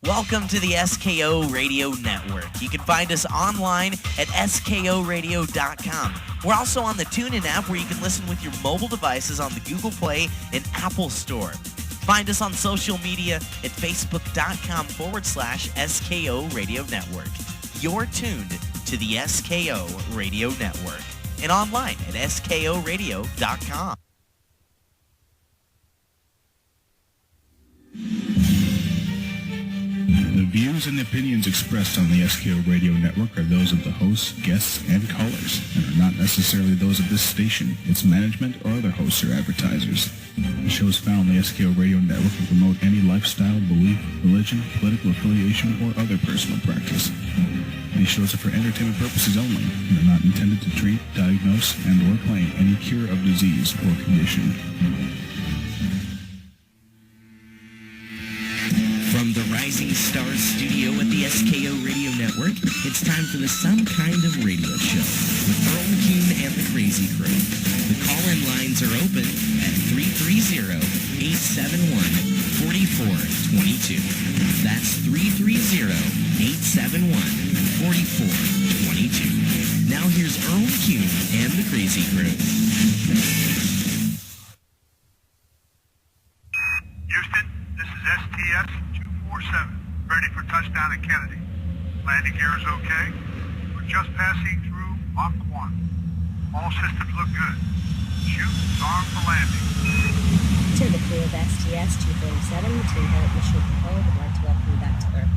Welcome to the SKO Radio Network. You can find us online at skoradio.com. We're also on the TuneIn app where you can listen with your mobile devices on the Google Play and Apple Store. Find us on social media at facebook.com/SKO Radio Network. You're tuned to the SKO Radio Network and online at skoradio.com. The views and opinions expressed on the SKO Radio Network are those of the hosts, guests, and callers, and are not necessarily those of this station, its management, or other hosts or advertisers. The shows found on the SKO Radio Network will promote any lifestyle, belief, religion, political affiliation, or other personal practice. These shows are for entertainment purposes only and are not intended to treat, diagnose, and or claim any cure of disease or condition. From the Rising Stars studio at the SKO Radio Network, it's time for the Some Kind of Radio Show with Earl, McCune, and the Crazy Crew. The call-in lines are open at 330-871-4422. That's 330-871-4422. Now here's Earl, McCune, and the Crazy Crew. Houston, this is STS 247, ready for touchdown at Kennedy. Landing gear is okay. We're just passing through Mach 1. All systems look good. Chute is armed for landing. To the crew of STS 247, the team here at Mission Control would like to welcome you back to Earth.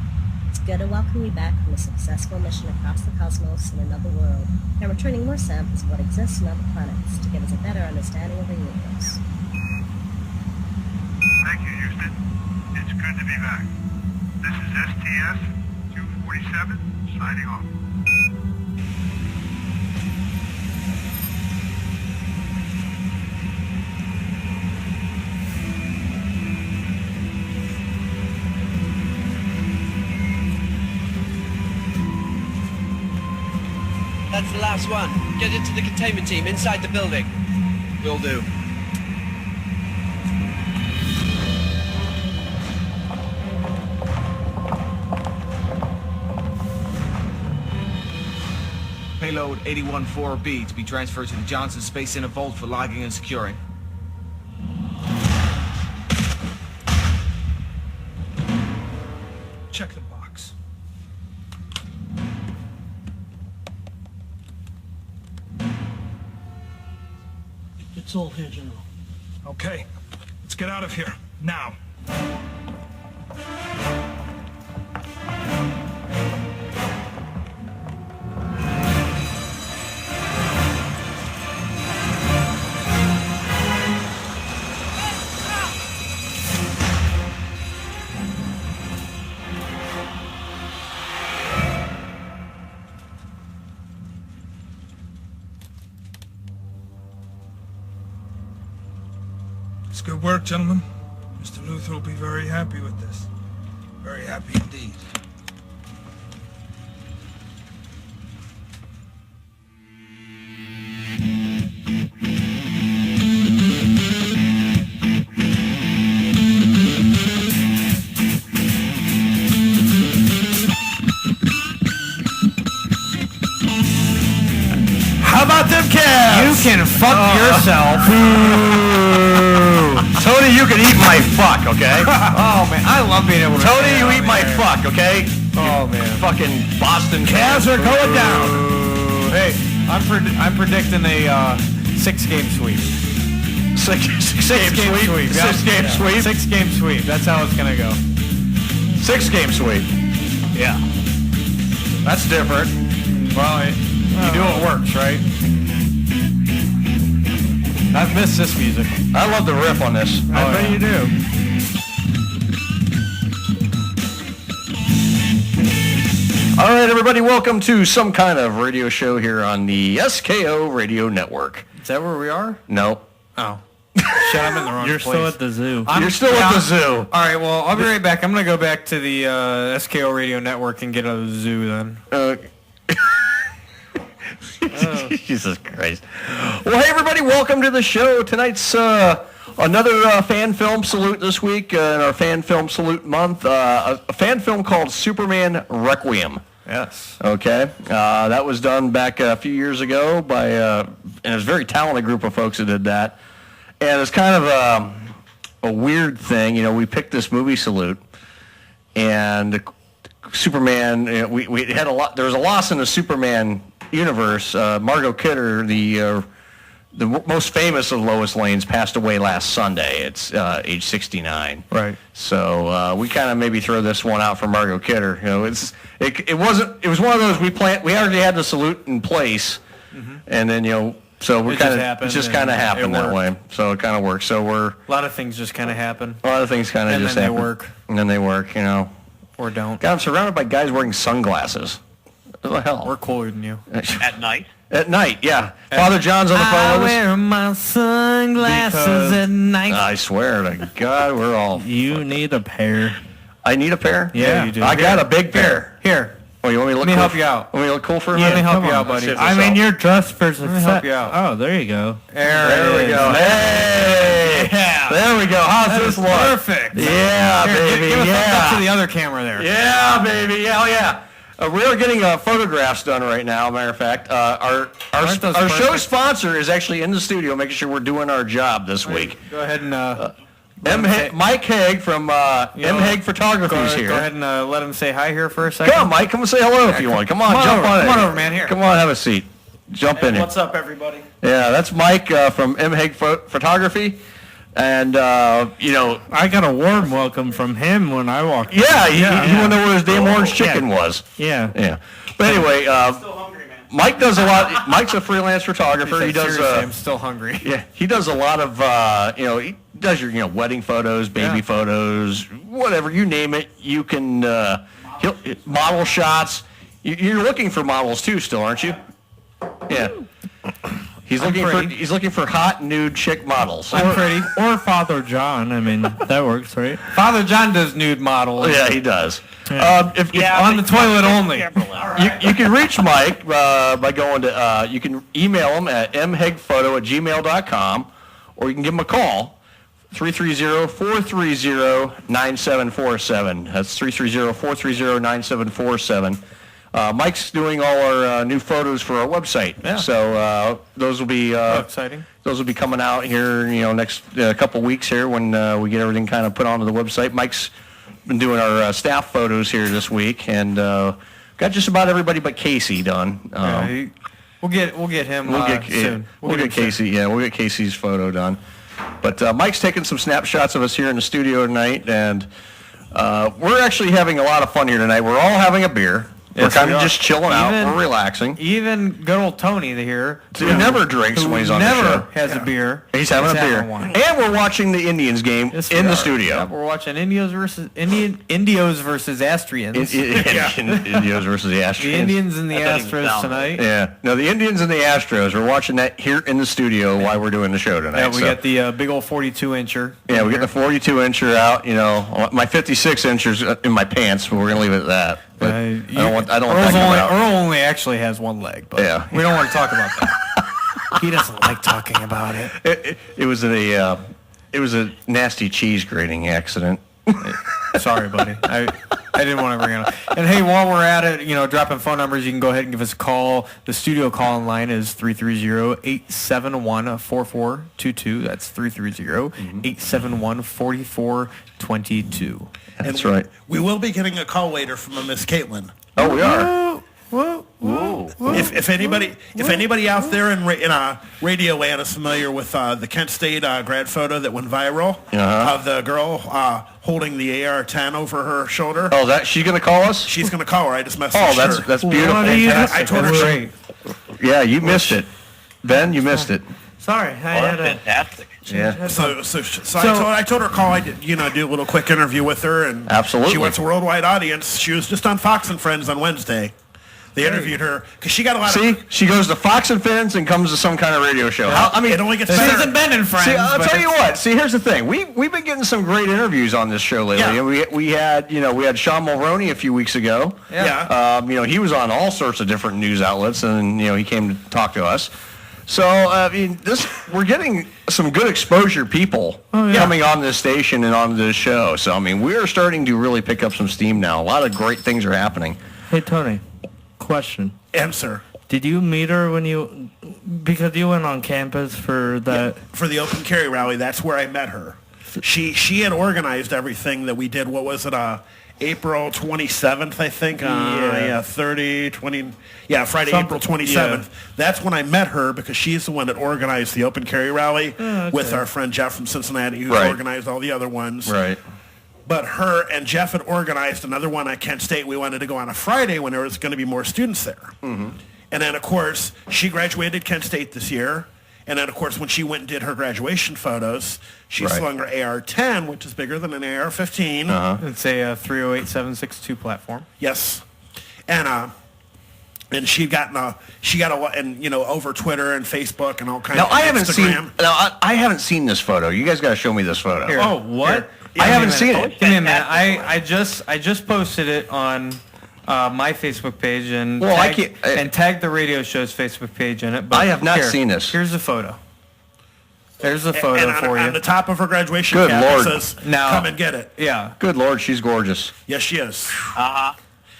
It's good to welcome you back from a successful mission across the cosmos in another world, and returning more samples of what exists on other planets to give us a better understanding of the universe. Thank you, Houston. It's good to be back. This is STS 247, signing off. That's the last one. Get it to the containment team inside the building. Will do. Payload 814B to be transferred to the Johnson Space Center vault for logging and securing. Check the box. It's all here, General. Okay, let's get out of here, now. It's good work, gentlemen. Mr. Luther will be very happy with this. Very happy indeed. How about them calves? You can fuck yourself. Tony, you can eat my fuck, okay? Oh man, I love being able to. Tony, you eat my fuck, okay? Oh man, Fucking Boston calves are going down. Hey, I'm predicting a 6-game sweep. Six game sweep. Yeah. 6-game sweep. 6-game sweep. That's how it's gonna go. 6-game sweep. Yeah. That's different. Well, you do what works, right? I've missed this music. I love the riff on this. I bet you do. All right, everybody, welcome to some kind of radio show here on the SKO Radio Network. Is that where we are? No. Oh. Shit, I'm in the wrong You're place. still at the zoo. You're still at the zoo. All right, well, I'll be right back. I'm going to go back to the SKO Radio Network and get a zoo then. Jesus Christ. Well, hey, everybody, welcome to the show. Tonight's another fan film salute this week in our fan film salute month. A fan film called Superman Requiem. Yes. Okay. That was done back a few years ago by and it was a very talented group of folks that did that. And it's kind of a weird thing. You know, we picked this movie salute, and Superman, we had a lot. There was a loss in the Superman universe. Margot Kidder, the most famous of Lois Lanes, passed away last Sunday. It's age 69. Right. So we kind of maybe throw this one out for Margot Kidder. You know, it was one of those we already had the salute in place, and then so we're it just kind of happened that way. So it kind of works. So a lot of things just kind of happen. A lot of things kind of just happen. And then they work. Or don't. God, I'm surrounded by guys wearing sunglasses. What the hell? We're cooler than you. At night? At night, yeah. Father John's on the phone with us. I wear my sunglasses at night. I swear to God, we're all... You need a pair. I need a pair? Yeah, you do. I got a big pair. Here. Oh, you want me to look Let me cool? help you out. Want me to look cool for a Let minute? me help you out, buddy. I mean, you're dressed for Let me help you out. Oh, there you go. There we go. Hey! Yeah. There we go. How's this look? Perfect. Yeah, baby. Give a thumbs up to Yeah. the other camera there. Yeah, baby. Yeah, oh, yeah. We are getting photographs done right now, matter of fact. Our show sponsor is actually in the studio making sure we're doing our job this week. Go ahead and... Mike Haig from M. Haig Photography is here. Go ahead and let him say hi here for a second. Come on, Mike. Come and say hello if you want. Come on, jump on it. Come on over, man. Here. Come on, have a seat. Jump in here. What's up, everybody? Yeah, that's Mike from M. Haig Photography. And, I got a warm welcome from him when I walked in. Yeah, he wanted to know where his damn orange chicken was. Yeah. Yeah. But anyway, Mike does a lot. Mike's a freelance photographer. He does. I'm still hungry. Yeah, he does a lot of. He does your wedding photos, baby photos, whatever you name it. You can model shots. You're looking for models too, still, aren't you? Yeah. He's looking for hot nude chick models. I'm pretty. Or Father John. I mean, that works, right? Father John does nude models. Yeah, he does. Yeah. If on the toilet only. You can reach Mike by going to, you can email him at mhegphoto@gmail.com, or you can give him a call, 330-430-9747. That's 330-430-9747. Mike's doing all our new photos for our website. Yeah. So those will be exciting. Those will be coming out here, next couple weeks here when we get everything kind of put onto the website. Mike's been doing our staff photos here this week, and got just about everybody but Casey done. We'll get him soon. We'll get Casey. Yeah, we'll get Casey's photo done. But Mike's taking some snapshots of us here in the studio tonight, and we're actually having a lot of fun here tonight. We're all having a beer. We're kind of just chilling out. We're relaxing. Even good old Tony here. Who never drinks when he's on the show. Never has a beer. He's having a beer. And we're watching the Indians game in the studio. Yeah, we're watching Indios versus Astrians. Indios versus the Astros. The Indians and the Astros tonight. Yeah. No, the Indians and the Astros. We're watching that here in the studio while we're doing the show tonight. Yeah, we got the big old 42-incher. Yeah, we got the 42-incher out. My 56-incher's in my pants, but we're gonna leave it at that. But I don't want Earl only actually has one leg, but we don't want to talk about that. He doesn't like talking about it. It was a nasty cheese grating accident. Sorry, buddy. I didn't want to bring it up. And hey, while we're at it, dropping phone numbers, you can go ahead and give us a call. The studio call-in line is 330-871-4422. That's 330-871-4422. That's right. We will be getting a call later from a Miss Kaitlin. Oh, we are. Whoa. If anybody out there in radio land is familiar with the Kent State grad photo that went viral of the girl holding the AR-10 over her shoulder. Oh, she's gonna call us? She's gonna call her. I just messaged her. That's beautiful. I told her. Great. Yeah, you missed it. Ben, you missed it. Sorry, I had fantastic. Yeah. So I told her call. I did, do a little quick interview with her, and absolutely, she went to worldwide audience. She was just on Fox and Friends on Wednesday, They interviewed her because she got a lot See, she goes to Fox and Fins and comes to some kind of radio show. Yeah. It only gets She better. hasn't been in Friends. See, I'll but tell you what. See, here's the thing. We've been getting some great interviews on this show lately. Yeah. And we had Sean Mulroney a few weeks ago. Yeah. He was on all sorts of different news outlets, and he came to talk to us. So we're getting some good exposure people coming on this station and on this show. So we're starting to really pick up some steam now. A lot of great things are happening. Hey, Tony, question. Answer. Did you meet her because you went on campus for that? For the open carry rally, that's where I met her. She had organized everything that we did. What was it? April 27th, I think. Friday, April 27th. Yeah. That's when I met her because she's the one that organized the open carry rally with our friend Jeff from Cincinnati, who organized all the other ones. Right. But her and Jeff had organized another one at Kent State. We wanted to go on a Friday when there was going to be more students there. Mm-hmm. And then, of course, she graduated Kent State this year. And then, of course, when she went and did her graduation photos, she slung her AR-10, which is bigger than an AR-15. It's a 308-762 platform. Yes. And she got a lot, and over Twitter and Facebook and all kinds of Instagram. I haven't seen this photo. You guys got to show me this photo. Here. Oh, what? Here. I haven't seen it. Give me a minute. I just posted it on my Facebook page and tagged the radio show's Facebook page in it. But I have not seen this. Here's the photo. There's the photo for you. On the top of her graduation Good cap, Lord. it says, "Come and get it." Yeah. Good Lord, she's gorgeous. Yes, she is.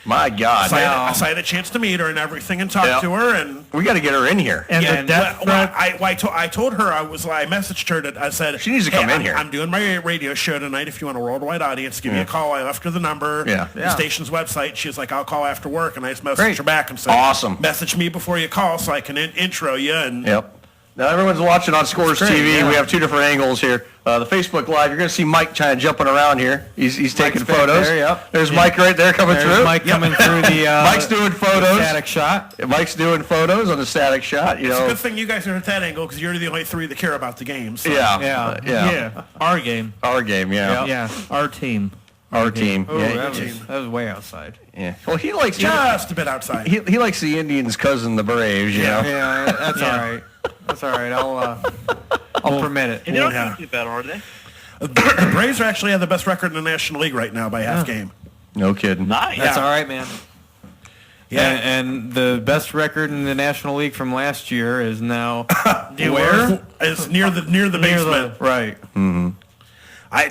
My God. I had a chance to meet her and everything and talk to her, and we got to get her in here. I told her I messaged her that I said she needs to come in here. I'm doing my radio show tonight. If you want a worldwide audience, give me a call. I left her the number, the station's website. She was like, I'll call after work, and I just messaged her back and said, awesome. Message me before you call so I can intro you. And Now everyone's watching on Scores TV. Yeah. We have two different angles here. The Facebook Live, you're going to see Mike kind of jumping around here. He's taking photos. There's Mike right there coming through. Mike coming through the Mike's doing photos. Static shot. Mike's doing photos on the static shot. It's a good thing you guys are at that angle because you're the only three that care about the game. So. Yeah. Our game. Our game. Yeah. Yeah. Our team. Our team. Oh, that was way outside. Yeah. Well, he likes just a bit outside. He likes the Indians' cousin, the Braves. You know. Yeah. That's all right. That's all right. I'll permit it. And they're not too bad, are they? The Braves actually have the best record in the National League right now by half game. No kidding. Nice. That's all right, man. Yeah. And the best record in the National League from last year is now where? It's near the basement. Right. Mm-hmm. I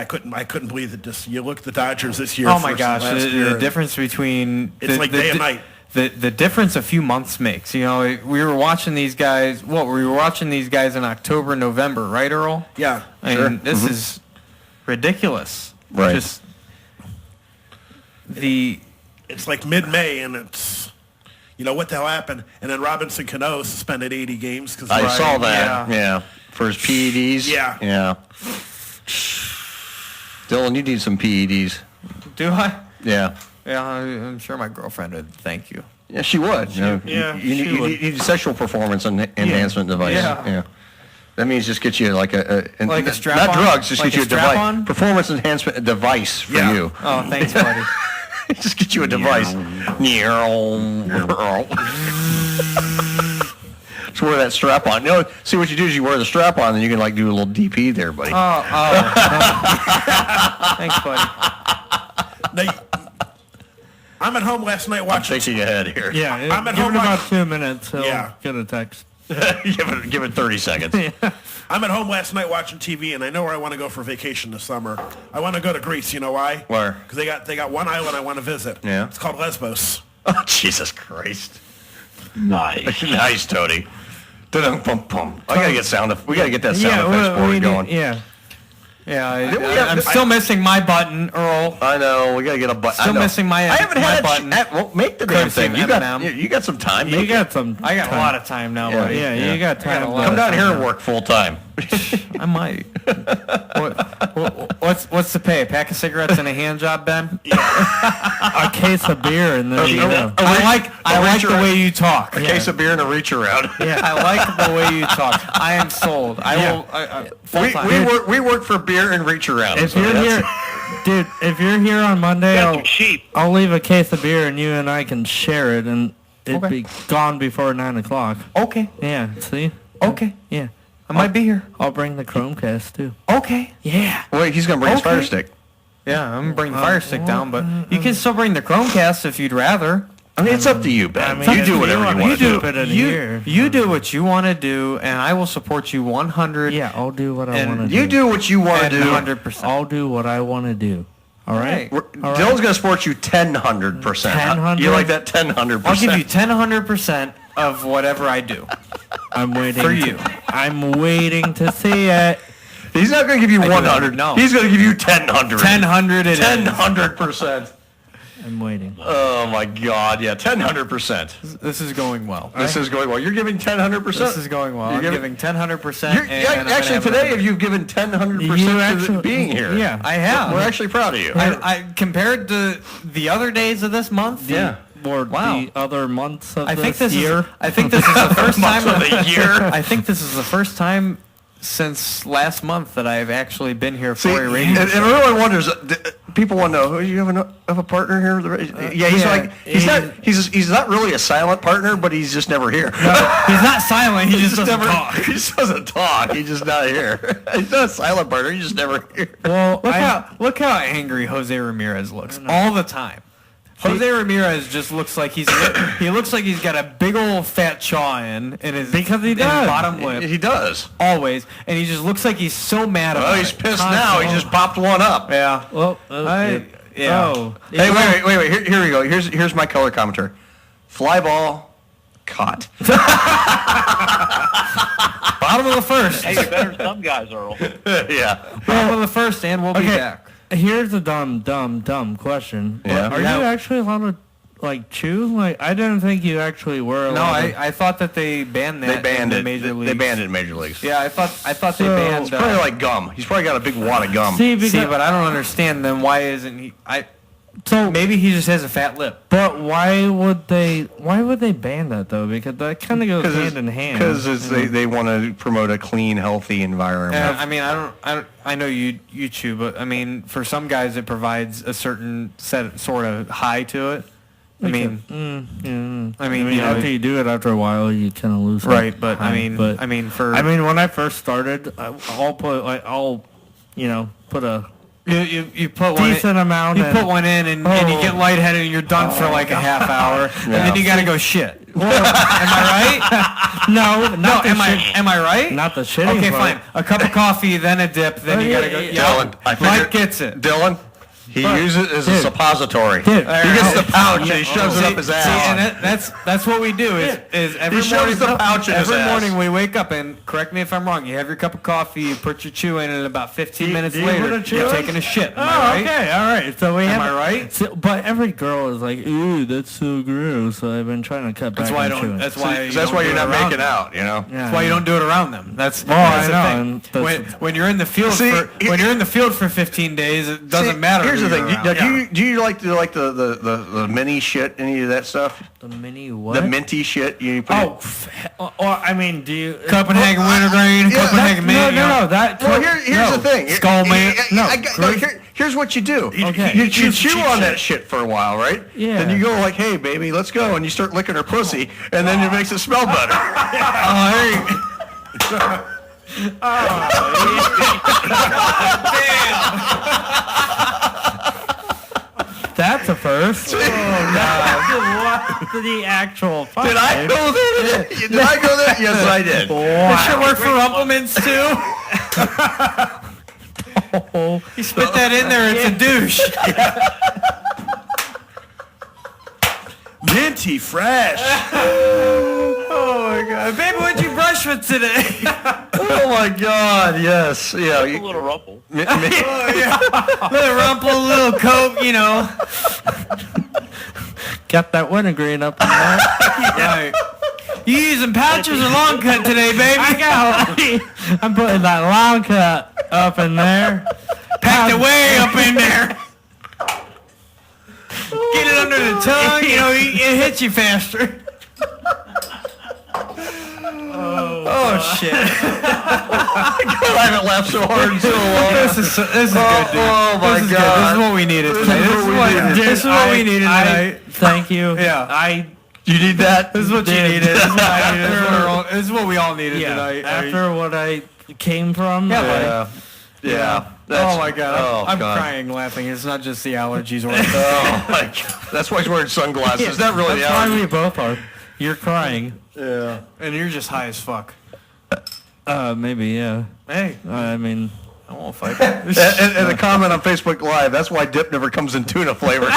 couldn't believe that. Just you look at the Dodgers this year. Oh my gosh, the difference between it's like day and night. The difference a few months makes. We were watching these guys. We were watching these guys in October, November, right, Earl? Yeah. This is ridiculous. Right. Just it's like mid-May, and it's what the hell happened? And then Robinson Cano suspended 80 games because I saw that. Yeah. For his PEDs. Yeah. Dylan, you need some PEDs. Do I? Yeah. Yeah, I'm sure my girlfriend would thank you. Yeah, she would. You need a sexual performance enhancement device. Yeah. That means just get you like a strap-on? Not drugs, just like get you a device. Performance enhancement device for you. Oh, thanks, buddy. Just get you a device. So wear that strap on. See what you do is you wear the strap on, and you can do a little DP there, buddy. Thanks, buddy. Now, I'm at home last night watching. I'm thinking ahead here. Yeah, I'm at give home it about 2 minutes. He'll Yeah. get a text. give it 30 seconds. I'm at home last night watching TV, and I know where I want to go for vacation this summer. I want to go to Greece. You know why? Where? Because they got one island I want to visit. Yeah. It's called Lesbos. Oh, Jesus Christ. Nice. Nice, Tony. Dum-pum-pum. We gotta get that sound effects board going. I'm still missing my button, Earl. I know. We gotta get a button. Still missing my button. Well, make the damn thing. You got some time. You got some. I got a lot of time now, buddy. Yeah, you got time. Come down here and work full time. I might. What's the pay? A pack of cigarettes and a hand job, Ben? A case of beer and then I like the way you talk. A case of beer and a reach around. Yeah, I like the way you talk. I am sold. I will. We work for beer and reach around. If you're here, Dude, if you're here on Monday, Got some sheep. I'll leave a case of beer and you and I can share it, and it'd Okay. be gone before 9 o'clock. Okay. Yeah, see? Okay. Yeah. I might be here. I'll bring the Chromecast, too. Okay. Yeah. Wait, he's gonna bring his Okay. fire stick. Yeah, I'm gonna bring the fire stick down, but you can still bring the Chromecast if you'd rather. I mean, it's up to you, Ben. I mean, you do whatever you want to do. You do what you want to do, and I will support you 100. Yeah, I'll do what I want to do. You do what you want to do. 100%. I'll do what I want to do. All right? Dylan's gonna support you 1,000%. 100? You like that 100%? I'll give you 100% of whatever I do. I'm waiting. For you. I'm waiting to see it. He's not gonna give you 100. No. He's gonna give you 1,000. 1,000 it is. 100%. I'm waiting. Oh my God! Yeah, 100%. This is going well. This is going well. You're giving 1,000%. This is going well. You're I'm giving 100%. Actually, today, you've given 100% to being here. Yeah, I have. We're actually proud of you. I compared to the other days of this month. Yeah. Or Wow. the other months of I think this this year. is. I think this is the first time Months of the year. I think this is the first time since last month that I've actually been here for See, a radio and show. everyone wonders. People want to know. You have a partner here? Yeah, he's like he's not really a silent partner, but he's just never here. No, he's not silent. He just doesn't talk. He just doesn't talk. He's just not here. He's not a silent partner. He's just never here. Well, Look how angry Jose Ramirez looks all the time. Jose Ramirez just looks like he looks like he's got a big old fat chaw in his Because he in his does. bottom lip. He does. Always, and he just looks like he's so mad about Oh, it. he's pissed now. He just popped one up. Yeah. Well, Yeah. Oh. Hey, wait. Here we go. Here's my color commentary. Fly ball, caught. Bottom of the first. Hey, you're better than some guys, Earl. Yeah. Bottom of the first, and we'll be back. Here's a dumb question. Yeah. Are you actually allowed to, like, chew? Like, I didn't think you actually were No, allowed to. I thought that they banned that. They banned in it. the major leagues. They banned it in major leagues. Yeah, I thought they So- banned. It's probably like gum. He's probably got a big wad of gum. See, because, but I don't understand. Then why isn't he? so Maybe he just has a fat lip. But why would they ban that though? Because that kind of goes hand in hand. Because they want to promote a clean, healthy environment. I mean, I know you chew, but I mean, for some guys, it provides a certain sort of high to it. I mean, you know, after you do it after a while, you kind of lose. right? But high. I mean, when I first started, I'll put a You put one decent amount. You put one in, and you get lightheaded, and you're done for like a half hour, and then you gotta go shit. Am I right? No, not Am I right? Not the shitting. Okay, part. fine. A cup of coffee, then a dip, then you gotta go. Dylan, I Mike figured- gets it. Dylan, he uses it as a suppository. Dude. He gets the pouch and he shoves it up his ass. See, and that's what we do is every He shoves morning. the pouch in his Every ass. morning we wake up, and correct me if I'm wrong. You have your cup of coffee, you put your chew in, and about 15 minutes do you later, put a chew you're in? taking a shit. Am Oh, I right? okay, all right. So we Am have. I right? So, but every girl is like, "Ooh, that's so gross." So I've been trying to cut back. That's why I on don't. chewing. That's why. That's why you're not around making them. out, you know? Yeah. That's why you don't do it around them. That's Well, that's I the know, thing. and that's- When you're in the field when you're in the field for 15 days, it doesn't matter. Here's who the thing. you're around. Do you like the mini shit? Any of that stuff? The mini what? The minty shit? You put Or I mean, do you Copenhagen wintergreen, yeah, Copenhagen mint. No, that. Well, here's the thing. Skull man. Here's what you do. Okay. You chew on that shit for a while, right? Yeah. Then you go like, hey, baby, let's go. And you start licking her pussy, and then it makes it smell better. That's a first. Oh, no. The actual. Did I go there? Did I go there? Yes, I did. This should work for Rumplemans too. You spit that in there, it's a douche. Minty fresh. Oh my god, baby, what'd you brush with today? Oh my God, yes, yeah. A little ruffle. Oh yeah, little rumple, little coat, you know. Got that wintergreen up in there. Right. You using pouches or long cut today, baby? I'm putting that long cut up in there. Packed it way up in there. Get it under the tongue, you know, it hits you faster. Oh shit. I haven't laughed so hard in so long. This is good, dude. Oh my this is God. Good. This is what we needed tonight. This is what we needed tonight. Thank you. Yeah. You need that? This is what you needed. This is what I needed. This is what we all needed tonight. After what I came from. Yeah. Oh my God. I'm God. crying laughing. It's not just the allergies. Oh my God. That's why he's wearing sunglasses. Is that really the That's why allergy? we both are. You're crying. Yeah. And you're just high as fuck. Maybe, yeah. Hey. I mean, I won't fight. and a comment on Facebook Live. That's why dip never comes in tuna flavor.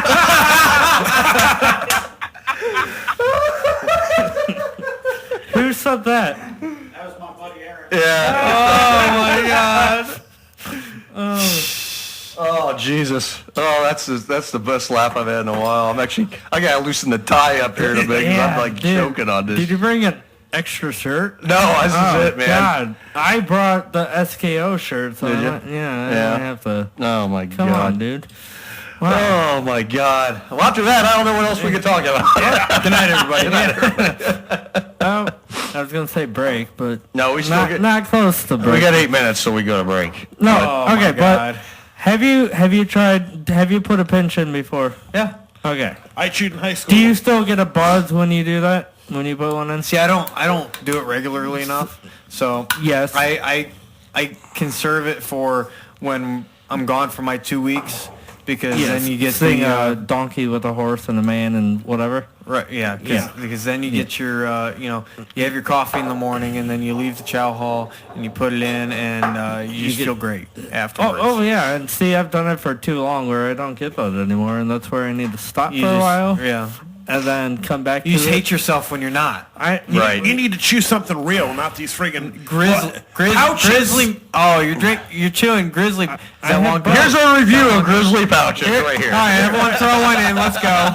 who said that? That was my buddy Aaron. Yeah. Oh my God. Oh Jesus! Oh, that's the best laugh I've had in a while. I gotta loosen the tie up here in a bit because I'm like choking on this. Did you bring an extra shirt? No, this is it, man. God, I brought the SKO shirt. So Did you? I have to. Oh my Come God. on, dude. Wow. Oh my God! Well, after that, I don't know what else we could talk about. Good night, everybody. Good night, everybody. Oh, I was gonna say break, but No, we still not close to break. We got 8 minutes, so we go to break. No, Oh, okay, my God. but have you put a pinch in before? Yeah. Okay. I chewed in high school. Do you still get a buzz when you do that? When you put one in? See, I don't do it regularly enough. So Yes. I conserve it for when I'm gone for my 2 weeks because then you get sing the a donkey with a horse and a man and whatever. right, yeah, because then you get your you have your coffee in the morning and then you leave the chow hall and you put it in and you just feel great afterwards. Oh yeah, and see, I've done it for too long where I don't get that anymore, and that's where I need to stop You for a just- while Yeah. and then come back. You to just it. hate yourself when you're not. You need to choose something real, not these friggin' pouches. Grizzly. Oh, you're chewing grizzly. Is that long? Here's a review of Grizzly pouches right here. All right, everyone, throw one in. Let's go.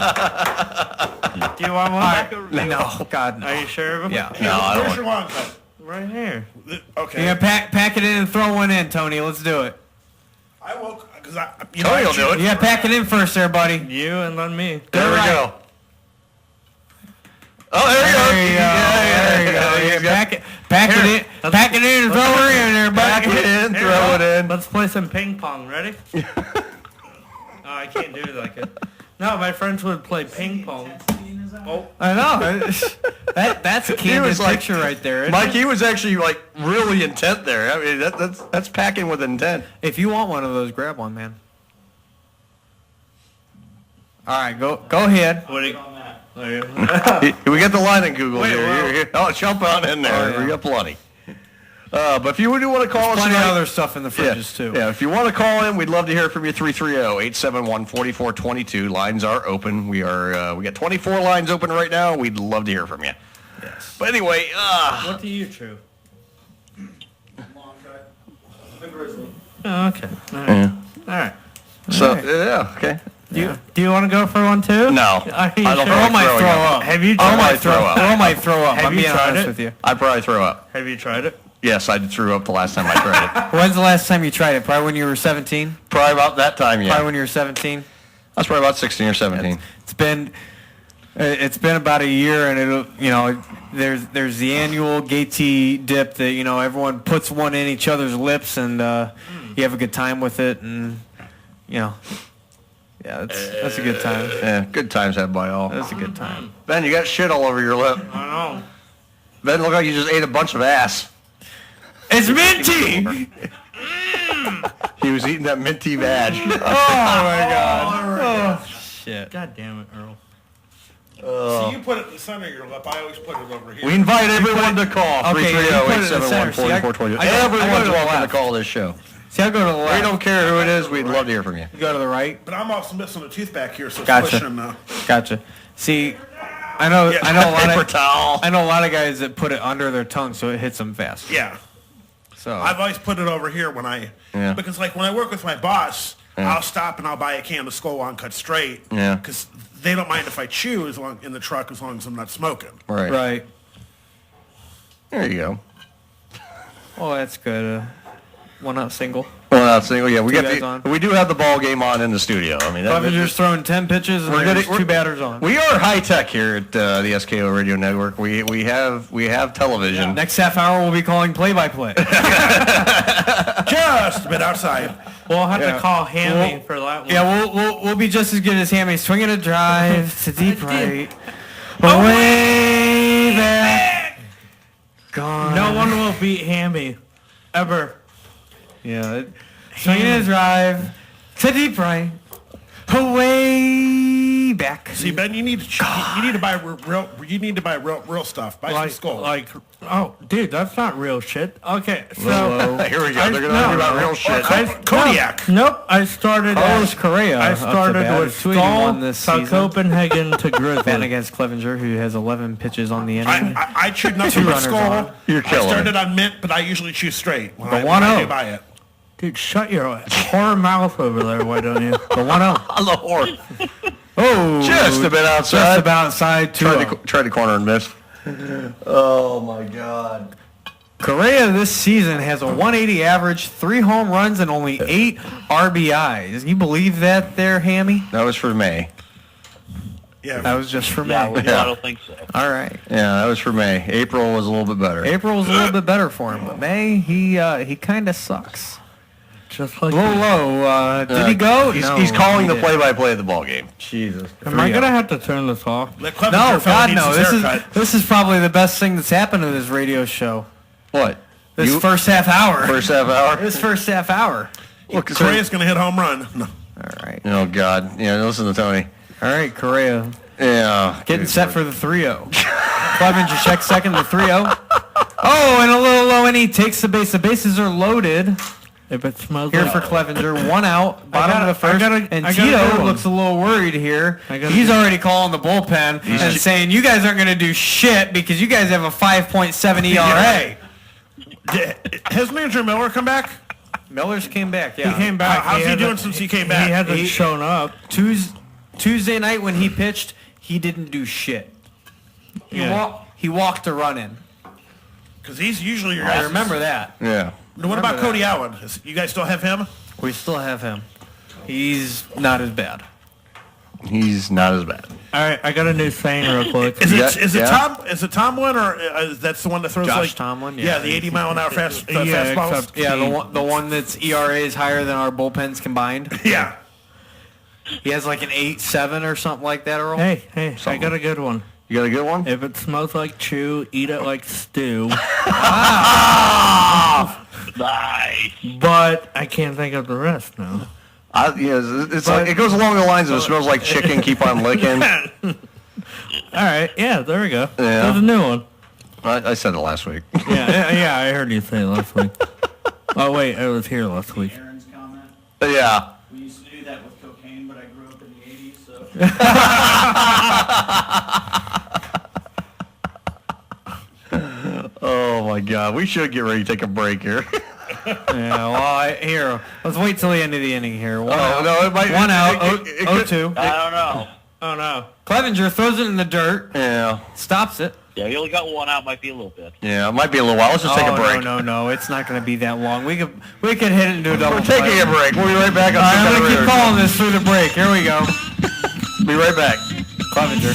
Do you want one? No, God. Are you sure? Yeah. No, I Where's don't your want. long cut? Right here. Okay. Yeah, pack it in and throw one in, Tony. Let's do it. I woke because I. Tony will do it. Yeah, pack it in first, there, buddy. You and then me. There we go. Oh, there you go. There you go. Pack it in and throw her in there, buddy. Pack it in, throw it in. Let's play some ping pong. Ready? Oh, I can't do it like it. No, my friends would play ping pong. Oh, I know. That's a candid like- picture right there. isn't Mike, it? he was actually like really intent there. I mean, that's packing with intent. If you want one of those, grab one, man. All right, go ahead. what do you? We got the line in Google Wait, here. well- Here. Oh, jump on in there. Oh, yeah. We got plenty. But if you do want to call us Plenty of tonight, other stuff in the fridges, too. Yeah, if you want to call in, we'd love to hear from you. 330-871-4422. Lines are open. We got 24 lines open right now. We'd love to hear from you. Yes. But anyway, What do you chew? Oh, okay. All right. yeah. All right. So yeah, okay. Do you want to go for one too? No, Are you I don't sure? think Earl might throwing throw up. up. Have you I tried might it? throw up. Earl might throw up. Have I'm you being tried honest it? with you. I'd probably throw up. Have you tried it? Yes, I threw up the last time I tried it. When's the last time you tried it? Probably when you were 17? Probably about that time, yeah. Probably when you were 17? I was probably about 16 or 17. It's been about a year, and there's the annual Gaty dip that everyone puts one in each other's lips, and you have a good time with it, and yeah, that's a good time. Yeah, good times had by all. That's a good time. Ben, you got shit all over your lip. I know. Ben, looked like you just ate a bunch of ass. It's minty. He was eating that minty vag. Oh my God. Oh, Shit. God damn it, Earl. See, you put it in the center of your lip. I always put it over here. We invite everyone to call. Okay, you put it in the center. See, I go to Everyone's the welcome to left. call this show. See, I go to the left. We don't care who it is. We'd love to hear from you. You go to the right. But I'm also missing a tooth back here, so it's Gotcha. pushing now. Gotcha. See, I know a Paper lot of towel. I know a lot of guys that put it under their tongue so it hits them fast. Yeah. So I've always put it over here because like when I work with my boss, I'll stop and I'll buy a can of Skull One cut straight. Yeah. Because they don't mind if I chew in the truck as long as I'm not smoking. right. There you go. Well, that's good. single. One out single. Yeah, we Two guys on. we do have the ball game on in the studio. I mean, Clevenger's throwing 10 pitches and there's 2 batters on. We are high tech here at the SKO Radio Network. We have television. Yeah. Next half hour we'll be calling play-by-play. Just a bit outside. We'll have to call Hammy for that one. Yeah, we'll be just as good as Hammy. Swinging a drive to deep right. Way back. Gone. No one will beat Hammy. Ever. Yeah. Swinging a drive to deep right. Way back. See, Ben, you need to buy real stuff. Buy some skull. Oh, dude, that's not real shit. Okay, so here we go. They're gonna talk about real shit. Kodiak. Nope, I started. Carlos Correa. I started with Skull to Copenhagen to Grizzly. Ben against Clevenger, who has 11 pitches on the inning. I chewed nothing but Skull. You're killing I started on mint, but I usually chew straight when I 1-0. buy it. Dude, shut your whore mouth over there, why don't you? The 1-0. On the horse. Oh, Just a bit outside. Just about outside. Tried to corner and missed. Oh my God. Correa this season has a 180 average, 3 home runs, and only 8 RBIs. You believe that there, Hammy? That was for May. Yeah, that was just for May. I don't think so. All right. Yeah, that was for May. April was a little bit better. April was a little bit better for him, but May, he kind of sucks. Just like a little low. Did he go? He's calling the play-by-play of the ball game. Jesus. Am I gonna have to turn this off? No, God, no. This is probably the best thing that's happened to this radio show. What? This first half hour. First half hour? This first half hour. Look, Correa's going to hit home run. No. All right. Oh, God. Yeah, listen to Tony. All right, Correa. Yeah. Getting set for the 3-0. Clevenger checks second, the 3-0. Oh, and a little low, and he takes the base. The bases are loaded. If it smells here like for Clevenger, 1 out, bottom of the first, and Tito looks a little worried here. He's already calling the bullpen and saying, you guys aren't going to do shit because you guys have a 5.7 ERA. Has Manager Miller come back? Miller's came back, yeah. He came back. How's he doing since he came back? He hasn't shown up. Tuesday night when he pitched, he didn't do shit. He walked a run in. Because he's usually your guy. I remember that. Yeah. What about Cody Allen? You guys still have him? We still have him. He's not as bad. He's not as bad. All right, I got a new saying real quick. Is it Tomlin or that's the one that throws Josh Tomlin? Yeah, the 80-mile-an-hour fastballs. Yeah, the one that's ERA is higher than our bullpens combined. Yeah. He has like an 8.7 or something like that, Earl. Hey, I got a good one. You got a good one? If it smells like chew, eat it like stew. Nice. But I can't think of the rest now. It's like it goes along the lines of it smells like chicken, keep on licking. All right, yeah, there we go. Yeah. There's a new one. I said it last week. Yeah, I heard you say it last week. Oh wait, I was here last week. Aaron's comment. Yeah. We used to do that with cocaine, but I grew up in the 80s, so. Oh my God, we should get ready to take a break here. Yeah, well, here, let's wait till the end of the inning here. One out. No, it might, 1 out, 0-2. I don't know. Oh no. Clevenger throws it in the dirt. Yeah. Stops it. Yeah, you only got 1 out. Might be a little bit. Yeah, it might be a little while. Let's just take a break. No, it's not going to be that long. We could hit it into a double. We're taking a break. We'll be right back. All right, I'm going to keep calling this through the break. Here we go. Be right back. Clevenger.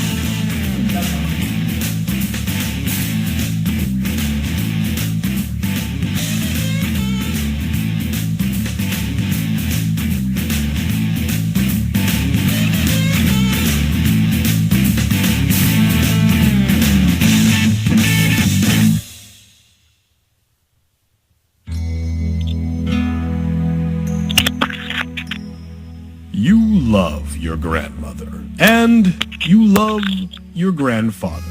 You love your grandmother, and you love your grandfather.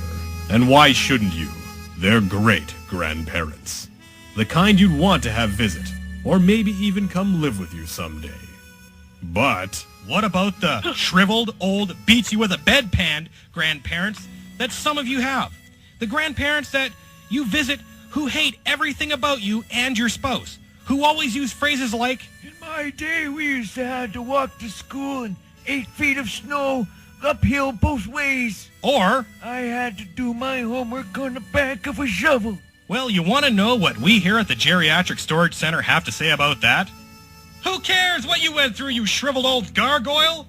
And why shouldn't you? They're great grandparents. The kind you'd want to have visit, or maybe even come live with you someday. But what about the shriveled, old, beats you with a bedpan grandparents that some of you have? The grandparents that you visit who hate everything about you and your spouse, who always use phrases like, "In my day, we used to have to walk to school in 8 feet of snow, uphill both ways. Or, I had to do my homework on the back of a shovel." Well, you want to know what we here at the Geriatric Storage Center have to say about that? Who cares what you went through, you shriveled old gargoyle?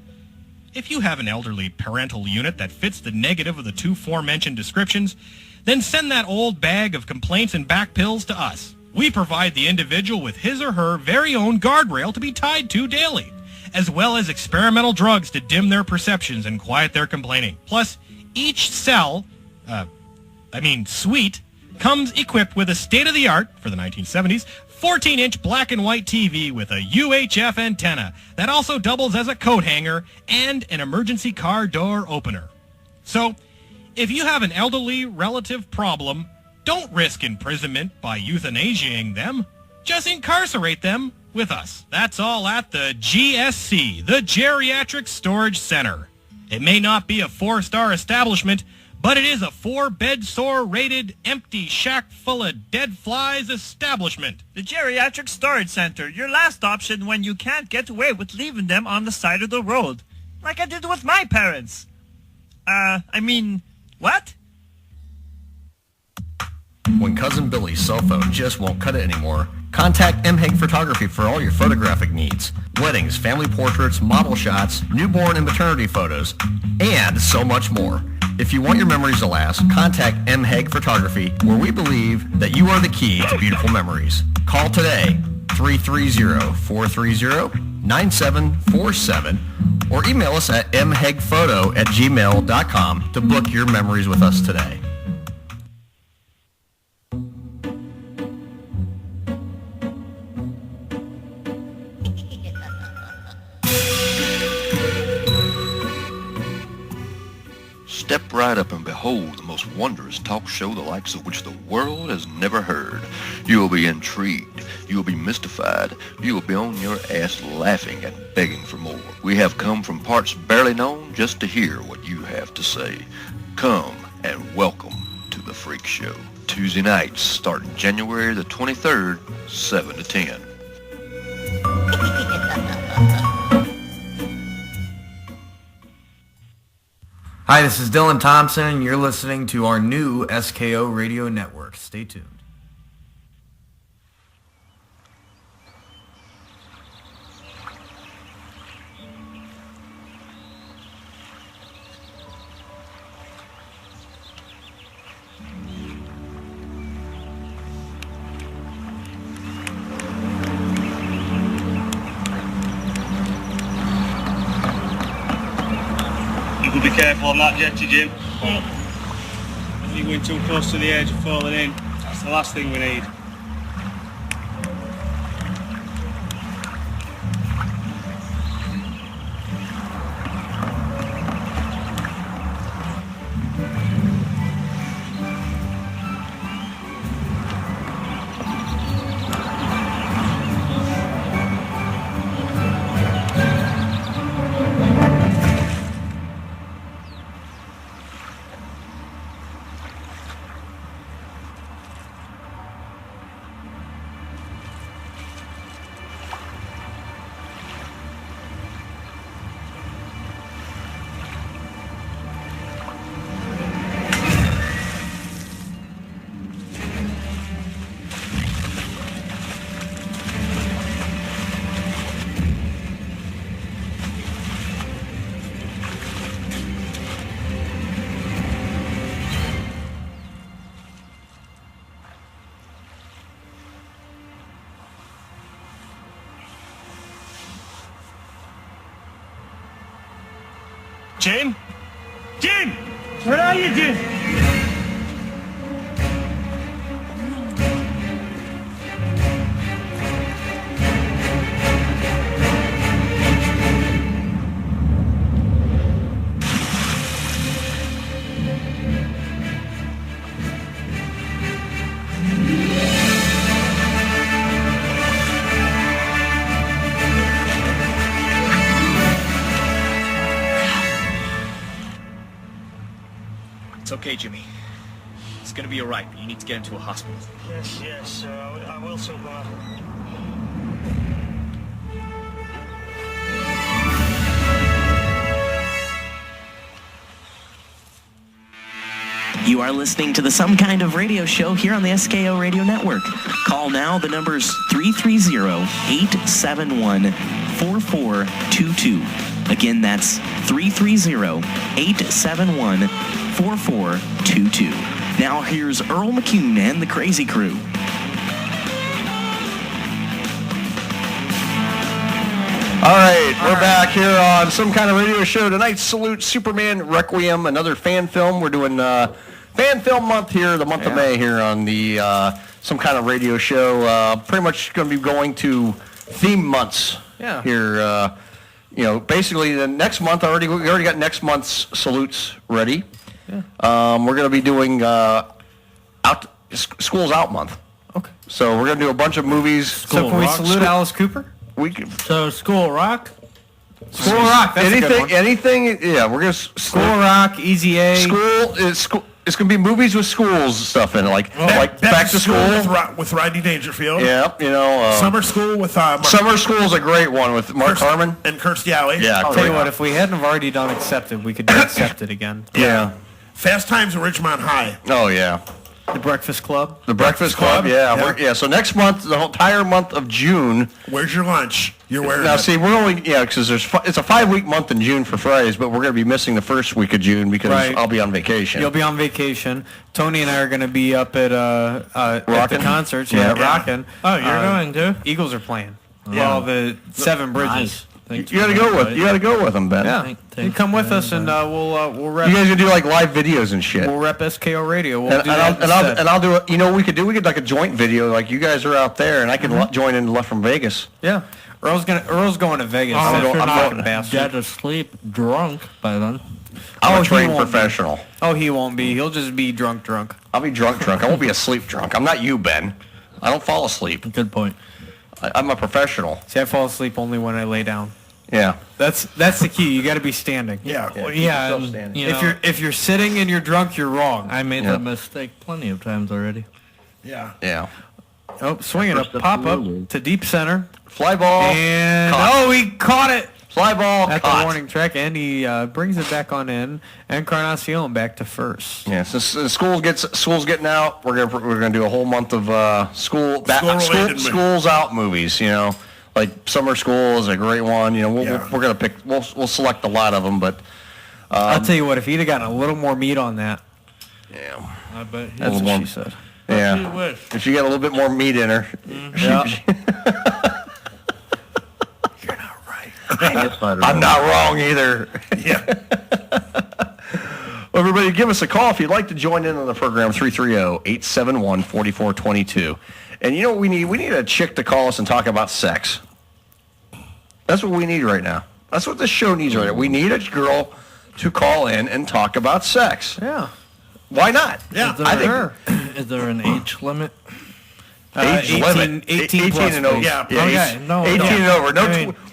If you have an elderly parental unit that fits the negative of the two aforementioned descriptions, then send that old bag of complaints and back pills to us. We provide the individual with his or her very own guardrail to be tied to daily, as well as experimental drugs to dim their perceptions and quiet their complaining. Plus, each suite, comes equipped with a state-of-the-art, for the 1970s, 14-inch black and white TV with a UHF antenna that also doubles as a coat hanger and an emergency car door opener. So, if you have an elderly relative problem, don't risk imprisonment by euthanasiaing them. Just incarcerate them with us. That's all at the GSC, the Geriatric Storage Center. It may not be a 4-star establishment, but it is a 4-bed sore rated empty shack full of dead flies establishment. The Geriatric Storage Center, your last option when you can't get away with leaving them on the side of the road. Like I did with my parents. What? When Cousin Billy's cell phone just won't cut it anymore, contact M. Hague Photography for all your photographic needs. Weddings, family portraits, model shots, newborn and maternity photos, and so much more. If you want your memories to last, contact M. Hague Photography, where we believe that you are the key to beautiful memories. Call today, 330-430-9747, or email us at mhagephoto@gmail.com to book your memories with us today. Step right up and behold the most wondrous talk show the likes of which the world has never heard. You will be intrigued. You will be mystified. You will be on your ass laughing and begging for more. We have come from parts barely known just to hear what you have to say. Come and welcome to the Freak Show. Tuesday nights starting January the 23rd, 7 to 10. Hi, this is Dylan Thompson, and you're listening to our new SKO Radio Network. Stay tuned. Be careful on that jetty, Jim. You're going too close to the edge of falling in. That's the last thing we need. Jim? Jim! Where are you, Jim? It's okay, Jimmy. It's gonna be alright, but you need to get into a hospital. Yes, I will survive. You are listening to the Some Kind of Radio Show here on the SKO Radio Network. Call now. The number's 330-871-4422. Again, that's 330-871-4422. Now here's Earl McCune and the Crazy Crew. All right, we're back here on Some Kind of Radio Show. Tonight, Salute Superman Requiem, another fan film. We're doing fan film month here, the month of May here on the Some Kind of Radio Show. Pretty much going to be going to theme months here. Basically the next month we already got next month's salutes ready. Yeah. We're going to be doing School's Out month. Okay. So we're going to do a bunch of movies. So can we salute Alice Cooper? We can. So School Rock? School Rock, that's a good one. Anything, yeah, we're going to... School Rock, Easy A. It's going to be movies with schools stuff in it, like Back to School. With Rodney Dangerfield. Yeah, Summer School with... Summer School is a great one with Mark Harmon. And Kirstie Alley. Yeah, I'll tell you what, if we hadn't have already done Accepted, we could do Accepted again. Yeah. Fast Times at Ridgemont High. Oh, yeah. The Breakfast Club. The Breakfast Club, yeah. So next month, the whole entire month of June. Where's your lunch? You're wearing now. it. See, we're only because it's a 5-week month in June for Fridays, but we're going to be missing the first week of June because I'll be on vacation. You'll be on vacation. Tony and I are going to be up at the concerts. Rockin'. Oh, you're going too? Eagles are playing. Well, the Seven Bridges. You got to go with. You got to go with them, Ben. Yeah, you come with us, and we'll rep. You guys can do like live videos and shit. We'll rep SKO Radio. We'll do I'll do it. You know, what we could do. We could like a joint video. Like you guys are out there, and I can join in from Vegas. Yeah, Earl's going to Vegas. I'm going dead asleep, drunk by then. I'm a trained professional. Oh, he won't be. He'll just be drunk. I'll be drunk. I won't be asleep drunk. I'm not you, Ben. I don't fall asleep. Good point. I'm a professional. See, I fall asleep only when I lay down. Yeah, that's the key. You got to be standing. Yeah, If you're sitting and you're drunk, you're wrong. I made that mistake plenty of times already. Yeah. Oh, swinging a pop up to deep center. Fly ball. And he caught it. Fly ball at the warning track, and he brings it back on in. Encarnacion back to first. Yeah, since school's getting out, we're gonna do a whole month of school's out movies. You know. Like Summer School is a great one. You know, we're gonna pick. We'll select a lot of them, but I'll tell you what. If he'd have gotten a little more meat on that, I bet that's what she said. Yeah, if you got a little bit more meat in her, you're not right. I'm not wrong either. Yeah. Well, everybody, give us a call if you'd like to join in on the program. 330-871-4422. And you know what we need? We need a chick to call us and talk about sex. That's what we need right now. That's what this show needs right now. We need a girl to call in and talk about sex. Yeah. Why not? Yeah. Is there an age limit? Age limit. 18 plus, and over. Yeah. Okay. No. 18 and over.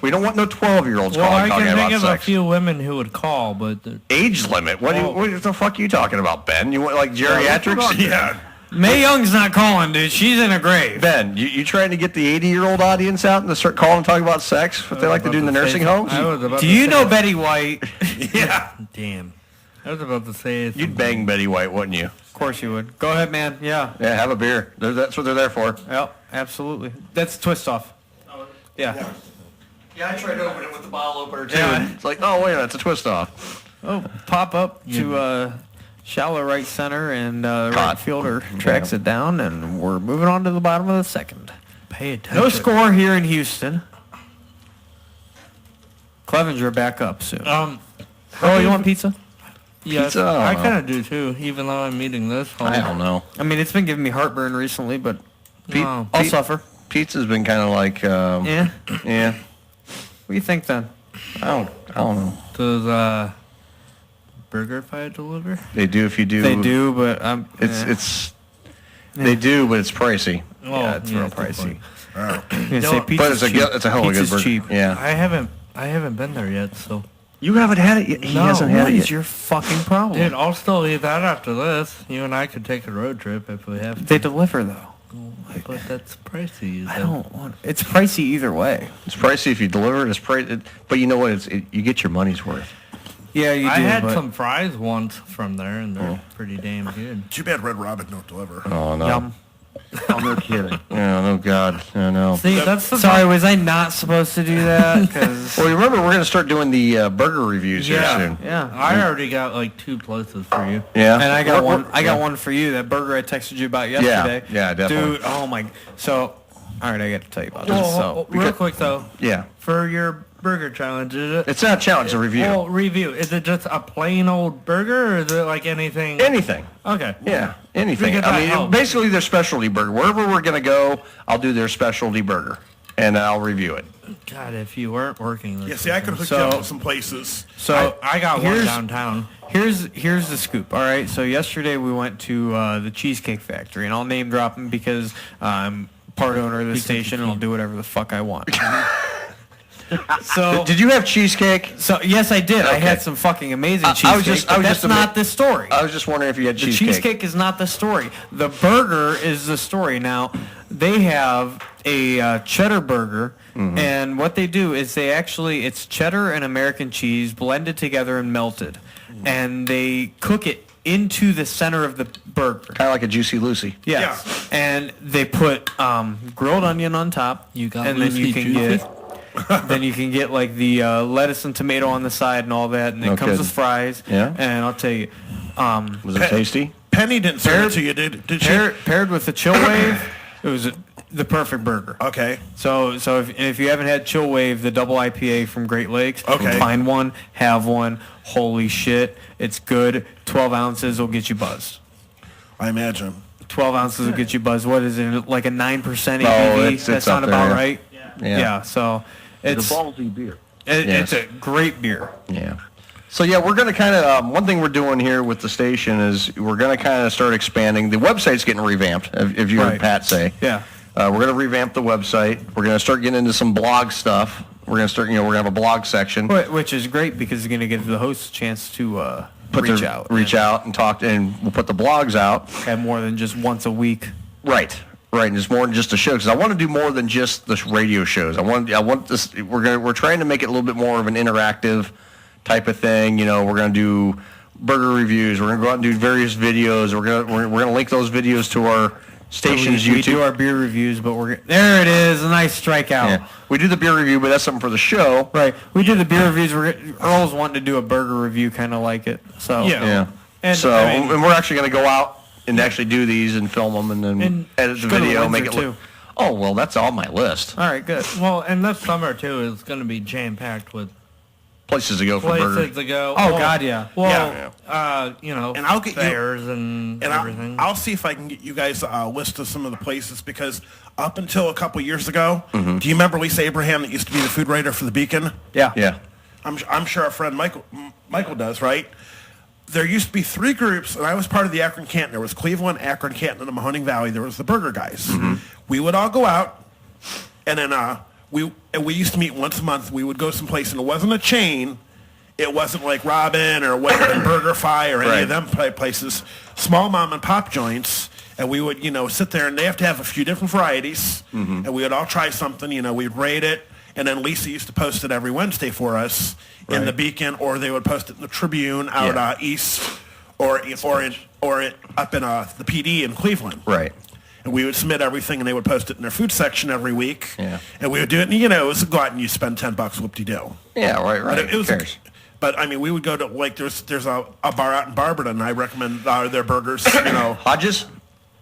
We don't want no 12-year-olds calling talking about sex. I can think of a few women who would call, but... Age limit? What the fuck are you talking about, Ben? You want like geriatrics? Yeah. Mae Young's not calling, dude. She's in a grave. Ben, you trying to get the 80-year-old audience out and to start calling and talking about sex? What they like to do in the nursing homes? Do you know Betty White? Yeah. Damn. I was about to say... You'd bang Betty White, wouldn't you? Of course you would. Go ahead, man. Yeah. Yeah, have a beer. That's what they're there for. Yep, absolutely. That's twist off. Yeah. Yeah, I tried to open it with the bottle opener, too. Yeah. It's like, oh, wait a minute, it's a twist off. Oh, pop up to... shallow right center, and right fielder tracks it down, and we're moving on to the bottom of the second. Pay attention. No score here in Houston. Clevenger back up soon. Oh, you want pizza? Yeah, pizza? I kind of do too, even though I'm eating this. I don't know. I mean, it's been giving me heartburn recently, but I'll suffer. Pizza's been kind of like... Yeah? Yeah. What do you think, then? I don't know. Does BurgerFi deliver? They do if you do. They do, but they do, but it's pricey. Oh, yeah, it's real pricey. But it's a hell of a good burger. Cheap. Yeah. I haven't been there yet, so. You haven't had it yet? He hasn't had it yet. What is your fucking problem? Dude, I'll still eat that after this. You and I could take a road trip if we have to. They deliver, though. But that's pricey. I don't want... It's pricey either way. It's pricey if you deliver it. But you know what? You get your money's worth. Yeah, you do. I had but some fries once from there, and they're pretty damn good. Too bad Red Robin don't deliver. Oh, no. Yum. Oh, no kidding. Yeah, no God. Yeah, no. See, that's the Sorry, was I not supposed to do that? 'Cause Well, you remember we're going to start doing the burger reviews here soon. yeah. I already got like 2 places for you. Yeah. And I got We're- one. I got one for you. That burger I texted you about Yeah, yesterday. yeah, definitely. Dude, oh my. So, all right, I got to tell you about this. Well, So, real quick though, Yeah. for your burger challenge, is it? It's not a challenge, it's a review. Well, review. Is it just a plain old burger, or is it like anything? Anything. Okay. Yeah, anything. Because I that mean, helps. basically their specialty burger. Wherever we're going to go, I'll do their specialty burger, and I'll review it. God, if you weren't working. This Yeah, see, I could hook you up with some places. So I got one here's- downtown. Here's the scoop. All right. So yesterday we went to the Cheesecake Factory, and I'll name drop them because I'm part owner of the station, and I'll do whatever the fuck I want. So Did you have cheesecake? So yes, I did. I Okay. had some fucking amazing cheesecake. I was just that's not the story. I was just wondering if you had The cheesecake. cheesecake is not the story. The burger is the story. Now, they have a cheddar burger, and what they do is it's cheddar and American cheese blended together and melted, and they cook it into the center of the burger. Kind of like a Juicy Lucy. Yes. And they put grilled onion on top. You got and then you Lucy can Juicy? get then you can get like the lettuce and tomato on the side and all that, and it No comes kidding. with fries. Yeah. And I'll tell you, Was it tasty? Penny didn't serve it to you, did she? paired with the Chill Wave, it was the perfect burger. Okay. So if you haven't had Chill Wave, the double IPA from Great Lakes, Okay. find one, have one. Holy shit, it's good. 12 ounces will get you buzzed. I imagine. 12 ounces will get you buzzed. What is it, like a 9% ABV? Oh, it's That's up not there, about yeah. right? Yeah. So It's it's a ballsy beer. Yes. it's a great beer. Yeah. So yeah, we're going to kind of one thing we're doing here with the station is we're going to kind of start expanding. The website's getting revamped. If you heard Right. Pat say, Yeah. we're going to revamp the website. We're going to start getting into some blog stuff. We're going to start. We're going to have a blog section. Which is great because you're going to give the hosts a chance to reach out and talk, and we'll put the blogs out. Have more than just once a week. Right, and it's more than just a show because I want to do more than just the radio shows. I want this. We're trying to make it a little bit more of an interactive type of thing. We're going to do burger reviews. We're going to go out and do various videos. We're going to link those videos to our station's we YouTube. do our beer reviews, but there it is, a nice strikeout. Yeah. We do the beer review, but that's something for the show. Right. We do the beer reviews. Earl's wanting to do a burger review, kind of like it. So Yeah. And, So I mean- and we're actually going to go out and actually do these and film them and then And edit the go to video, make Windsor, it look. too. Oh well, that's on my list. All right, good. Well, and this summer too is going to be jam packed with Places to go for places burgers. to go. Oh, Well, God, yeah. Well, And I'll get fairs and everything. I'll see if I can get you guys a list of some of the places because up until a couple years ago, Mm-hmm. do you remember Lisa Abraham that used to be the food writer for the Beacon? Yeah. Yeah. I'm sure our friend Michael does, right? There used to be 3 groups, and I was part of the Akron Canton. There was Cleveland, Akron Canton, and the Mahoning Valley. There was the Burger Guys. Mm-hmm. We would all go out, and then we used to meet once a month. We would go someplace, and it wasn't a chain. It wasn't like Robin or Burger Fi or any of them places. Small mom and pop joints, and we would sit there, and they have to have a few different varieties, and we would all try something. We'd rate it, and then Lisa used to post it every Wednesday for us in the Beacon, or they would post it in the Tribune out east, or up in the PD in Cleveland. Right. And we would submit everything, and they would post it in their food section every week. Yeah. And we would do it, and it was go out and you spend $10, whoop-de-doo. Yeah. Right. But it Who was. cares? But I mean, we would go to there's a bar out in Barberton. I recommend their burgers. Hodges.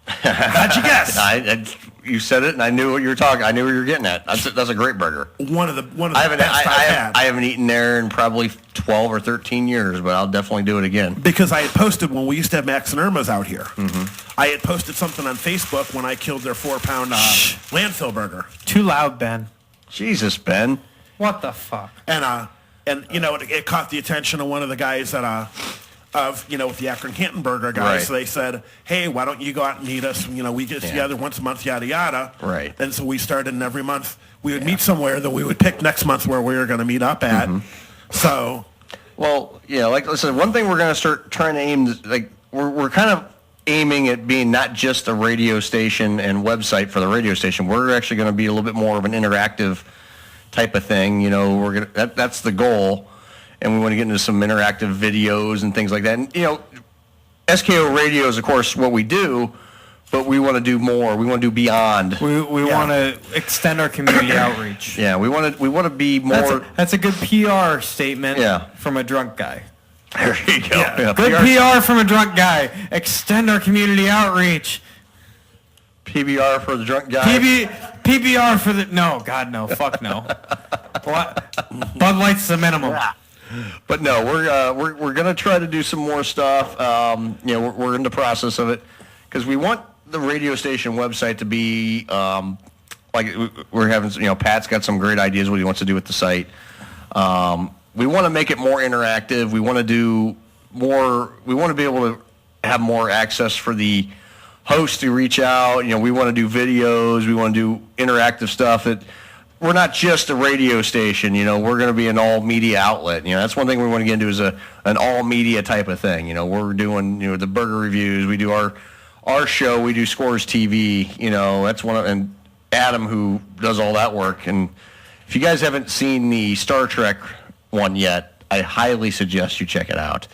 How'd you guess? You said it, and I knew what you were talking. I knew what you were getting at. That's a great burger. One of the I haven't best I've had. I haven't eaten there in probably 12 or 13 years, but I'll definitely do it again. Because I had posted when we used to have Max and Irma's out here. Mm-hmm. I had posted something on Facebook when I killed their 4-pound landfill burger. Too loud, Ben. Jesus, Ben. What the fuck? And it caught the attention of one of the guys that with the Akron Canton Burger guys. Right. So they said, hey, why don't you go out and meet us? We get together once a month, yada, yada. Right. And so we started, and every month we would meet somewhere that we would pick next month where we were going to meet up at. So. Well, yeah, like I said, one thing we're going to start trying to aim, like we're kind of aiming at being not just a radio station and website for the radio station. We're actually going to be a little bit more of an interactive type of thing. That's the goal. and we want to get into some interactive videos and things like that. And, you know, SKO Radio is, of course, what we do, but we want to do more. We want to do beyond. We want to extend our community outreach. Yeah, we want to be more. That's a good PR statement. Yeah. From a drunk guy. There you go. Yeah, good PR from a drunk guy. Extend our community outreach. PBR for the drunk guy. PBR for the God no, fuck no. Bud Light's the minimum. But no, we're gonna try to do some more stuff. You know, we're in the process of it because we want the radio station website to be like we're having. You know, Pat's got some great ideas what he wants to do with the site. We want to make it more interactive. We want to do more. We want to be able to have more access for the host to reach out. You know, we want to do videos. We want to do interactive stuff. We're not just a radio station. You know, we're going to be an all media outlet. You know, that's one thing we want to get into is an all media type of thing. You know, we're doing the burger reviews. We do our show. We do Scores TV. You know, that's and Adam who does all that work. And if you guys haven't seen the Star Trek one yet, I highly suggest you check it out.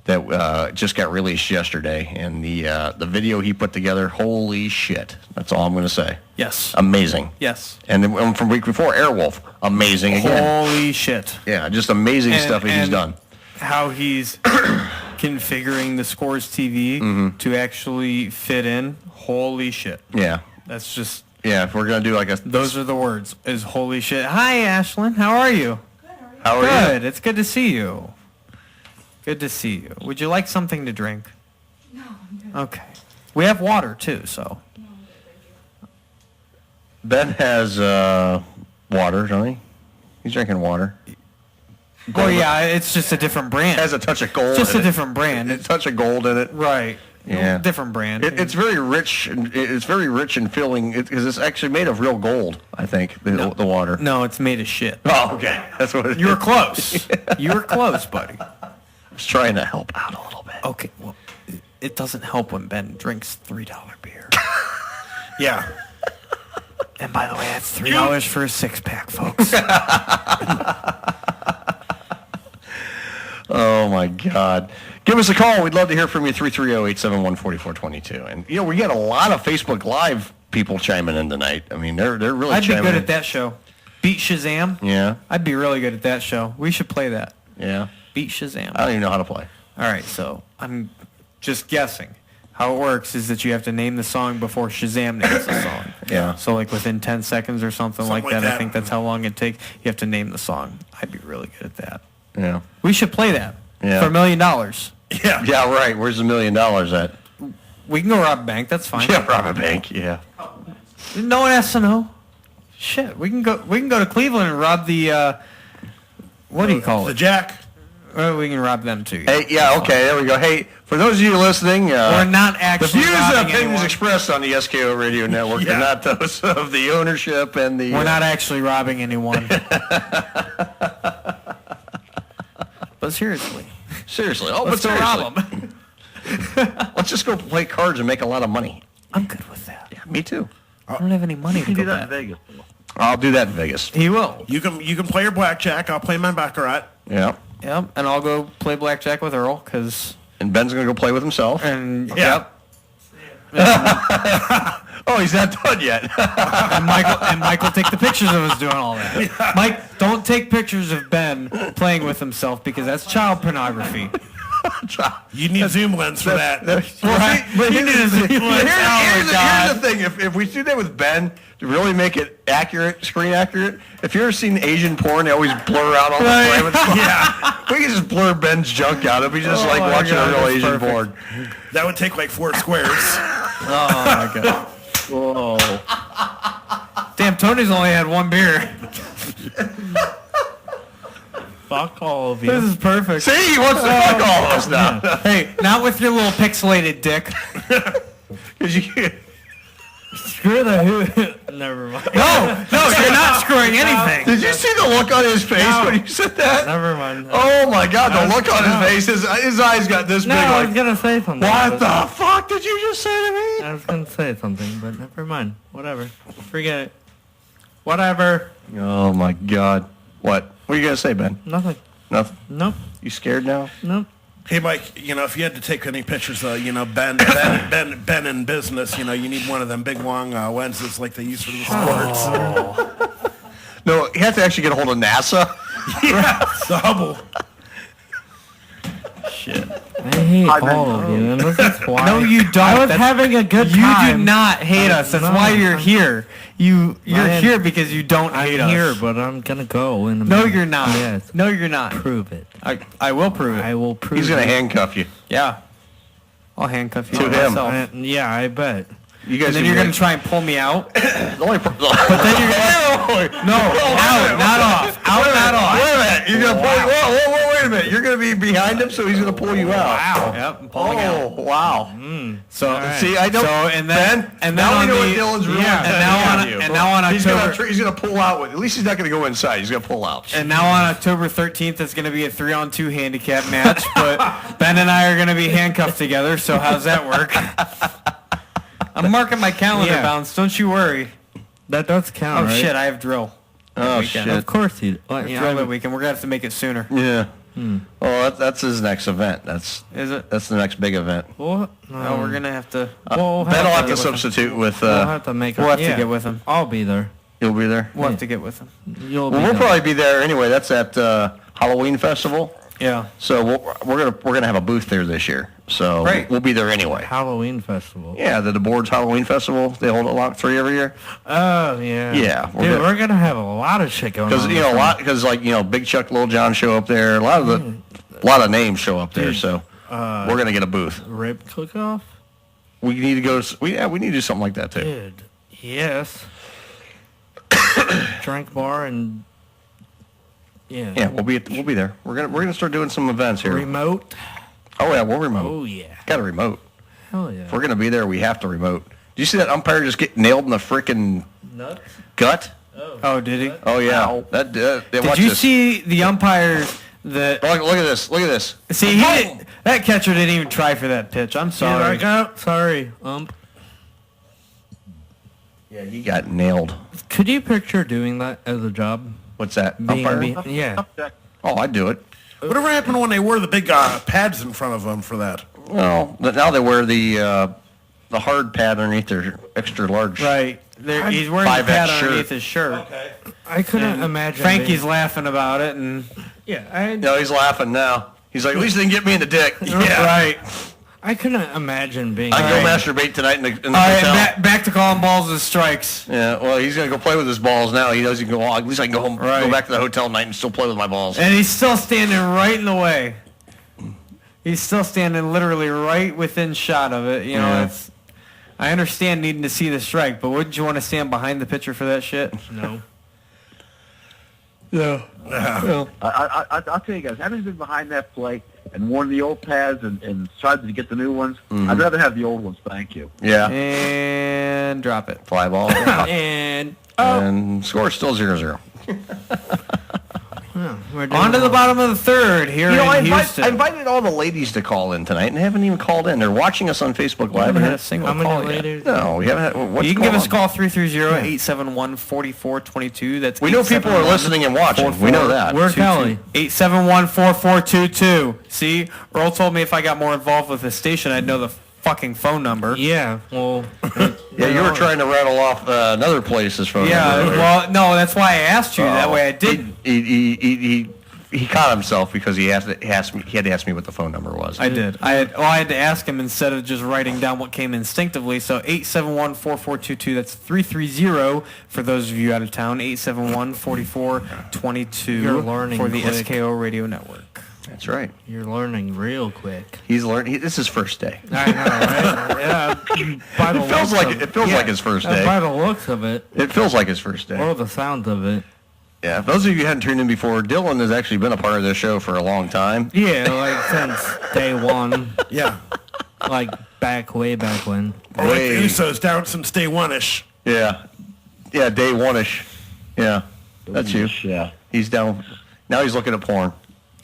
That just got released yesterday, and the video he put together, holy shit! That's all I'm going to say. Yes. Amazing. Yes. And then from week before, Airwolf, amazing again. Holy shit! Yeah, just amazing stuff he's done. How he's configuring the Scores TV to actually fit in. Holy shit! Yeah. That's just. Yeah, if we're going to do like a. Those are the words. Is holy shit. Hi, Ashlyn. How are you? How are you? Good. It's good to see you. Good to see you. Would you like something to drink? No, I'm good. Okay. We have water, too, so. Ben has water, doesn't he? He's drinking water. Well, yeah, it's just a different brand. It has a touch of gold Just in a different brand. A touch of gold in it. Right. Yeah. Different brand. It's very rich. It's very rich and filling because it's actually made of real gold. I think the water. No, it's made of shit. Oh, okay. That's what it is. You were close. You were close, buddy. I was trying to help out a little bit. Okay. Well, it doesn't help when Ben drinks $3 beer. Yeah. And by the way, that's $3 for a 6-pack, folks. Oh my God. Give us a call. We'd love to hear from you. 330-871-4422. And we got a lot of Facebook Live people chiming in tonight. I mean, they're really I'd be chiming good in. at that show. Beat Shazam? Yeah. I'd be really good at that show. We should play that. Yeah. Beat Shazam. I don't even know how to play. All right, so I'm just guessing. How it works is that you have to name the song before Shazam names the song. Yeah. So like within 10 seconds or something like that. I think that's how long it takes. You have to name the song. I'd be really good at that. Yeah. We should play that for $1 million. Yeah. Yeah, right. Where's the $1 million at? We can go rob a bank. That's fine. Yeah, rob a bank. Yeah. No one has to know. Shit, we can go to Cleveland and rob the what do you call The it? Jack. Well, we can rob them too. Hey, yeah, okay, there we go. Hey, for those of you listening, we're not actually the views and robbing opinions anyone. expressed on the SKO Radio Network are not those of the ownership and the. We're not actually robbing anyone. But seriously. Oh, Let's but go seriously. rob them. Let's just go play cards and make a lot of money. I'm good with that. Yeah, me too. I don't have any money to go do that in bet. Vegas. I'll do that in Vegas. He will. You can play your blackjack. I'll play my baccarat. Yeah. Yep, and I'll go play blackjack with Earl, because... And Ben's going to go play with himself. And, Yep. Oh, he's not done yet. and Michael take the pictures of us doing all that. Mike, don't take pictures of Ben playing with himself, because that's child pornography. You need a zoom lens for that. Right? But you need a zoom lens. Here's the thing. If we do that with Ben, to really make it accurate, screen accurate, if you ever seen Asian porn, they always blur out all the private stuff. Yeah. We can just blur Ben's junk out. It'll be just like watching a real Asian porn. That would take like 4 squares. Oh, my God. Whoa. Damn, Tony's only had 1 beer. Fuck all of you. This is perfect. See, he wants to fuck all of us now. Hey, not with your little pixelated dick. Because you can't. Screw the who. Never mind. No, you're not screwing anything. Did you see the look on his face when you said that? Never mind. Oh my God, the look on his face, his eyes got this No, big. I Like, was gonna say something. what the fuck did you just say to me? I was gonna say something, but never mind. Whatever. Forget it. Whatever. Oh my God. What? What are you going to say, Ben? Nothing. Nothing? Nope. You scared now? Nope. Hey, Mike, if you had to take any pictures of, Ben in business, you need one of them big long lenses like they use for the sports. No, you have to actually get a hold of NASA. Yeah, the Hubble. Shit. I hate all of you, and this is why. No, you don't. I was having a good You time. do not hate us. That's why you're here. You're here because you don't hate us. I'm here, but I'm gonna go in a No, minute. you're not. Yes. No, you're not. Prove it. I will prove it. I will prove He's going to it. handcuff you. Yeah. I'll handcuff you To him. myself. Yeah, I bet. You guys And then you're going to try and pull me out. But then you're going to... No, out, not off. Out, not off. Wait a minute. You're going to pull you out. Whoa, wait a minute. You're going to be behind him, so he's going to pull you out. Wow. Yep, I'm pulling out. Wow. So, right. See, I don't... So, and then now we know on what the- Dylan's really and now on October... He's going to pull out with... At least he's not going to go inside. He's going to pull out. And now on October 13th, it's going to be a 3-on-2 handicap match, but Ben and I are going to be handcuffed together, so how's that work? I'm marking my calendar, Bounce. Don't you worry. That does count, Oh, right? shit, I have drill. Oh, Weekend. shit. Of course you. I have drill that weekend. We're going to have to make it sooner. Yeah. Well, that's his next event. Is it? That's the next big event. What? No, we're going to have to... Ben will have to substitute with... We'll have to make. We'll have to get with him. I'll be there. You'll be there? We'll have to get with him. You'll be We'll there. probably be there anyway. That's at Halloween Festival. Yeah. So we're gonna have a booth there this year. So we'll be there anyway. Halloween festival. Yeah, the Board's Halloween Festival. They hold it Lot 3 every year. Oh yeah. Yeah, We're gonna have a lot of shit going on. Because Big Chuck, Little John show up there. A lot of names show up there. So we're gonna get a booth. Rib cook-off. We need to go. We need to do something like that too. Dude. Yes. Drink bar and. Yeah. Yeah, we'll be there. We're gonna start doing some events here. Remote. Oh yeah, we'll remote. Oh yeah. Got a remote. Hell yeah. If we're gonna be there, we have to remote. Did you see that umpire just get nailed in the frickin' gut? Oh, did he? Oh yeah. Did you see the umpire that... Look at this. Look at this. See, that catcher didn't even try for that pitch. I'm sorry. Sorry, Yeah, he got nailed. Could you picture doing that as a job? What's that? Being Umpire? yeah. Oh, I'd do it. Whatever happened when they wore the big pads in front of them for that? Well, now they wear the hard pad underneath their extra large. Right. He's wearing the 5X pad shirt. underneath his shirt. Okay. I couldn't imagine. Frankie's laughing about it, and No, he's laughing now. He's like, at least they didn't get me in the dick. Yeah. right. I couldn't imagine being. I can go masturbate tonight in the All right, hotel. back to calling balls as strikes. Yeah, well, he's gonna go play with his balls now. He knows he can go. Oh, at least I can go home, go back to the hotel tonight and still play with my balls. And he's still standing right in the way. He's still standing literally right within shot of it. You know, it's. I understand needing to see the strike, but wouldn't you want to stand behind the pitcher for that shit? No. No. I'll tell you guys, having been behind that plate and worn the old pads and tried to get the new ones, I'd rather have the old ones, thank you. Yeah. And drop it. Fly ball. And and score still 0-0. On to the bottom of the third here in Houston. I invited all the ladies to call in tonight, and they haven't even called in. They're watching us on Facebook Live. haven't had a single call yet. No, we haven't had. What's You can give us a going on? call 330-871-4422. That's We know people are listening and watching. We know that. Where's Kelly? 871-4422. See, Earl told me if I got more involved with the station, I'd know the fucking phone number. Yeah. Well. Yeah, you were trying to rattle off another place's phone number. Yeah. Well, no, that's why I asked you. That way I didn't. He caught himself because he had to ask me what the phone number was. I did. I had to ask him instead of just writing down what came instinctively. So 871-4422. That's 330 for those of you out of town. 871-4422. You're learning for the quick. SKO Radio Network. That's right. You're learning real quick. He's learning. This is his first day. I know, right? Yeah. By the It feels looks like of it feels like his first day. By the looks of it. It feels like his first day. Or the sound of it. Yeah, if those of you who hadn't tuned in before, Dylan has actually been a part of this show for a long time. Yeah, like since day one. Yeah. Like way back when. Or like the Usos down since day one-ish. Yeah. Yeah, day one-ish. Yeah. That's you. Yeah. He's down. Now he's looking at porn.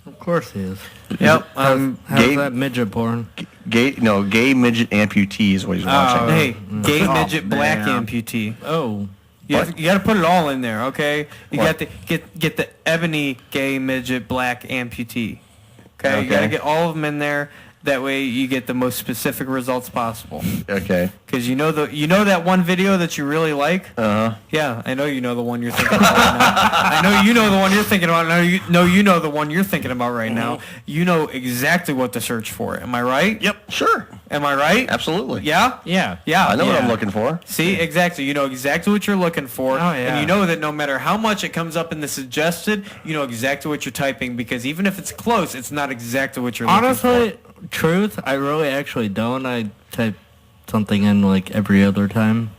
Of course he is. Yep. How's gay- that midget porn? Gay midget amputee is what he's watching. Hey, gay Oh, midget black man. amputee. Oh. You got to put it all in there, okay? You What? got to get the ebony, gay, midget, black amputee. Okay? You got to get all of them in there. That way you get the most specific results possible. Okay. Because you know that one video that you really like? Uh-huh. Yeah, I know you know the one you're thinking about right now. I know you know the one you're thinking about. I know you know the one you're thinking about right now. You know exactly what to search for. Am I right? Yep. Sure. Am I right? Absolutely. Yeah? Yeah. Yeah. I know what I'm looking for. See, exactly. You know exactly what you're looking for. Oh, yeah. And you know that no matter how much it comes up in the suggested, you know exactly what you're typing because even if it's close, it's not exactly what you're looking for. Honestly, truth, I really actually don't. I type something in like every other time.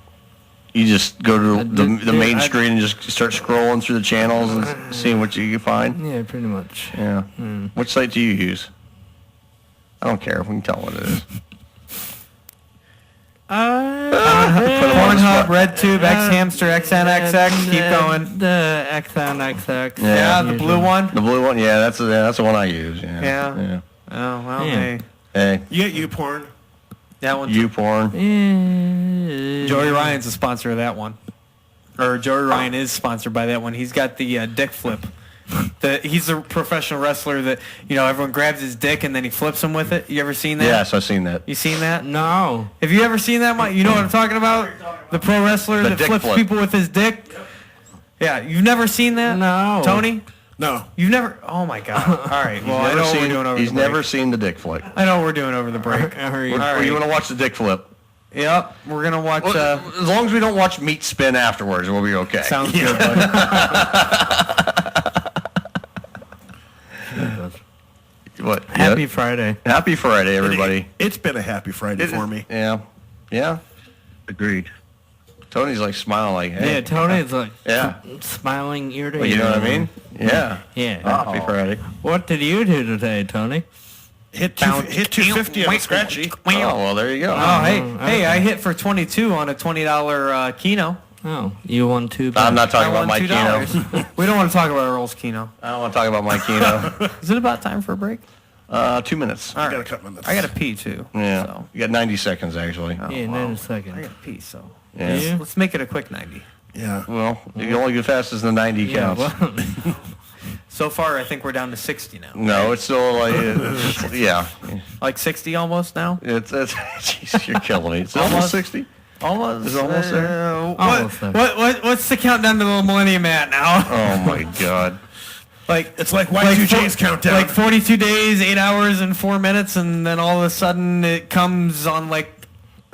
You just go to the main screen and just start scrolling through the channels and seeing what you can find? Yeah, pretty much. Yeah. Which site do you use? I don't care. We can tell what it is. Pornhub, RedTube, XHamster, XNXX. Keep going. The XNXX. Yeah, the blue one. The blue one. Yeah, that's the one I use. Yeah. Oh well. Yeah. Hey. You get YouPorn. That one. YouPorn. Joey Ryan's a sponsor of that one. Or Joey Ryan is sponsored by that one. He's got the dick flip. He's a professional wrestler that, everyone grabs his dick and then he flips him with it. You ever seen that? Yes, I've seen that. You seen that? No. Have you ever seen that, Mike? You know what I'm talking about? The pro wrestler The that dick flips flip. people with his dick? Yeah, you've never seen that? No. Tony? No. You've never... Oh, my God. All right. Well, I know what we're doing over He's the break. never seen the dick flick. I know what we're doing over the break. Or you want to watch the dick flip? Yep. We're going to watch... Well, as long as we don't watch meat spin afterwards, we'll be okay. Sounds good, bud. What? Happy Friday. Happy Friday, everybody. It's been a happy Friday for me. Yeah. Yeah. Agreed. Tony's like smiling like, hey. Yeah, Tony's like Yeah. smiling ear to ear. Well, you know what I mean? Yeah. Yeah. Happy Friday. What did you do today, Tony? Hit 250 on the scratchy. Oh, well, there you go. Oh, hey, I hit for 22 on a $20 Keno. Oh, you won $2. I'm not talking I about won my Keno. $2. We don't want to talk about Earl's Keno. I don't want to talk about my Keno. Is it about time for a break? 2 minutes. All I right. got a couple minutes. I got to pee, too. Yeah. So. You got 90 seconds, actually. Oh, Yeah, wow. 90 seconds. I got to pee, so Yeah. let's make it a quick 90. Yeah. Well, you can only go fast as the 90 counts. well, So far, I think we're down to 60 now. No, it's still like, yeah. Like 60 almost now? It's jeez, you're killing me. It's almost 60? Almost. Is it almost there? Almost there. What's the countdown to the millennium at now? Oh, my God. It's like Y2J's countdown. Like 42 days, 8 hours, and 4 minutes, and then all of a sudden it comes on like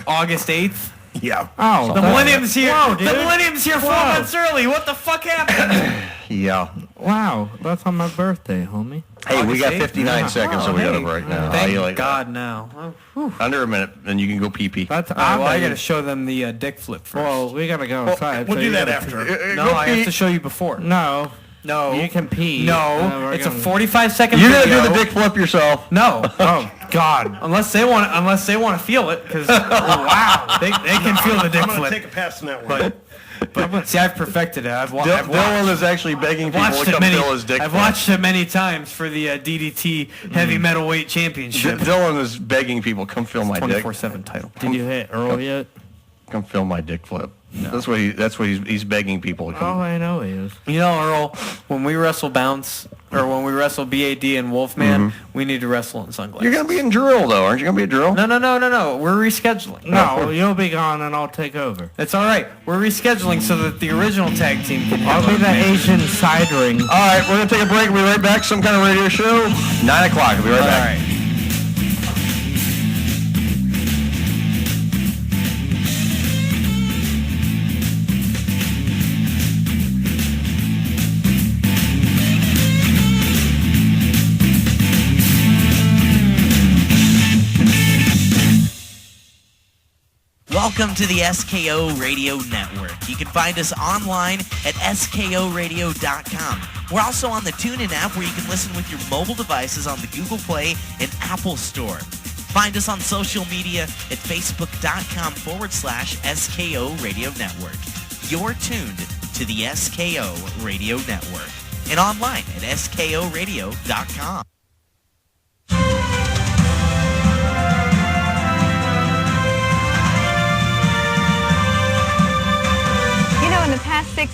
August 8th. Yeah. oh, The millennium's here. Whoa, The dude. millennium's here 4 Whoa. months early. What the fuck happened? Yeah. Wow, that's on my birthday, homie. Hey, we got August 59 8th? seconds, so we got a break now. How you Thank like God now. Oh, that? Under a minute, and you can go pee-pee. That's all right, well, I bet got to you- show them the dick flip first. Well, we gotta go outside. We'll so do you that gotta after. no, I have to show you before. No, No. you can pee. No, we're it's a gonna- 45-second You're video. going to do the dick flip yourself. No. Oh God. Unless they want to feel it, because wow, they can feel the dick I'm going to flip. take a pass on that one. But see, I've perfected it. I've watched. Dylan is actually begging people to come fill his dick I've flip. watched it many times for the DDT Heavy Metal Weight Championship. Dylan is begging people, come fill my dick. 24/7 title. Did you hit Earl yet? Come fill my dick flip. That's what he's begging people to Oh, come. I know he is. You know, Earl, when we wrestle Bounce or when we wrestle BAD and Wolfman, we need to wrestle in sunglasses. You're going to be in drill, though. Aren't you going to be at drill? No. We're rescheduling. No, you'll be gone and I'll take over. It's all right. We're rescheduling so that the original tag team can. I'll be the Asian side ring. All right, we're going to take a break. We'll be right back. Some kind of radio show. 9 o'clock. We'll be right back. All right. Welcome to the SKO Radio Network. You can find us online at skoradio.com. We're also on the TuneIn app where you can listen with your mobile devices on the Google Play and Apple Store. Find us on social media at facebook.com/SKO Radio Network. You're tuned to the SKO Radio Network and online at skoradio.com. In the past,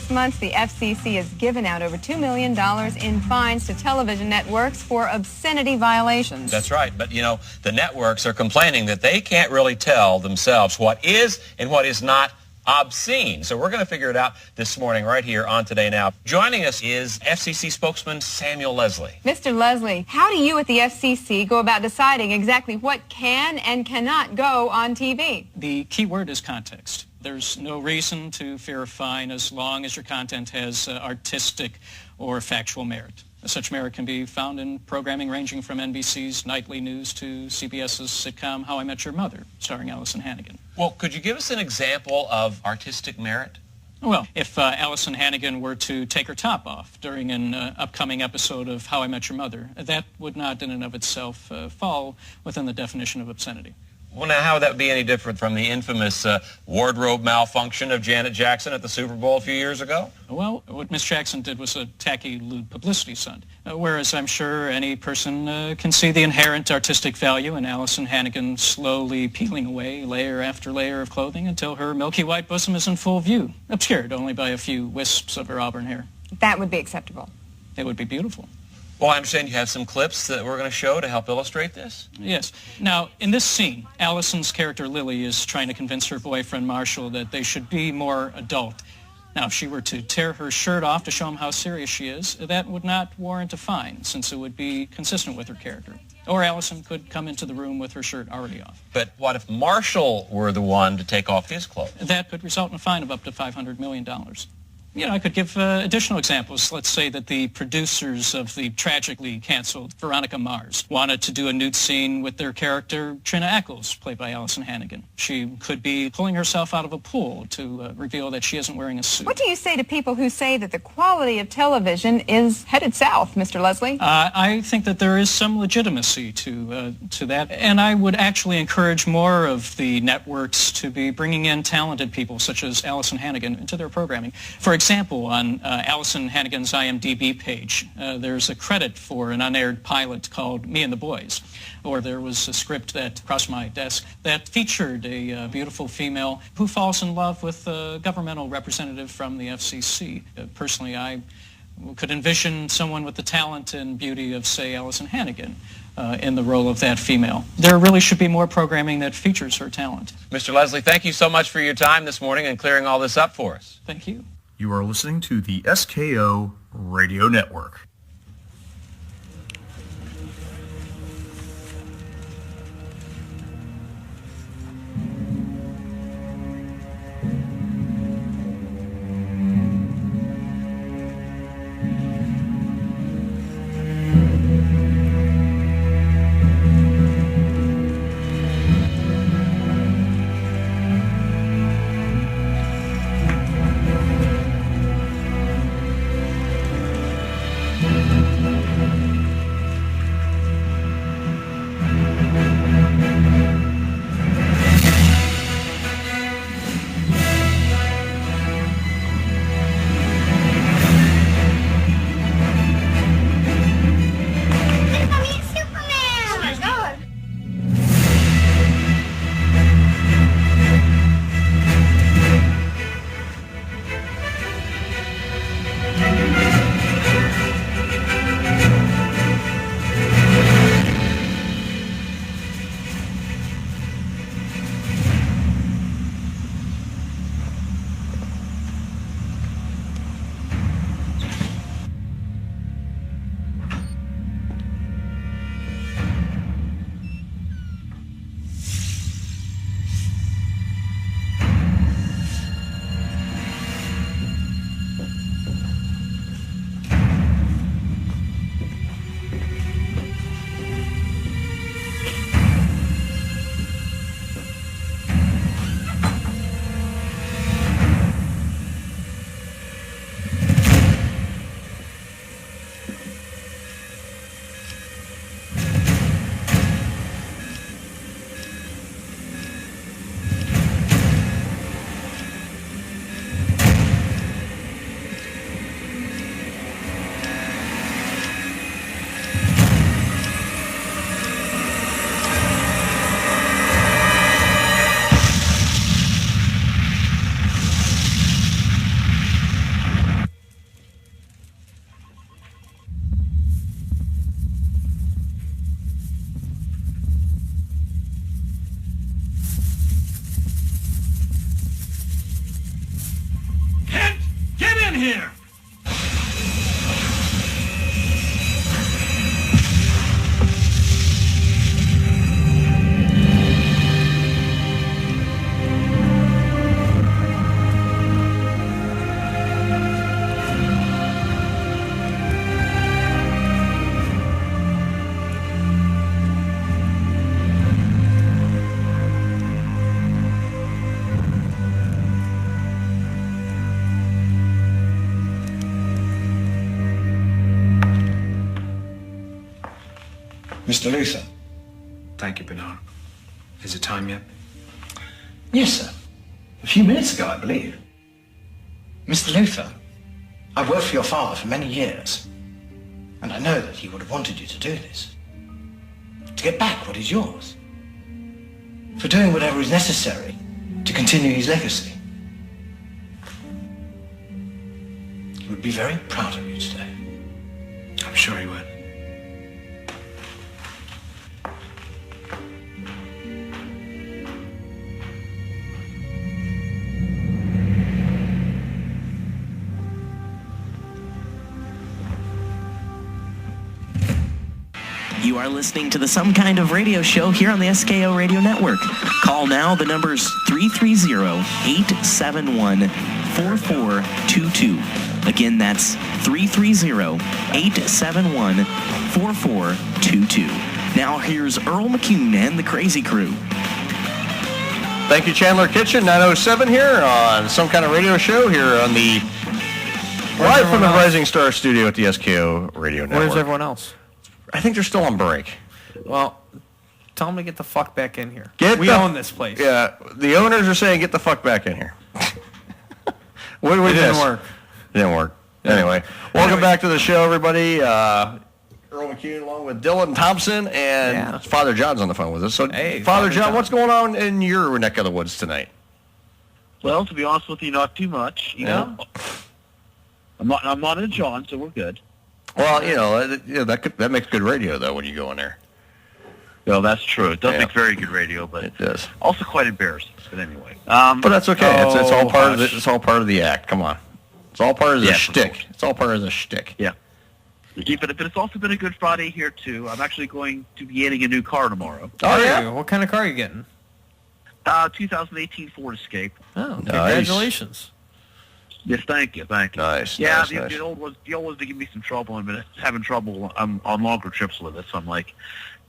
6 months, the FCC has given out over $2 million in fines to television networks for obscenity violations. That's right. But, you know, the networks are complaining that they can't really tell themselves what is and what is not obscene. So we're going to figure it out this morning right here on Today Now. Joining us is FCC spokesman Samuel Leslie. Mr. Leslie, how do you at the FCC go about deciding exactly what can and cannot go on TV? The key word is context. There's no reason to fear a fine as long as your content has artistic or factual merit. Such merit can be found in programming ranging from NBC's nightly news to CBS's sitcom How I Met Your Mother, starring Allison Hannigan. Well, could you give us an example of artistic merit? Well, if Allison Hannigan were to take her top off during an upcoming episode of How I Met Your Mother, that would not in and of itself fall within the definition of obscenity. Well, now, how would that be any different from the infamous wardrobe malfunction of Janet Jackson at the Super Bowl a few years ago? Well, what Miss Jackson did was a tacky, lewd publicity stunt, whereas I'm sure any person can see the inherent artistic value in Allison Hannigan slowly peeling away layer after layer of clothing until her milky white bosom is in full view, obscured only by a few wisps of her auburn hair. That would be acceptable. It would be beautiful. Well, I understand you have some clips that we're going to show to help illustrate this. Yes. Now, in this scene, Allison's character Lily is trying to convince her boyfriend Marshall that they should be more adult. Now, if she were to tear her shirt off to show him how serious she is, that would not warrant a fine, since it would be consistent with her character. Or Allison could come into the room with her shirt already off. But what if Marshall were the one to take off his clothes? That could result in a fine of up to $500 million. You know, I could give additional examples. Let's say that the producers of the tragically canceled Veronica Mars wanted to do a nude scene with their character Trina Eccles, played by Allison Hannigan. She could be pulling herself out of a pool to reveal that she isn't wearing a suit. What do you say to people who say that the quality of television is headed south, Mr. Leslie? I think that there is some legitimacy to that, and I would actually encourage more of the networks to be bringing in talented people such as Allison Hannigan into their programming. For example, on Allison Hannigan's IMDb page, there's a credit for an unaired pilot called Me and the Boys. Or there was a script that crossed my desk that featured a beautiful female who falls in love with a governmental representative from the FCC. Personally, I could envision someone with the talent and beauty of, say, Allison Hannigan in the role of that female. There really should be more programming that features her talent. Mr. Leslie, thank you so much for your time this morning and clearing all this up for us. Thank you. You are listening to the SKO Radio Network. Mr. Luther. Thank you, Bernard. Is it time yet? Yes, sir. A few minutes ago, I believe. Mr. Luther, I've worked for your father for many years, and I know that he would have wanted you to do this. To get back what is yours. For doing whatever is necessary to continue his legacy. He would be very proud of you today. I'm sure he would. You are listening to the Some Kind of Radio Show here on the SKO Radio Network. Call now. The number's 330-871-4422. Again, that's 330-871-4422. Now here's Earl McCune and the Crazy Crew. Thank you, Chandler Kitchen, 907 here on Some Kind of Radio Show here on the live from the Rising Star Studio at the SKO Radio Network. Where's everyone else? I think they're still on break. Well, tell them to get the fuck back in here. We own this place. Yeah, the owners are saying get the fuck back in here. What do we do? It didn't work. It didn't work. Anyway, welcome back to the show, everybody. Earl McCune along with Dylan Thompson and Father John's on the phone with us. So, hey, Father John, what's going on in your neck of the woods tonight? Well, to be honest with you, not too much. You know, I'm not in John, so we're good. Well, that makes good radio though when you go in there. Well, that's true. It does make very good radio, but it does. Also quite embarrassing. But anyway, but that's okay. It's all part of it's all part of the act. Come on, it's all part of the shtick. It's all part of the shtick. Yeah. But it's also been a good Friday here too. I'm actually going to be getting a new car tomorrow. Oh yeah. What kind of car are you getting? 2018 Ford Escape. Oh, congratulations. Yes, thank you. Nice. Yeah, nice, the old was to give me some trouble. I've been having trouble on longer trips with it, so I'm like,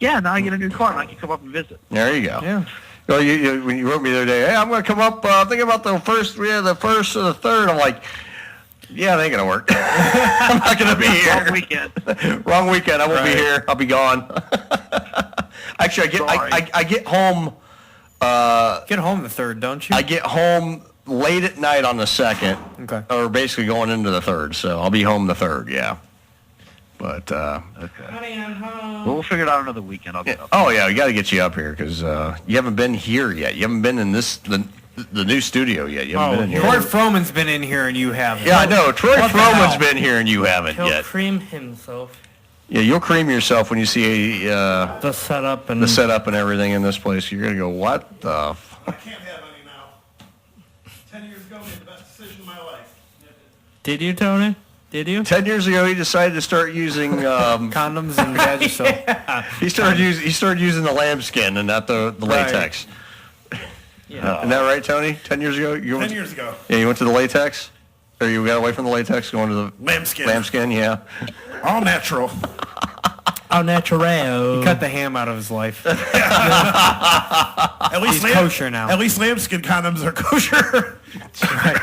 yeah, now I get a new car and I can come up and visit. There you go. Yeah. Well, when you wrote me the other day, hey, I'm going to come up. Think about the first or the third. I'm like, yeah, it ain't going to work. I'm not going to be here. Wrong weekend. Wrong weekend. I won't be here. I'll be gone. Actually, I get home. Get home the third, don't you? I get home late at night on the second, or basically going into the third. So I'll be home the third, yeah. But okay. Well, we'll figure it out another weekend. I'll get up. Oh yeah, we got to get you up here because you haven't been here yet. You haven't been in the new studio yet. You haven't been in here. Troy Froman's been in here and you haven't. Yeah, I know. Troy Froman's been here and you haven't He'll yet. cream himself. Yeah, you'll cream yourself when you see the setup and everything in this place. You're gonna go, what the? I can't have any now. 10 years ago, made the best decision of my life. Did you, Tony? Did you? 10 years ago, he decided to start using condoms and Vagisil. He started using the lambskin and not the latex. Yeah. Isn't that right, Tony? 10 years ago? 10 years ago. Yeah, you went to the latex? Or you got away from the latex, going to the lambskin? Lambskin, yeah. All natural. All natural. He cut the ham out of his life. At least he's kosher now. At least lambskin condoms are kosher. That's right.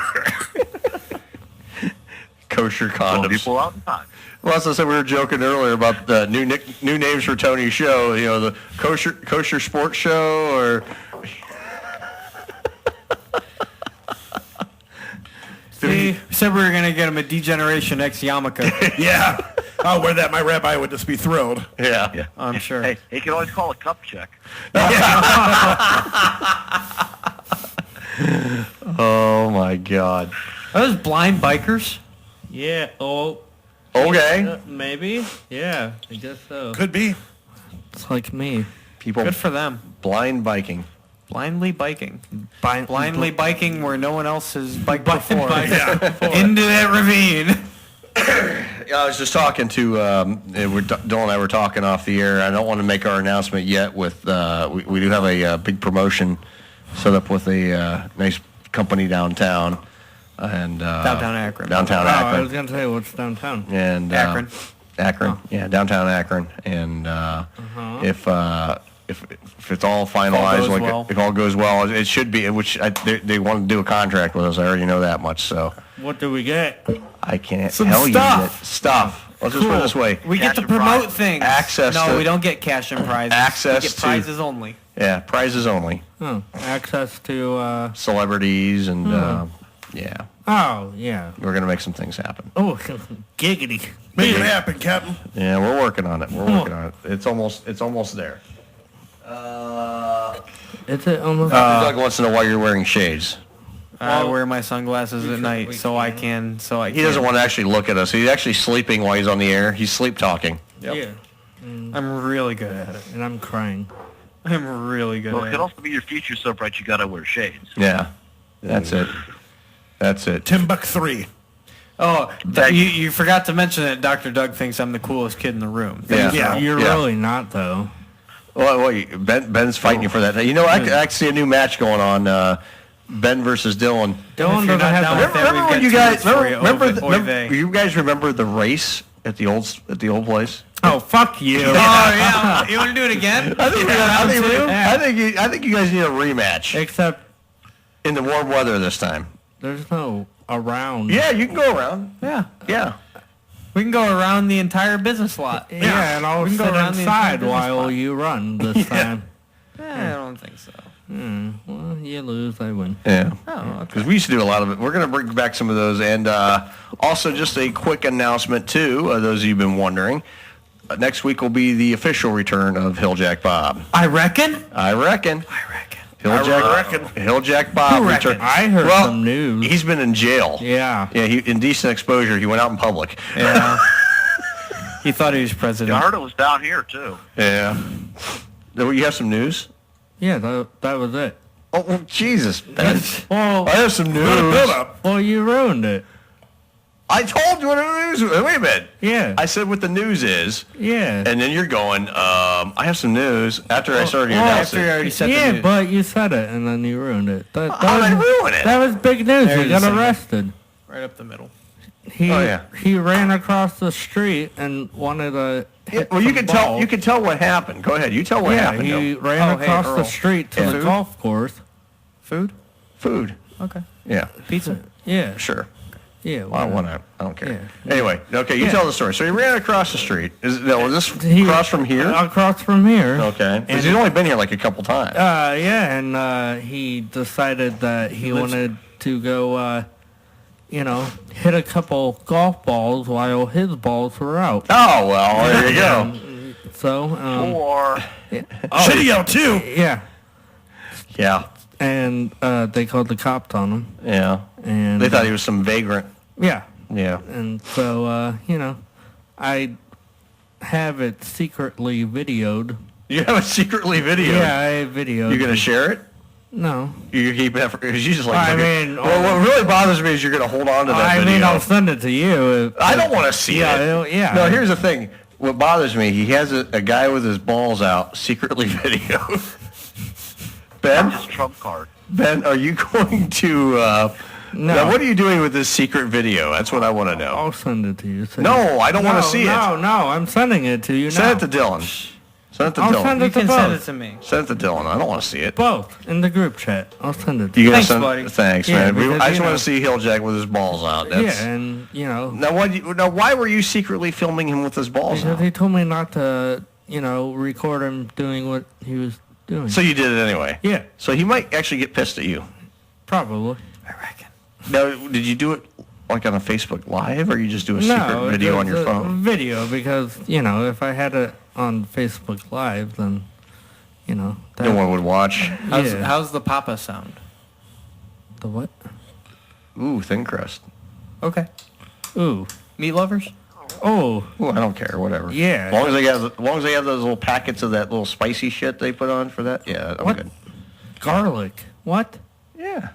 Kosher condoms. People out in time. Well, as I said, we were joking earlier about the new names for Tony's show. You know, the kosher sports show, or we said we were going to get him a D-Generation X yarmulke. Yeah. I'll wear that. My rabbi would just be thrilled. Yeah. I'm sure. Hey, he can always call a cup check. Oh my God. Are those blind bikers? Yeah. Oh. Okay. Maybe. Yeah. I guess so. Could be. It's like me. People. Good for them. Blind biking. Blindly biking. Blindly biking where no one else has biked before. Yeah. Into that ravine. Yeah, I was just talking to Dylan and I were talking off the air. I don't want to make our announcement yet. With we do have a big promotion set up with a nice company downtown, and downtown Akron. Downtown Akron. I was going to tell you what's downtown. And Akron. Akron. Yeah, downtown Akron. And if it's all finalized, if all goes well, it should be. Which they want to do a contract with us. I already know that much. So what do we get? I can't Some tell stuff. you that stuff. Let's just put it this way. We get to promote things. Access No, to- we don't get cash and prizes. Access we get to- prizes only. Yeah, prizes only. Oh, access to. Celebrities and yeah. Oh, yeah. We're gonna make some things happen. Oh, giggity. Make it happen, Captain. Yeah, we're working on it. We're working on it. It's almost there. Is it almost? Doug wants to know why you're wearing shades. I wear my sunglasses at night so I can. He doesn't want to actually look at us. He's actually sleeping while he's on the air. He's sleep talking. Yeah. I'm really good at it. And I'm crying. I'm really good Well, it at could it. also be your future so bright you gotta wear shades. Yeah, that's it. That's it. Timbuk 3. Oh, you forgot to mention that Dr. Doug thinks I'm the coolest kid in the room. Yeah. You're really not, though. Well, Ben's fighting you for that. You know, I see a new match going on. Ben versus Dylan. Dylan doesn't have to. Remember when you guys remember you guys remember the race at the old place? Oh, fuck you. Oh yeah, you want to do it again? I think you guys need a rematch. Except in the warm weather this time. There's no around. Yeah, you can go around. Yeah. We can go around the entire business lot. Yeah, and I'll we can sit go around the entire inside business while lot. you run this time. I don't think so. Well, you lose, I win. Yeah. Oh, Because we used to do a lot of it. We're going to bring back some of those. And also just a quick announcement, too, those of you who've been wondering. Next week will be the official return of Hilljack Bob. I reckon. Hilljack Bob Who returned. reckon? I heard some news. He's been in jail. Yeah. Yeah, indecent exposure. He went out in public. Yeah. He thought he was president. I heard it was down here too. Yeah. You have some news? Yeah, that was it. Oh, well, Jesus. Well, I have some news. Well, you ruined it. I told you what the news was. Wait a minute. Yeah. I said what the news is. Yeah. And then you're going, I have some news after I started to announce after you it. already said the Yeah, news. but you said it, and then you ruined it. How did I ruin it? That was big news. There He it got is. arrested. Right up the middle. He Oh, yeah. he ran across the street and wanted to hit Well, you some can tell. ball. You can tell what happened. Go ahead. You tell what Yeah, happened. he Joe. ran across the Earl. street to Yeah. the golf course. Food? Food. Okay. Yeah. Pizza? Yeah. Sure. Yeah. Well, I whatever. don't care. Yeah. Anyway, okay, you Yeah. tell the story. So he ran across the street. Was this across from here? Across from here. Okay. Because he's only been here like a couple times. Yeah, and he decided that he wanted to go, hit a couple golf balls while his balls were out. Oh, well, there you go. So, Shitty too. Yeah. Yeah. And they called the cops on him. Yeah. And They thought he was some vagrant. Yeah. Yeah. And so, I have it secretly videoed. You have it secretly videoed? Yeah, I videoed. You going to share it? No. You keep it because you just like. I mean, well, what really bothers me is you're going to hold on to that I video. mean, I'll send it to you. I don't want to see it. Yeah. No, here's the thing. What bothers me, he has a guy with his balls out secretly videoed. Ben? Just trump card. Ben, are you going to... No. Now, what are you doing with this secret video? That's what I want to know. I'll send it to you. No, I don't want to see it. No, I'm sending it to you now. Send it to Dylan. Send it to I'll Dylan. send it You to can both. send it to me. Send it to Dylan. I don't want to see it. Both in the group chat. I'll send it to You you. gonna Thanks, send? buddy. Thanks, Yeah, man. because, I just you want know- to see Hilljack with his balls out. That's, Yeah, and Now, why were you secretly filming him with his balls because out? he told me not to, record him doing what he was doing. So you did it anyway. Yeah, So he might actually get pissed at you. probably. Now, did you do it like on a Facebook Live, or you just do a secret video it's on your a phone? Video, because if I had it on Facebook Live, then that, No one would watch. How's the Papa sound? the what? Ooh, thin crust. Okay. Ooh, Meat lovers? oh, Ooh, I don't care. Whatever. Yeah. As long as they have those little packets of that little spicy shit they put on for that. Yeah, I'm What? good. garlic. What? Yeah.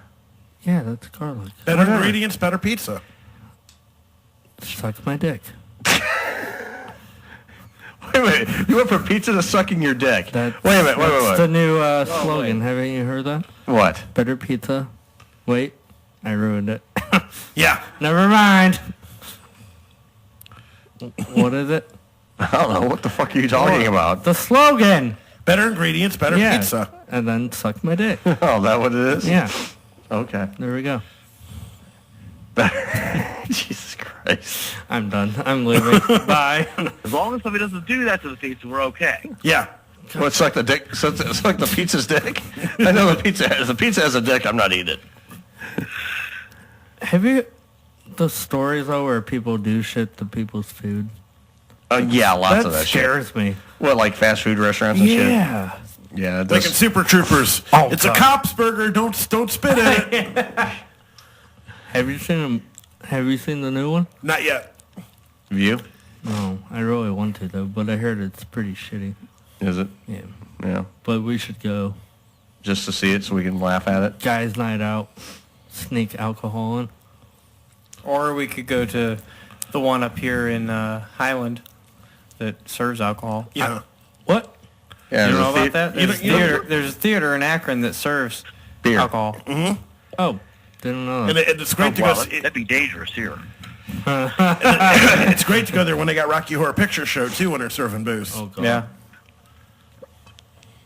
Yeah, that's garlic. Better ingredients, better pizza. Suck my dick. Wait a minute. You went from pizza to sucking your dick. Wait a minute. That's the Wait. new slogan. Haven't you heard that? What? Better pizza. Wait, I ruined it. Yeah. Never mind. What is it? I don't know. What the fuck are you talking about? The slogan. Better ingredients, better Yeah. pizza. And then suck my dick. Oh, that what it is? Yeah. Okay. There we go. Jesus Christ. Christ. I'm done. I'm leaving. Bye. As long as somebody doesn't do that to the pizza, we're okay. Yeah. Well, it's like the dick. So it's like the pizza's dick. I know the pizza has a dick. I'm not eating it. Have you the stories though where people do shit to people's food? Yeah, lots of that scares shit. me. What, like fast food restaurants and shit? Yeah. Yeah, it Like does. in Super Troopers. Oh, it's God. a cop's burger. Don't spit in it. Have you seen the new one? Not yet. View? No, I really want to though, but I heard it's pretty shitty. Is it? Yeah. Yeah. But we should go. Just to see it so we can laugh at it? Guys' night out. Sneak alcohol in. Or we could go to the one up here in Highland that serves alcohol. Yeah. What? Yeah, You know there's a about that? There's a theater in Akron that serves Beer. alcohol. Mm-hmm. Oh, didn't know. And it's great to go. That'd be dangerous here. It's great to go there when they got Rocky Horror Picture Show too when they're serving booze. Oh, God. Yeah.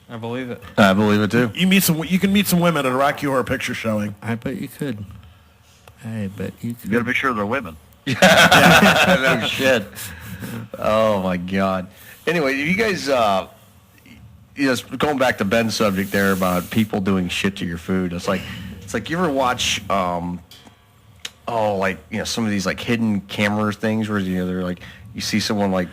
I believe it. I believe it too. You can meet some women at a Rocky Horror Picture showing. I bet you could. I bet you could. You gotta make sure they're women. No shit. Oh my God. Anyway, you guys, going back to Ben's subject there about people doing shit to your food. It's like you ever watch, some of these like hidden camera things where they're like you see someone like.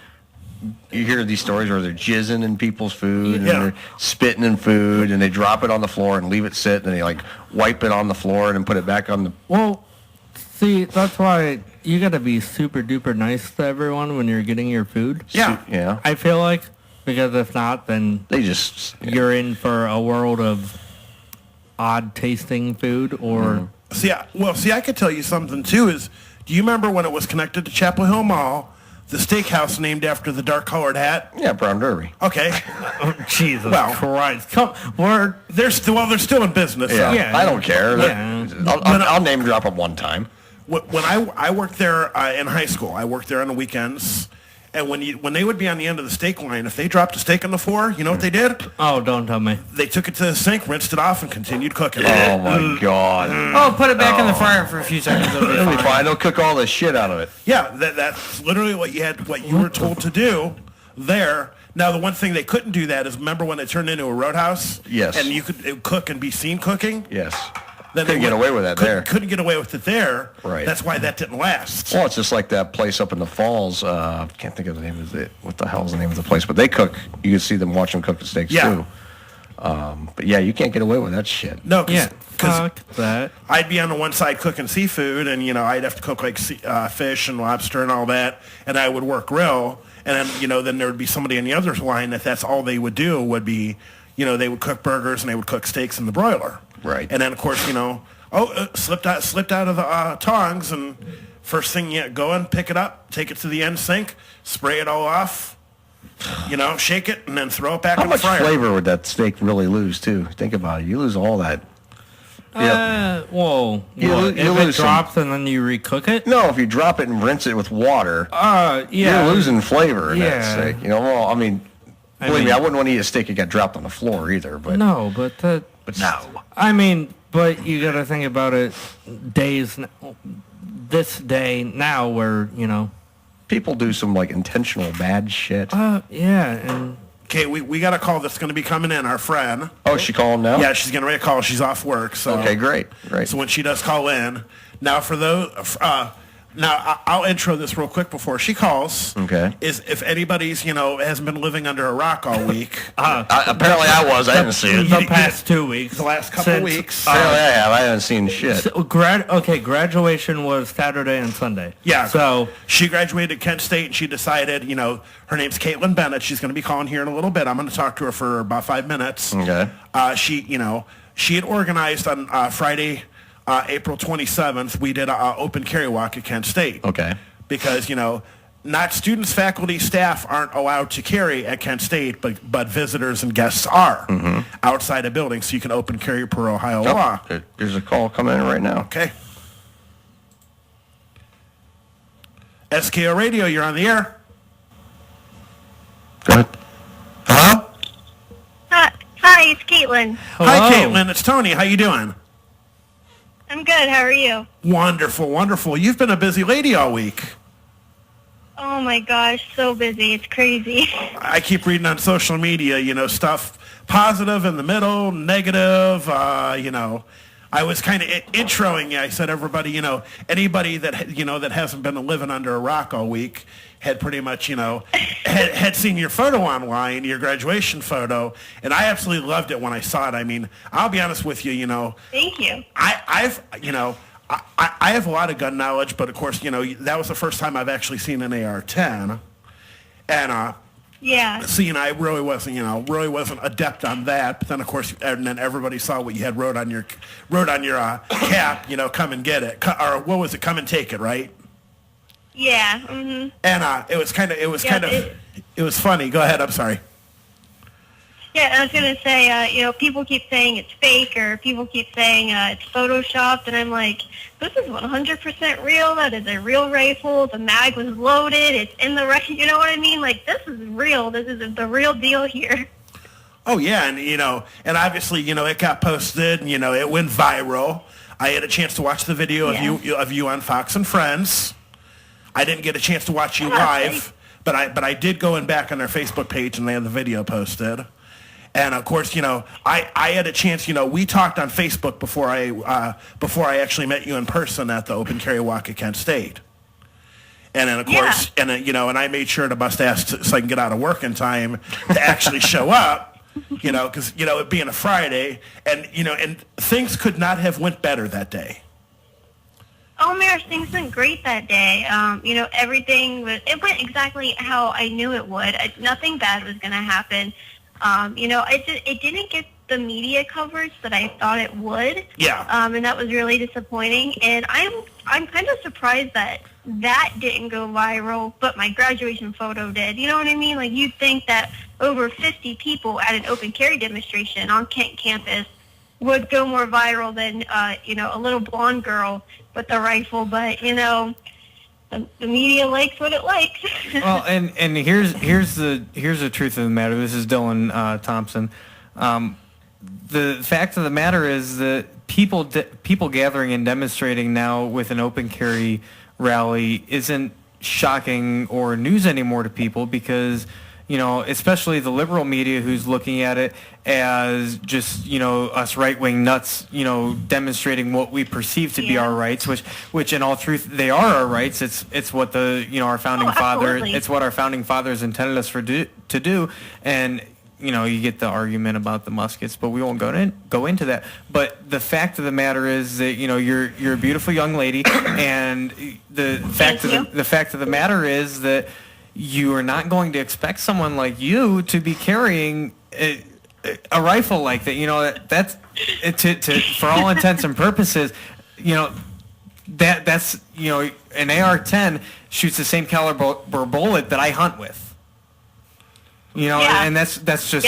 You hear these stories where they're jizzing in people's food and they're spitting in food and they drop it on the floor and leave it sit and they like wipe it on the floor and then put it back on the. Well, see, that's why you got to be super duper nice to everyone when you're getting your food. Yeah. Yeah. I feel like, because if not, then they just you're in for a world of odd tasting food or. See, I could tell you something too. Do you remember when it was connected to Chapel Hill Mall? The steakhouse named after the dark-colored hat. Yeah, Brown Derby. Okay. Jesus Christ! They're still in business. Yeah, so. I don't care. Yeah. I'll name drop them one time. When I worked there in high school, I worked there on the weekends. And when they would be on the end of the steak line, if they dropped a steak on the floor, you know what they did? Oh, don't tell me. They took it to the sink, rinsed it off, and continued cooking. Oh my God! Oh, put it back in the fryer for a few seconds. It'll be fine. They'll cook all the shit out of it. Yeah, that's literally what you were told to do there. Now, the one thing they couldn't do that is remember when it turned into a roadhouse? Yes. And you could cook and be seen cooking? Yes. Then Couldn't get away with that there. Couldn't get away with it there. Right. That's why that didn't last. Well, it's just like that place up in the falls. Can't think of the name of it. What the hell is the name of the place? But they cook. You can see them watch them cook the steaks too. But yeah, you can't get away with that shit. No, because fuck that. I'd be on the one side cooking seafood, and I'd have to cook like fish and lobster and all that, and I would work grill, and then then there would be somebody on the other line that's all they would do would be, they would cook burgers and they would cook steaks in the broiler. Right. And then of course slipped out of the tongs, and first thing you go in, pick it up, take it to the end sink, spray it all off, shake it, and then throw it back in the fryer. How much flavor would that steak really lose too? Think about it. You lose all that. Whoa. You if lose it drops and then you recook it? No, if you drop it and rinse it with water, yeah. you're losing flavor in that Yeah. steak. Believe me, I wouldn't want to eat a steak that got dropped on the floor either. But No, but but you got to think about it this day now where, people do some intentional bad shit. Yeah, and Okay, we got a call that's going to be coming in. Our friend. Oh, she calling now? Yeah, she's getting ready to call. She's off work. So okay, great. So when she does call in, now for those, I'll intro this real quick before she calls. Okay. Is if anybody's hasn't been living under a rock all week. Apparently I was. I didn't see it. The past 2 weeks. The last couple weeks. Apparently I have. I haven't seen shit. Graduation was Saturday and Sunday. Yeah. So she graduated Kent State, and she decided, her name's Kaitlin Bennett. She's going to be calling here in a little bit. I'm going to talk to her for about 5 minutes. Okay. She had organized on Friday, April 27th. We did an open carry walk at Kent State. Okay. Because not students, faculty, staff aren't allowed to carry at Kent State, but visitors and guests are outside a building, so you can open carry per Ohio law. There's a call coming in right now. Okay. SKO Radio, you're on the air. Go ahead. Hello? Hi, it's Kaitlin. Hi, Kaitlin. It's Tony. How you doing? I'm good. How are you? Wonderful, wonderful. You've been a busy lady all week. Oh my gosh, so busy. It's crazy. I keep reading on social media, stuff positive in the middle, negative, I was kind of introing you. I said, everybody, anybody that hasn't been living under a rock all week had pretty much, had seen your photo online, your graduation photo, and I absolutely loved it when I saw it. I mean, I'll be honest with you, Thank you. I have a lot of gun knowledge, but of course, that was the first time I've actually seen an AR-10, and yeah. See, I really wasn't adept on that. But then, of course, and then everybody saw what you had wrote on your cap. Come and get it, or what was it? Come and take it, right? Yeah. Mm-hmm. And it was funny. Go ahead. I'm sorry. Yeah, I was gonna say, people keep saying it's fake, or people keep saying it's photoshopped, and I'm like, this is 100% real. That is a real rifle. The mag was loaded. It's in the rifle. You know what I mean? Like, this is real. This is the real deal here. Oh yeah, and and obviously, it got posted, and it went viral. I had a chance to watch the video of you on Fox and Friends. I didn't get a chance to watch you live, but I did go in back on their Facebook page, and they had the video posted. And of course, I had a chance. We talked on Facebook before I actually met you in person at the open carry walk at Kent State. And then of course, and I made sure to bust ass so I can get out of work in time to actually show up. Because it being a Friday, and and things could not have went better that day. Oh, Mayor, things went great that day. Everything it went exactly how I knew it would. Nothing bad was going to happen. It didn't get the media coverage that I thought it would. Yeah. And that was really disappointing. And I'm kind of surprised that didn't go viral, but my graduation photo did. You know what I mean? Like, you'd think that over 50 people at an open carry demonstration on Kent campus would go more viral than a little blonde girl with a rifle. But the media likes what it likes. Well, and here's the truth of the matter. This is Dylan Thompson. The fact of the matter is that people gathering and demonstrating now with an open carry rally isn't shocking or news anymore to people, because especially the liberal media, who's looking at it as just, us right-wing nuts, demonstrating what we perceive to be our rights, which in all truth, they are our rights. It's what our founding it's what our founding fathers intended us to do. And, you get the argument about the muskets, but we won't go into that. But the fact of the matter is that, you're a beautiful young lady, and the fact of the matter is that you are not going to expect someone like you to be carrying a rifle like that. That's for all intents and purposes, that's an AR-10 shoots the same caliber bullet that I hunt with. And that's just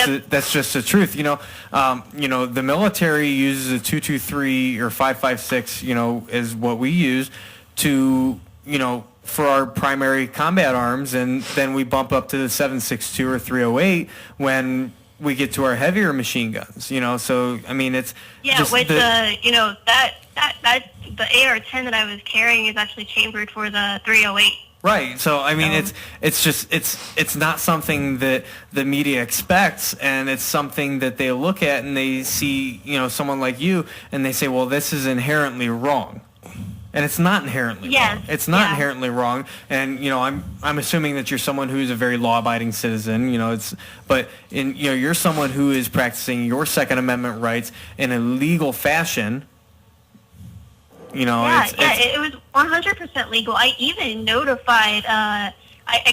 the truth. The military uses a 223 or 5.56, is what we use to, for our primary combat arms, and then we bump up to the 7.62 or 308 when we get to our heavier machine guns. So I mean, it's with the AR-10 that I was carrying is actually chambered for the 308. Right. So I mean, it's not something that the media expects, and it's something that they look at and they see, someone like you, and they say, well, this is inherently wrong. And it's not inherently wrong. It's not inherently wrong. And I'm assuming that you're someone who's a very law-abiding citizen. You're someone who is practicing your Second Amendment rights in a legal fashion. It was 100% legal. I even notified. I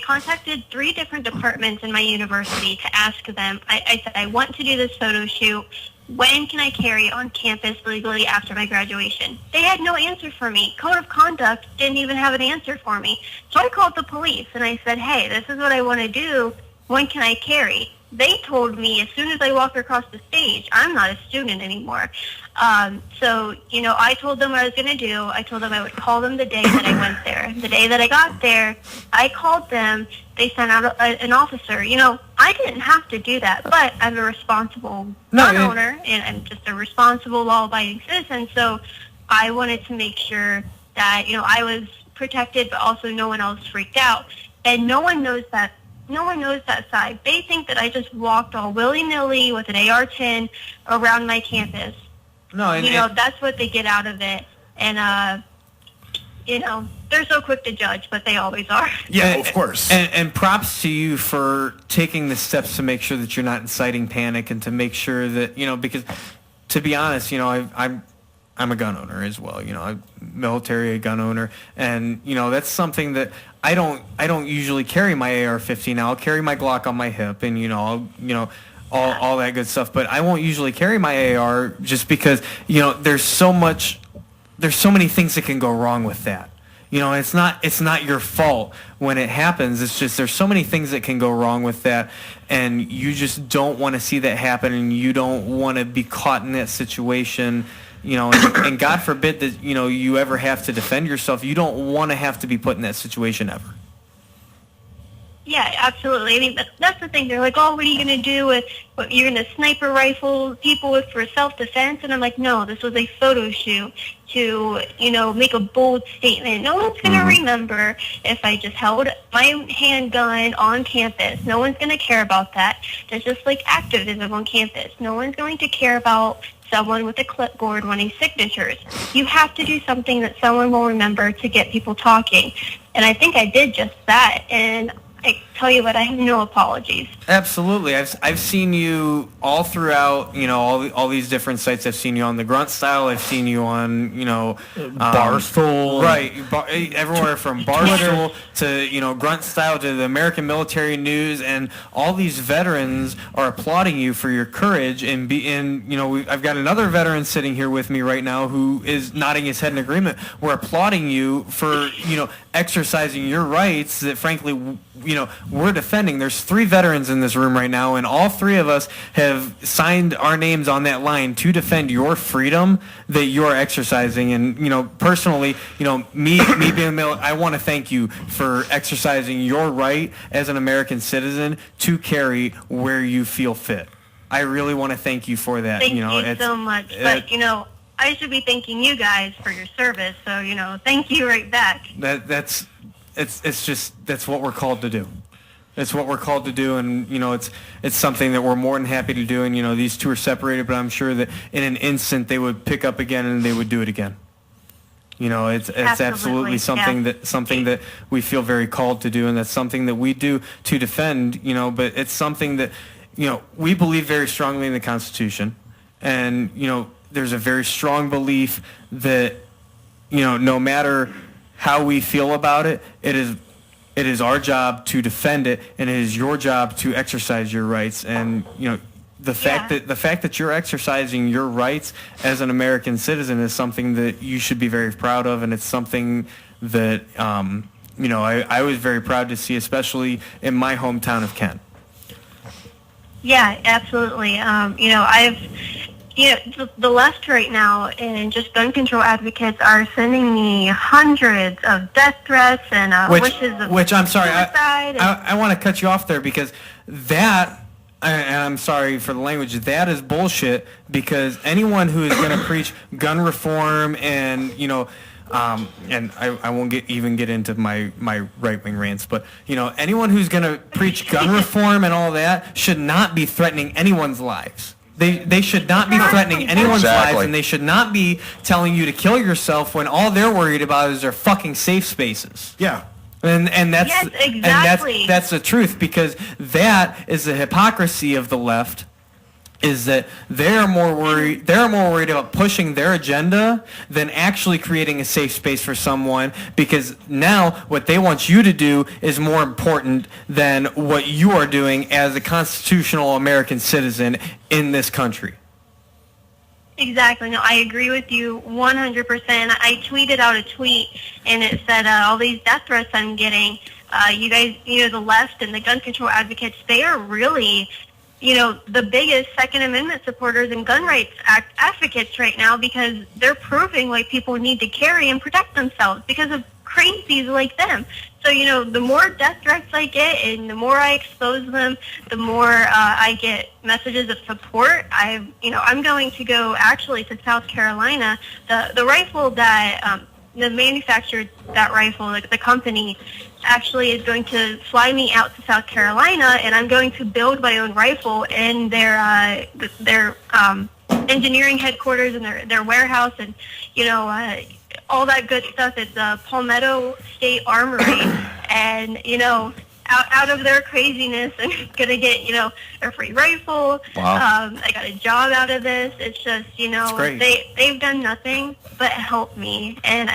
contacted 3 different departments in my university to ask them. I said, I want to do this photo shoot. When can I carry on campus legally after my graduation? They had no answer for me. Code of conduct didn't even have an answer for me. So I called the police and I said, hey, this is what I want to do. When can I carry? They told me as soon as I walked across the stage, I'm not a student anymore. I told them what I was going to do. I told them I would call them the day that I went there. The day that I got there, I called them. They sent out an officer. I didn't have to do that, but I'm a responsible gun owner, and I'm just a responsible, law-abiding citizen. So I wanted to make sure that, I was protected, but also no one else freaked out. And no one knows that side. They think that I just walked all willy-nilly with an AR-10 around my campus. No, that's what they get out of it. And, they're so quick to judge, but they always are. Yeah, of course. And props to you for taking the steps to make sure that you're not inciting panic and to make sure that, because to be honest, I'm a gun owner as well. I'm military, a gun owner, and that's something that I don't usually carry my AR-15. I'll carry my Glock on my hip, and all that good stuff. But I won't usually carry my AR just because there's so many things that can go wrong with that. It's not your fault when it happens. It's just there's so many things that can go wrong with that, and you just don't want to see that happen, and you don't want to be caught in that situation. And God forbid that you ever have to defend yourself. You don't want to have to be put in that situation ever. Yeah, absolutely. I mean, that's the thing. They're like, oh, what are you going to do with, you're going to sniper rifle people for self-defense? And I'm like, no, this was a photo shoot to, make a bold statement. No one's going to remember if I just held my handgun on campus. No one's going to care about that. That's just like activism on campus. No one's going to care about someone with a clipboard wanting signatures. You have to do something that someone will remember to get people talking. And I think I did just that. And I tell you what, I have no apologies. Absolutely. I've seen you all throughout, all these different sites. I've seen you on the Grunt Style. I've seen you on, Barstool. Right. Everywhere from Barstool to, Grunt Style to the American Military News. And all these veterans are applauding you for your courage. And I've got another veteran sitting here with me right now who is nodding his head in agreement. We're applauding you for, exercising your rights that, frankly, we're defending. There's 3 veterans in this room right now, and all 3 of us have signed our names on that line to defend your freedom that you're exercising. And, personally, me being male, I want to thank you for exercising your right as an American citizen to carry where you feel fit. I really want to thank you for that. Thank you so much. But, I should be thanking you guys for your service. So, thank you right back. That's what we're called to do. It's what we're called to do, and it's something that we're more than happy to do. And these 2 are separated, but I'm sure that in an instant they would pick up again and they would do it again. It's absolutely something that we feel very called to do, and that's something that we do to defend. But it's something that we believe very strongly in the Constitution, and there's a very strong belief that no matter how we feel about it, it is our job to defend it, and it is your job to exercise your rights. And the fact that you're exercising your rights as an American citizen is something that you should be very proud of, and it's something that I was very proud to see, especially in my hometown of Kent. Yeah, absolutely. The left right now and just gun control advocates are sending me hundreds of death threats and wishes of I'm sorry, suicide. I want to cut you off there because that, and I'm sorry for the language, that is bullshit, because anyone who is going to preach gun reform and, and I won't even get into my right-wing rants, but, anyone who's going to preach gun reform and all that should not be threatening anyone's lives. They should not be threatening anyone's lives, and they should not be telling you to kill yourself when all they're worried about is their fucking safe spaces. Yeah. And that's yes, exactly. And that's the truth, because that is the hypocrisy of the left, is that they're more worried about pushing their agenda than actually creating a safe space for someone, because now what they want you to do is more important than what you are doing as a constitutional American citizen in this country. Exactly. No, I agree with you 100%. I tweeted out a tweet, and it said, all these death threats I'm getting, you guys, the left and the gun control advocates, they are really the biggest Second Amendment supporters and gun rights advocates right now, because they're proving why people need to carry and protect themselves because of crazies like them. So, the more death threats I get and the more I expose them, the more I get messages of support. I'm going to go actually to South Carolina. The rifle that the manufactured that rifle, the company, actually is going to fly me out to South Carolina, and I'm going to build my own rifle in their engineering headquarters and their warehouse, and all that good stuff. It's Palmetto State Armory, and out of their craziness, I'm gonna get a free rifle. Wow. I got a job out of this. It's just they've done nothing but help me, and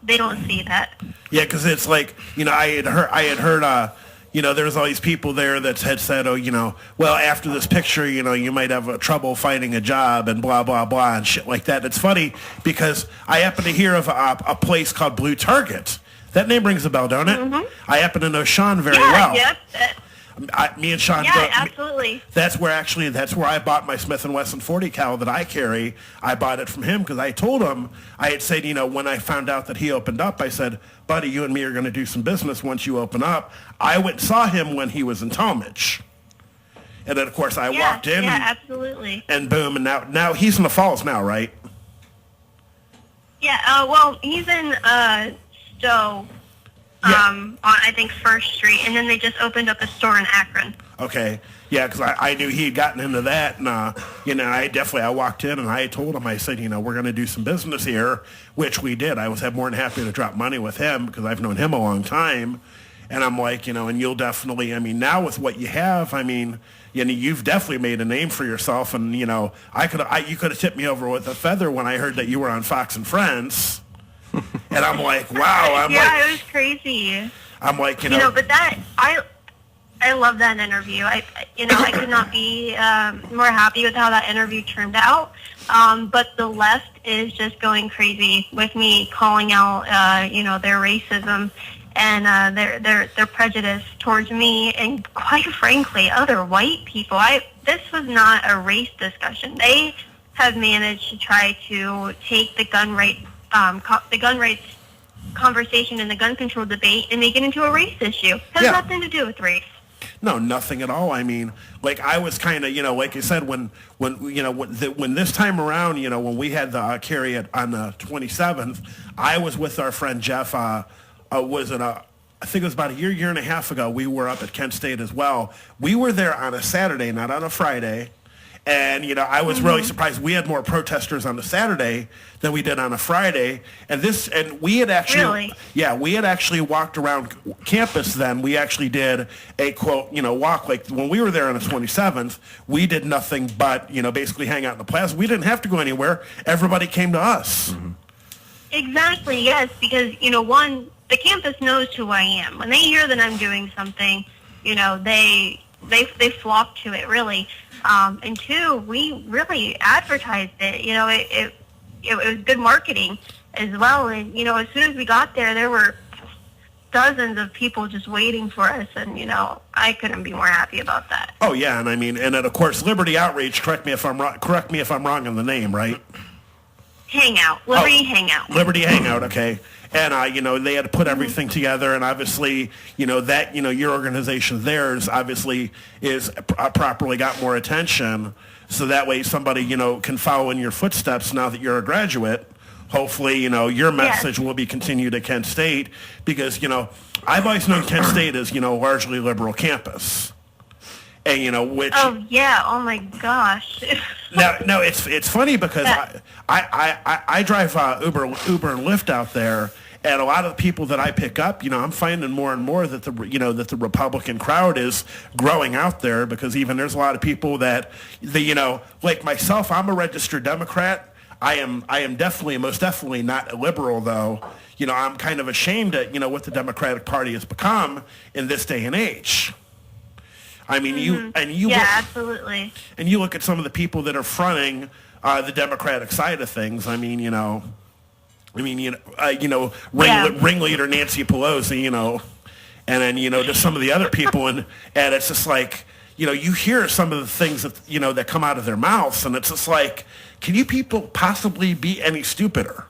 they don't see that. Yeah, because it's like I had heard there's all these people there that had said, well, after this picture, you might have trouble finding a job and blah, blah, blah, and shit like that. It's funny because I happen to hear of a place called Blue Target. That name rings a bell, don't it? Mm-hmm. I happen to know Sean very well. Yep. Me and Sean. Yeah, absolutely. That's where I bought my Smith & Wesson 40 cal that I carry. I bought it from him because I told him, I had said, when I found out that he opened up, I said, buddy, you and me are going to do some business once you open up. I went and saw him when he was in Talmadge. And then, of course, I walked in. Yeah, absolutely. And boom, and now he's in the Falls now, right? Yeah, well, he's in Stowe. On, I think, 1st Street, and then they just opened up a store in Akron. Okay. Yeah, because I knew he had gotten into that, and, I walked in, and I told him, I said, we're going to do some business here, which we did. I was more than happy to drop money with him, because I've known him a long time, and I'm like, and you'll definitely, now with what you have, you've definitely made a name for yourself, and, you could have tipped me over with a feather when I heard that you were on Fox and Friends. And I'm like, wow. It was crazy. I'm like, but that I love that interview. I could not be more happy with how that interview turned out. But the left is just going crazy with me calling out, their racism and their prejudice towards me, and quite frankly, other white people. This was not a race discussion. They have managed to try to take the gun rights conversation and the gun control debate and make it into a race issue. It has nothing to do with race. No, nothing at all. I was kind of, like I said, when this time around, when we had the carry on the 27th, I was with our friend Jeff. I think it was about a year and a half ago. We were up at Kent State as well. We were there on a Saturday, not on a Friday. And, I was really surprised. We had more protesters on the Saturday than we did on a Friday. And we had actually, we had actually walked around campus then. We actually did a, quote, walk. Like, when we were there on the 27th, we did nothing but, basically hang out in the plaza. We didn't have to go anywhere. Everybody came to us. Mm-hmm. Exactly, yes, because, one, the campus knows who I am. When they hear that I'm doing something, they flock to it, really. And two, we really advertised it. It was good marketing as well. And, as soon as we got there were dozens of people just waiting for us. And, I couldn't be more happy about that. Oh, yeah. And and then, of course, Liberty Outreach, correct me if I'm wrong on the name, right? Liberty Hangout. Liberty Hangout, okay. And, they had to put everything together, and obviously, that, your organization, theirs, obviously, is properly got more attention, so that way somebody, can follow in your footsteps now that you're a graduate. Hopefully, your message will be continued at Kent State, because, I've always known Kent State as, largely liberal campus. And, which... Oh, yeah, oh my gosh. No, it's funny because I drive Uber and Lyft out there, and a lot of the people that I pick up, I'm finding more and more that the Republican crowd is growing out there, because even there's a lot of people that like myself, I'm a registered Democrat. I am most definitely not a liberal, though. I'm kind of ashamed at what the Democratic Party has become in this day and age. Absolutely. And you look at some of the people that are fronting the Democratic side of things. Ringleader Nancy Pelosi, and then just some of the other people, and it's just like you hear some of the things that that come out of their mouths, and it's just like, can you people possibly be any stupider?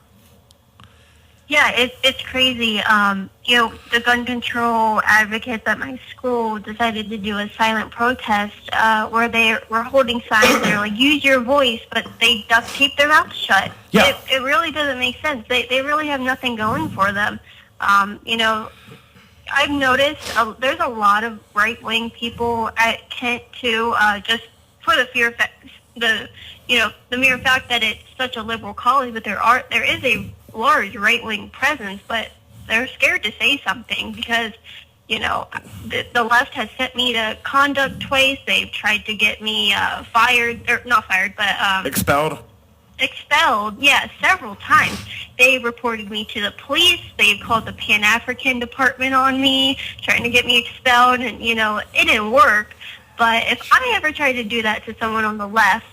Yeah, it's crazy. The gun control advocates at my school decided to do a silent protest where they were holding signs that are like, use your voice, but they duct tape their mouth shut. Yeah. It really doesn't make sense. They really have nothing going for them. I've noticed there's a lot of right-wing people at Kent, too, just for the mere fact that it's such a liberal college, but there is a large right-wing presence, but they're scared to say something because, the left has sent me to conduct twice. They've tried to get me not fired, but expelled. Expelled, yeah, several times. They reported me to the police. They called the Pan-African department on me, trying to get me expelled, and, it didn't work. But if I ever tried to do that to someone on the left,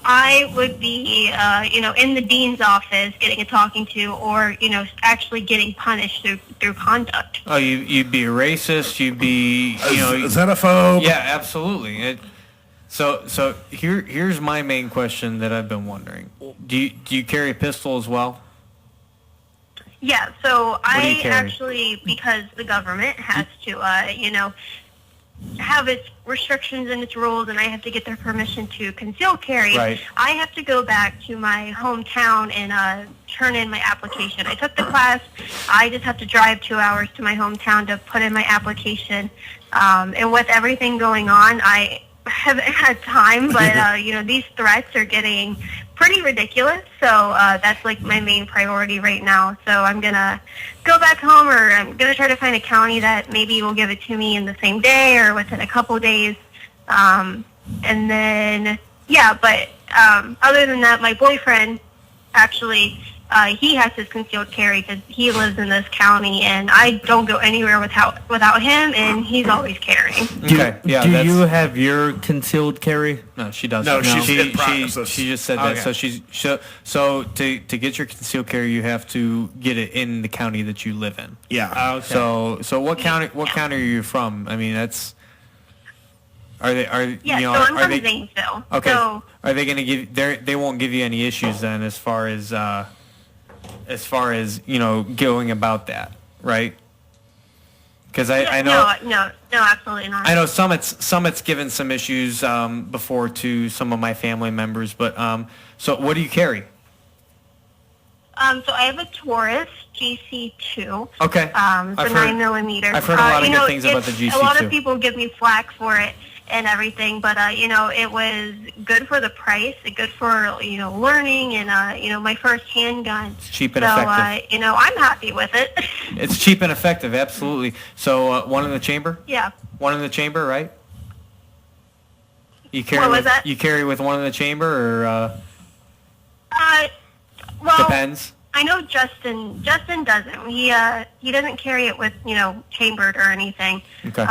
I would be, in the dean's office getting a talking to, or, actually getting punished through conduct. Oh, you'd be a racist. You'd be, xenophobe. Yeah, absolutely. So here's my main question that I've been wondering. Do you carry a pistol as well? Yeah. So do you carry? Actually, because the government has to, have its restrictions and its rules, and I have to get their permission to conceal carry. Right. I have to go back to my hometown and turn in my application. I took the class. I just have to drive 2 hours to my hometown to put in my application. And with everything going on, I haven't had time, but these threats are getting pretty ridiculous. So that's like my main priority right now. So I'm gonna go back home, or I'm gonna try to find a county that maybe will give it to me in the same day or within a couple days. And then but other than that, my boyfriend actually. He has his concealed carry because he lives in this county, and I don't go anywhere without him, and he's always carrying. Okay, yeah. Do you have your concealed carry? No, she doesn't. No, she's in process. She just said that. Okay. So to get your concealed carry, you have to get it in the county that you live in. Yeah. Okay. So what county are you from? I mean, that's. So I'm from Zanesville. Okay. So, are they going to give? They won't give you any issues then, as far as going about that, right? Because I know. No, absolutely not. I know Summit's given some issues before to some of my family members, but so what do you carry? So I have a Taurus GC2. Okay. For 9mm. I've heard a lot of good things about the GC2. A lot of people give me flack for it and everything, but it was good for the price, good for learning, and my first handgun. It's cheap and effective. I'm happy with it. It's cheap and effective, absolutely. So one in the chamber. Yeah. One in the chamber, right? You carry What was with, that? You carry with one in the chamber, or well, depends. I know Justin doesn't. He doesn't carry it with chambered or anything. Okay.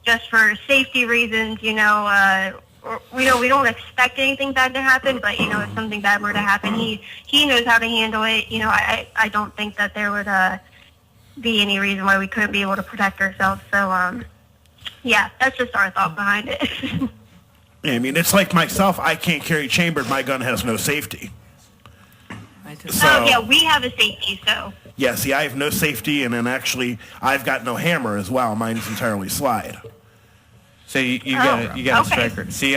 Just for safety reasons, we don't expect anything bad to happen, but if something bad were to happen, he knows how to handle it. I don't think that there would be any reason why we couldn't be able to protect ourselves. So that's just our thought behind it. I mean, it's like myself. I can't carry chambered. My gun has no safety. So, we have a safety, so. Yeah, see, I have no safety, and then actually, I've got no hammer as well. Mine's entirely slide. So you got a striker. See,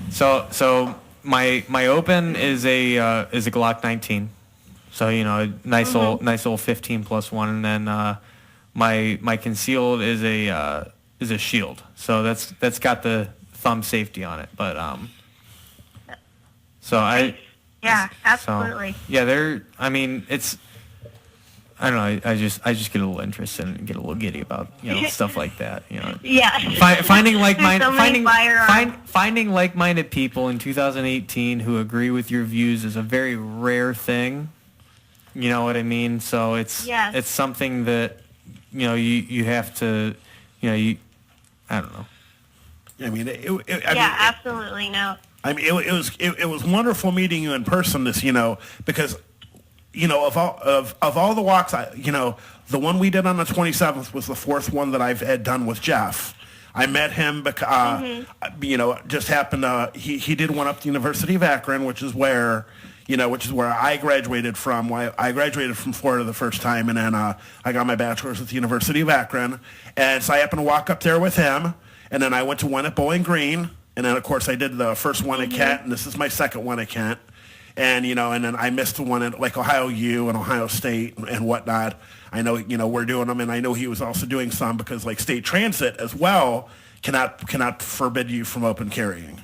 So my open is a Glock 19. So nice little 15+1, and then my concealed is a shield. So that's got the thumb safety on it. But Yeah, absolutely. So, yeah, it's. I don't know. I just get a little interested and get a little giddy about stuff like that. Yeah. Finding like-minded finding like-minded people in 2018 who agree with your views is a very rare thing. You know what I mean? So it's something that you have to I don't know. I mean, absolutely no. I mean, it was wonderful meeting you in person. Because of all the walks, the one we did on the 27th was the fourth one that I've had done with Jeff. I met him because, just happened he did one up at the University of Akron, which is where I graduated from. I graduated from Florida the first time, and then I got my bachelor's at the University of Akron. And so I happened to walk up there with him, and then I went to one at Bowling Green, and then, of course, I did the first one at Kent, and this is my second one at Kent. And, and then I missed the one at, like, Ohio U and Ohio State and whatnot. I know, we're doing them, and I know he was also doing some because, like, state transit as well cannot forbid you from open carrying.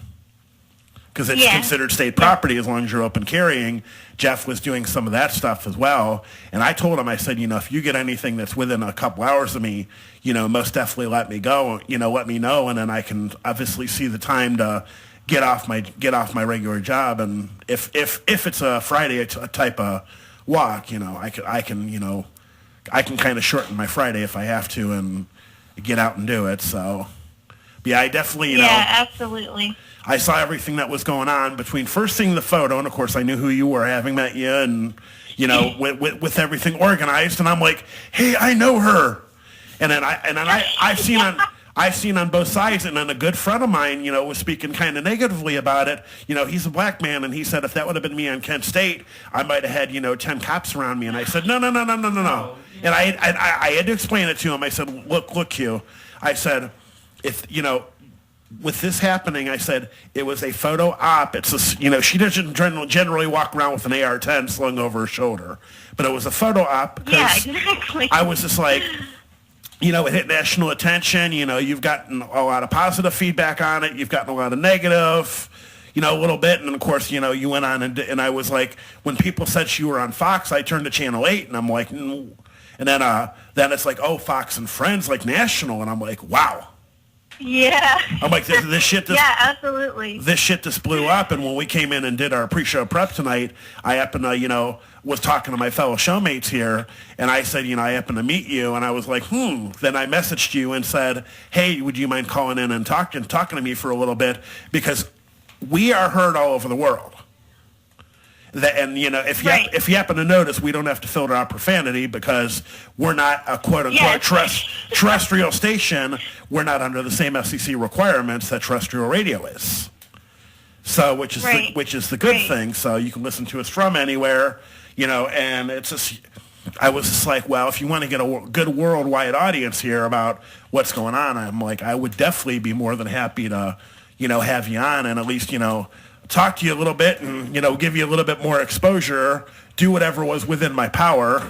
Because it's considered state property as long as you're open carrying. Jeff was doing some of that stuff as well. And I told him, I said, if you get anything that's within a couple hours of me, most definitely let me go, let me know. And then I can obviously see the time to get off my regular job. And if it's a Friday type of walk, I can kind of shorten my Friday if I have to and get out and do it. So, yeah, I definitely, Yeah, absolutely. I saw everything that was going on between first seeing the photo, and of course I knew who you were, having met you, and with everything organized, and I'm like, hey, I know her, and then I've seen on both sides, and then a good friend of mine, was speaking kind of negatively about it. He's a black man, and he said if that would have been me on Kent State, I might have had 10 cops around me, and I said no, and I had to explain it to him. I said, look, Q, I said, if with this happening, I said, it was a photo op. It's she doesn't generally walk around with an AR-10 slung over her shoulder. But it was a photo op because exactly. I was just like, it hit national attention. You've gotten a lot of positive feedback on it. You've gotten a lot of negative, a little bit. And, of course, you went on and I was like, when people said you were on Fox, I turned to Channel 8, and I'm like, and then it's like, oh, Fox and Friends, like national. And I'm like, wow. Yeah. I'm like, this shit. Yeah, absolutely. This shit just blew up, and when we came in and did our pre-show prep tonight, I happened to, was talking to my fellow showmates here, and I said, I happened to meet you, and I was like, Then I messaged you and said, hey, would you mind calling in and talking to me for a little bit, because we are heard all over the world. And if you happen to notice, we don't have to filter out profanity because we're not a quote unquote terrestrial station. We're not under the same FCC requirements that terrestrial radio is. So which is the good thing. So you can listen to us from anywhere, and it's just. I was just like, well, if you want to get a good worldwide audience here about what's going on, I'm like, I would definitely be more than happy to, have you on and at least, talk to you a little bit and, give you a little bit more exposure, do whatever was within my power.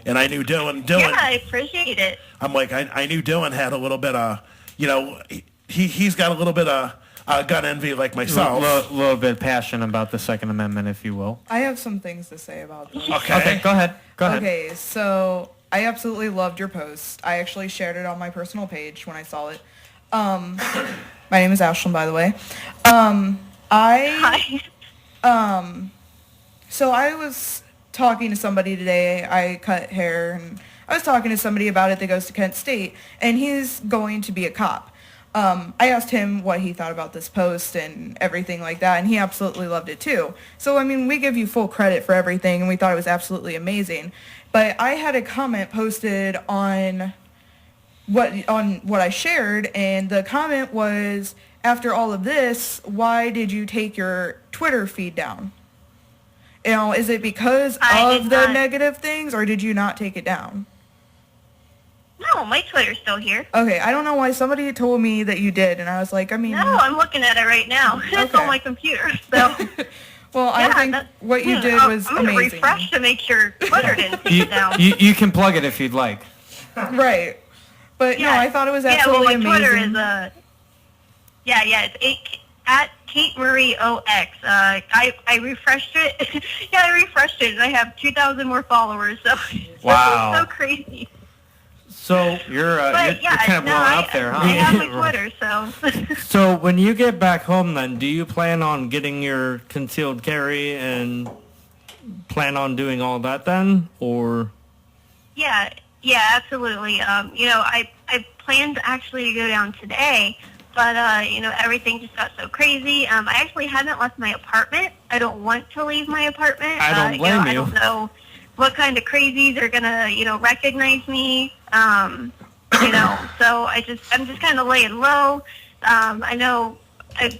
And I knew Dylan. Yeah, I appreciate it. I'm like, I knew Dylan had a little bit of, he's got a little bit of gun envy like myself. A little bit passionate about the Second Amendment, if you will. I have some things to say about this. Okay, go ahead. Okay, so I absolutely loved your post. I actually shared it on my personal page when I saw it. My name is Ashlyn, by the way. Hi. So I was talking to somebody today. I cut hair, and I was talking to somebody about it that goes to Kent State, and he's going to be a cop. I asked him what he thought about this post and everything like that, and he absolutely loved it too. So, we give you full credit for everything, and we thought it was absolutely amazing. But I had a comment posted on what I shared, and the comment was, after all of this, why did you take your Twitter feed down? Is it because of the negative things, or did you not take it down? No, my Twitter's still here. Okay, I don't know why somebody told me that you did, and I was like, No, I'm looking at it right now. It's on my computer, so... Well, I think what you did was I'm going to refresh to make sure Twitter didn't take it down. You can plug it if you'd like. Right. But, no, I thought it was absolutely amazing. Yeah, well, my Twitter is... it's at Kate Marie OX. I refreshed it. I refreshed it, and I have 2,000 more followers, so... Wow. It's so crazy. So you're kind of blowing up there, huh? I have my Twitter, so... So when you get back home, then, do you plan on getting your concealed carry and plan on doing all that then, or...? Yeah, absolutely. I planned actually to go down today, but, everything just got so crazy. I actually haven't left my apartment. I don't want to leave my apartment. I don't blame you. I don't know what kind of crazies are going to, recognize me. you know. So I'm just kind of laying low. I know I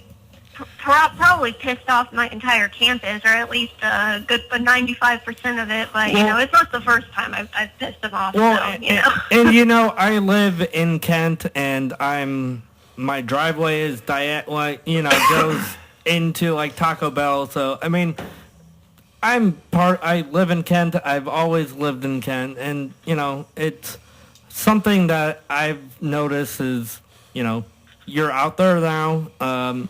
probably pissed off my entire campus, or at least a good 95% of it. But you know, it's not the first time I've pissed them off. Well, so, you know. and you know, I live in Kent, and my driveway is goes into like Taco Bell. So I mean, I live in Kent. I've always lived in Kent, and you know, it's something that I've noticed is, you know, you're out there now.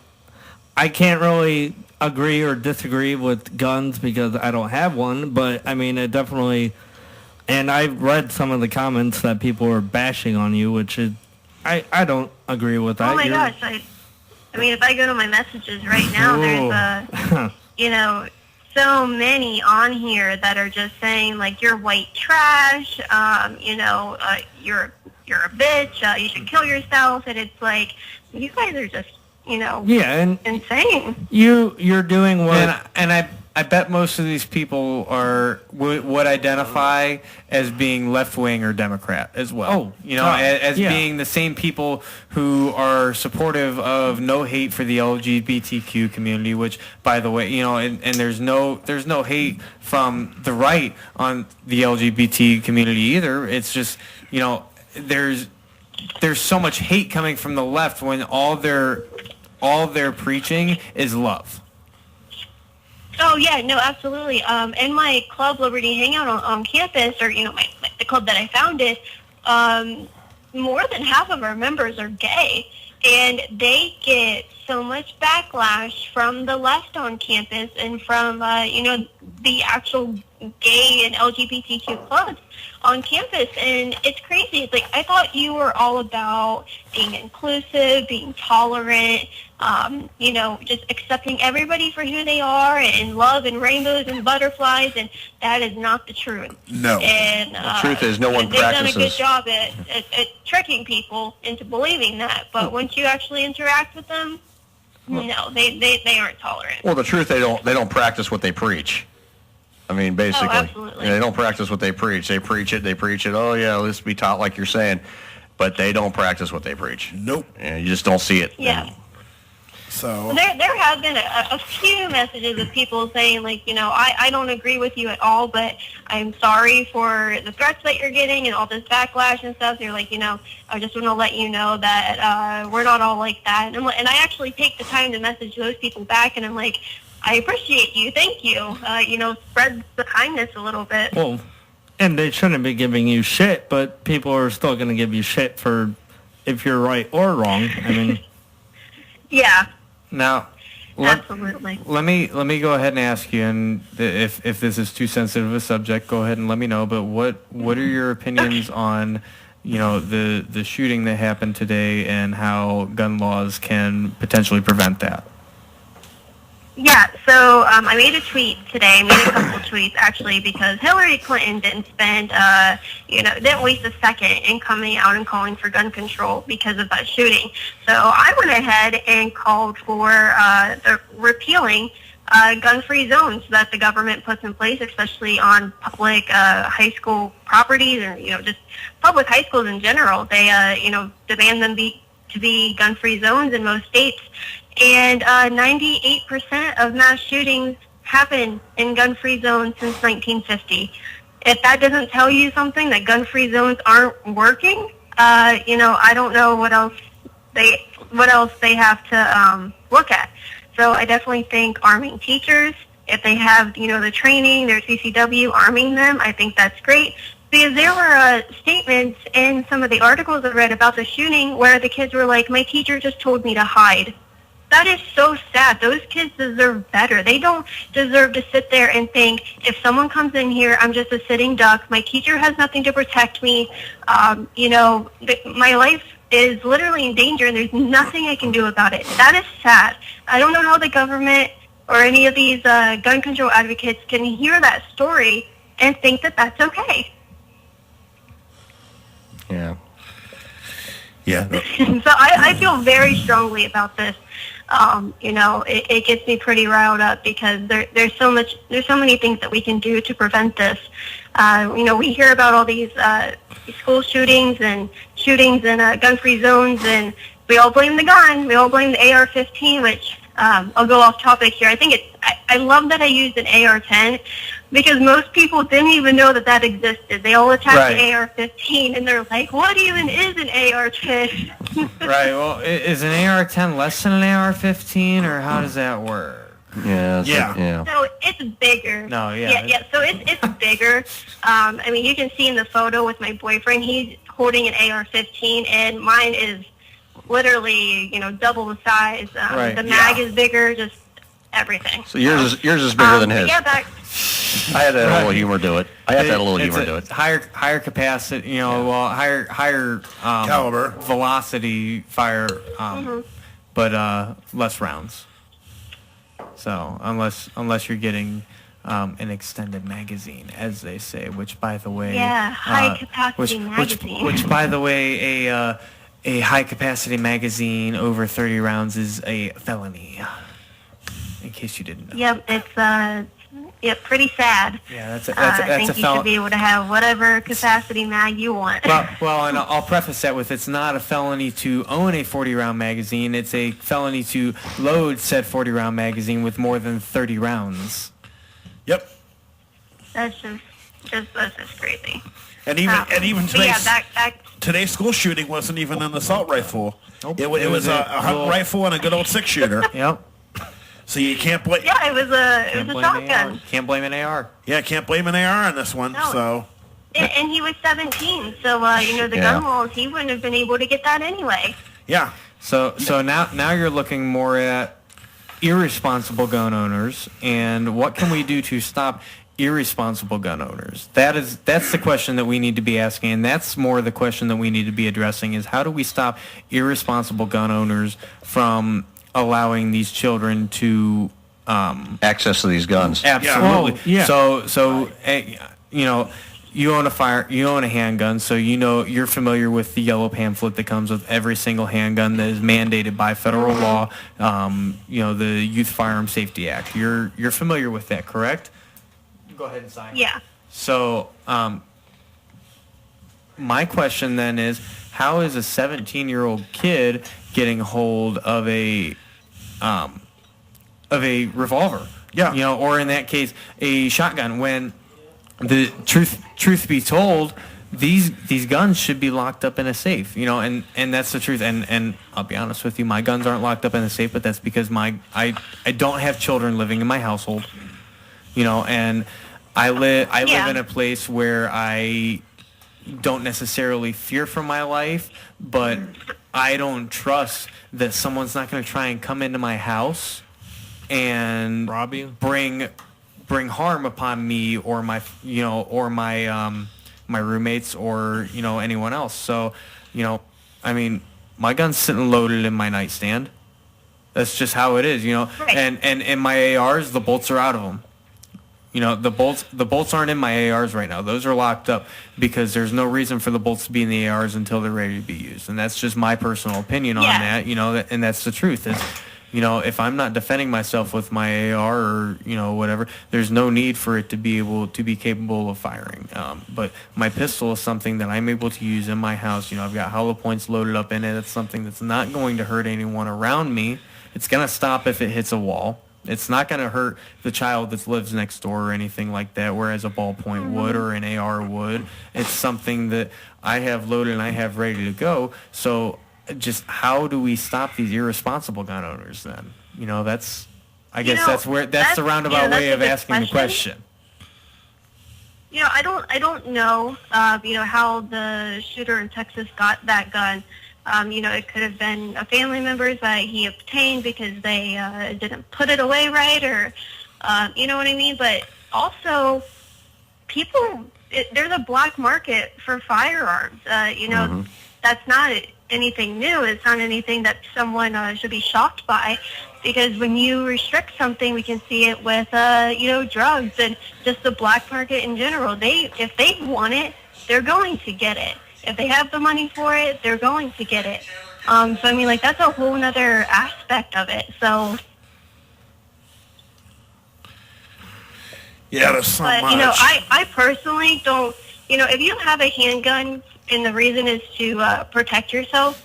I can't really agree or disagree with guns because I don't have one, but I mean, it definitely, and I've read some of the comments that people are bashing on you, which is, I don't agree with that. Oh my gosh, I mean, if I go to my messages right now, there's you know, so many on here that are just saying like, you're white trash, you know, you're a bitch, you should kill yourself, and it's like, you guys are just, you know, and insane. You're doing what, and I bet most of these people would identify as being left wing or Democrat as well. Oh, you know, as being the same people who are supportive of no hate for the LGBTQ community. Which, by the way, you know, and there's no hate from the right on the LGBT community either. It's just, you know, there's so much hate coming from the left when all they're preaching is love. Oh yeah, no, absolutely. In my Club Liberty hangout on campus, or you know, the club that I founded, more than half of our members are gay, and they get so much backlash from the left on campus and from you know, the actual gay and LGBTQ clubs on campus, and it's crazy. It's like, I thought you were all about being inclusive, being tolerant, you know, just accepting everybody for who they are, and love and rainbows and butterflies, and that is not the truth. No. And The truth is no one they've practices. done a good job at tricking people into believing that, but once you actually interact with them, no, they aren't tolerant. Well, the truth, they don't practice what they preach. I mean, basically, absolutely. They don't practice what they preach. They preach it. Oh yeah, let's be taught like you're saying, but they don't practice what they preach. Nope. And you just don't see it. Yeah. So there have been a few messages of people saying, like, you know, I don't agree with you at all, but I'm sorry for the threats that you're getting and all this backlash and stuff. They're like, you know, I just want to let you know that we're not all like that. And I actually take the time to message those people back, and I'm like, I appreciate you. Thank you. You know, spread the kindness a little bit. well, and they shouldn't be giving you shit, but people are still going to give you shit for if you're right or wrong. I mean, Yeah, now, absolutely. let me go ahead and ask you, and if this is too sensitive a subject, go ahead and let me know. But what are your opinions on, you know, the shooting that happened today and how gun laws can potentially prevent that? Yeah, so I made a tweet today. I made a couple of tweets, actually, because Hillary Clinton didn't didn't waste a second in coming out and calling for gun control because of that shooting. So I went ahead and called for the repealing gun-free zones that the government puts in place, especially on public high school properties, and, you know, just public high schools in general. They, demand them to be gun-free zones in most states. And 98% of mass shootings happen in gun-free zones since 1950. If that doesn't tell you something, that gun-free zones aren't working, I don't know what else they have to look at. So I definitely think arming teachers, if they have, the training, their CCW, arming them, I think that's great. Because there were statements in some of the articles I read about the shooting where the kids were like, my teacher just told me to hide. That is so sad. Those kids deserve better. They don't deserve to sit there and think, if someone comes in here, I'm just a sitting duck. My teacher has nothing to protect me. My life is literally in danger, and there's nothing I can do about it. That is sad. I don't know how the government or any of these gun control advocates can hear that story and think that that's okay. Yeah. Yeah. So I feel very strongly about this. It gets me pretty riled up because there's so many things that we can do to prevent this. We hear about all these school shootings and shootings in gun-free zones, and we all blame the gun. We all blame the AR-15, which I'll go off topic here. I think I love that I used an AR-10 because most people didn't even know that existed. They all attacked the AR-15, and they're like, what even is an AR-10? Right. Well, is an AR-10 less than an AR-15, or how does that work? Yeah. So it's bigger. No, yeah. Yeah. So it's bigger. I mean, you can see in the photo with my boyfriend, he's holding an AR-15, and mine is literally, double the size. The mag is bigger, just everything. So yours is bigger than his. Yeah, I had to add a little humor to it. Higher capacity, higher caliber, velocity fire, but less rounds. So unless you're getting an extended magazine, as they say, which by the way, high capacity magazine. Which by the way, a high capacity magazine over 30 rounds is a felony. In case you didn't know. Yep, it's pretty sad. Yeah, that's I think you should be able to have whatever capacity mag you want. Well, and I'll preface that with it's not a felony to own a 40-round magazine. It's a felony to load said 40-round magazine with more than 30 rounds. Yep. That's just crazy. And even back today's school shooting wasn't even an assault rifle. Nope. It was a hunt rifle and a good old 6-shooter. Yep. So you can't blame. Yeah, it was a shotgun. Can't blame an AR. Yeah, can't blame an AR on this one. No. So. And he was 17, so the gun laws, he wouldn't have been able to get that anyway. Yeah. So now you're looking more at irresponsible gun owners, and what can we do to stop irresponsible gun owners? That's the question that we need to be asking, and that's more the question that we need to be addressing is how do we stop irresponsible gun owners from allowing these children to access to these guns. Absolutely. Yeah. So you own a handgun, so you're familiar with the yellow pamphlet that comes with every single handgun that is mandated by federal law. The Youth Firearm Safety Act. You're familiar with that, correct? Go ahead and sign. Yeah. So my question then is, how is a 17-year-old kid getting hold of a revolver? Yeah. Or in that case, a shotgun. When the truth be told, these guns should be locked up in a safe. And that's the truth. And I'll be honest with you, my guns aren't locked up in a safe, but that's because I don't have children living in my household. And I live in a place where I don't necessarily fear for my life, but I don't trust that someone's not going to try and come into my house and rob you, bring harm upon me or my my roommates or anyone else. So my gun's sitting loaded in my nightstand. That's just how it is, Right. And in my ARs, the bolts are out of them. The bolts aren't in my ARs right now. Those are locked up because there's no reason for the bolts to be in the ARs until they're ready to be used. And that's just my personal opinion on that, and that's the truth. Is, if I'm not defending myself with my AR or, whatever, there's no need for it to be able to be capable of firing. But my pistol is something that I'm able to use in my house. I've got hollow points loaded up in it. It's something that's not going to hurt anyone around me. It's going to stop if it hits a wall. It's not going to hurt the child that lives next door or anything like that, whereas a ballpoint would or an AR would. It's something that I have loaded and I have ready to go. So just how do we stop these irresponsible gun owners then? That's the roundabout way of asking the question. I don't know, how the shooter in Texas got that gun. It could have been a family member that he obtained because they didn't put it away right, or you know what I mean. But also, there's a black market for firearms. That's not anything new. It's not anything that someone should be shocked by, because when you restrict something, we can see it with drugs and just the black market in general. If they want it, they're going to get it. If they have the money for it, they're going to get it. That's a whole other aspect of it. So, yeah, there's so much. I personally don't. If you have a handgun, and the reason is to protect yourself.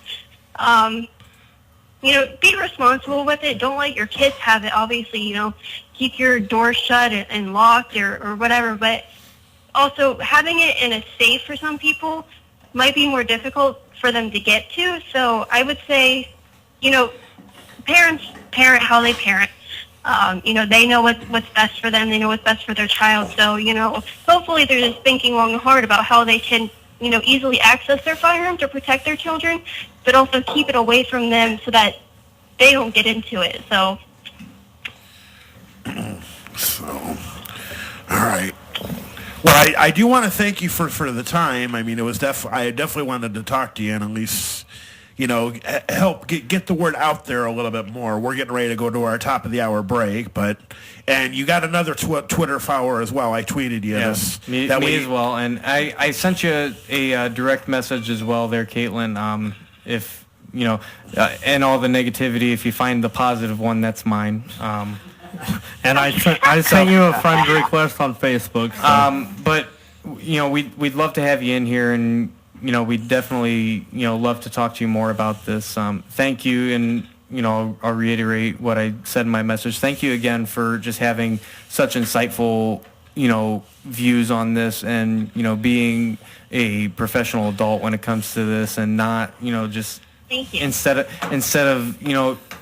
Be responsible with it. Don't let your kids have it. Obviously, keep your door shut and locked or whatever. But also, having it in a safe for some people might be more difficult for them to get to. So I would say, parents parent how they parent. They know what's best for them. They know what's best for their child. So, hopefully they're just thinking long and hard about how they can, easily access their firearm to protect their children, but also keep it away from them so that they don't get into it. So, all right. Well, I do want to thank you for the time. I mean, I definitely wanted to talk to you and at least, help get the word out there a little bit more. We're getting ready to go to our top of the hour break, and you got another Twitter follower as well. I tweeted you this. Me as well, and I sent you a direct message as well there, Kaitlin. If and all the negativity, if you find the positive one, that's mine. And I sent you a friend request on Facebook. So. But we'd love to have you in here, and we'd definitely love to talk to you more about this. Thank you, and I'll reiterate what I said in my message. Thank you again for just having such insightful views on this, and being a professional adult when it comes to this, and not just thank you. instead of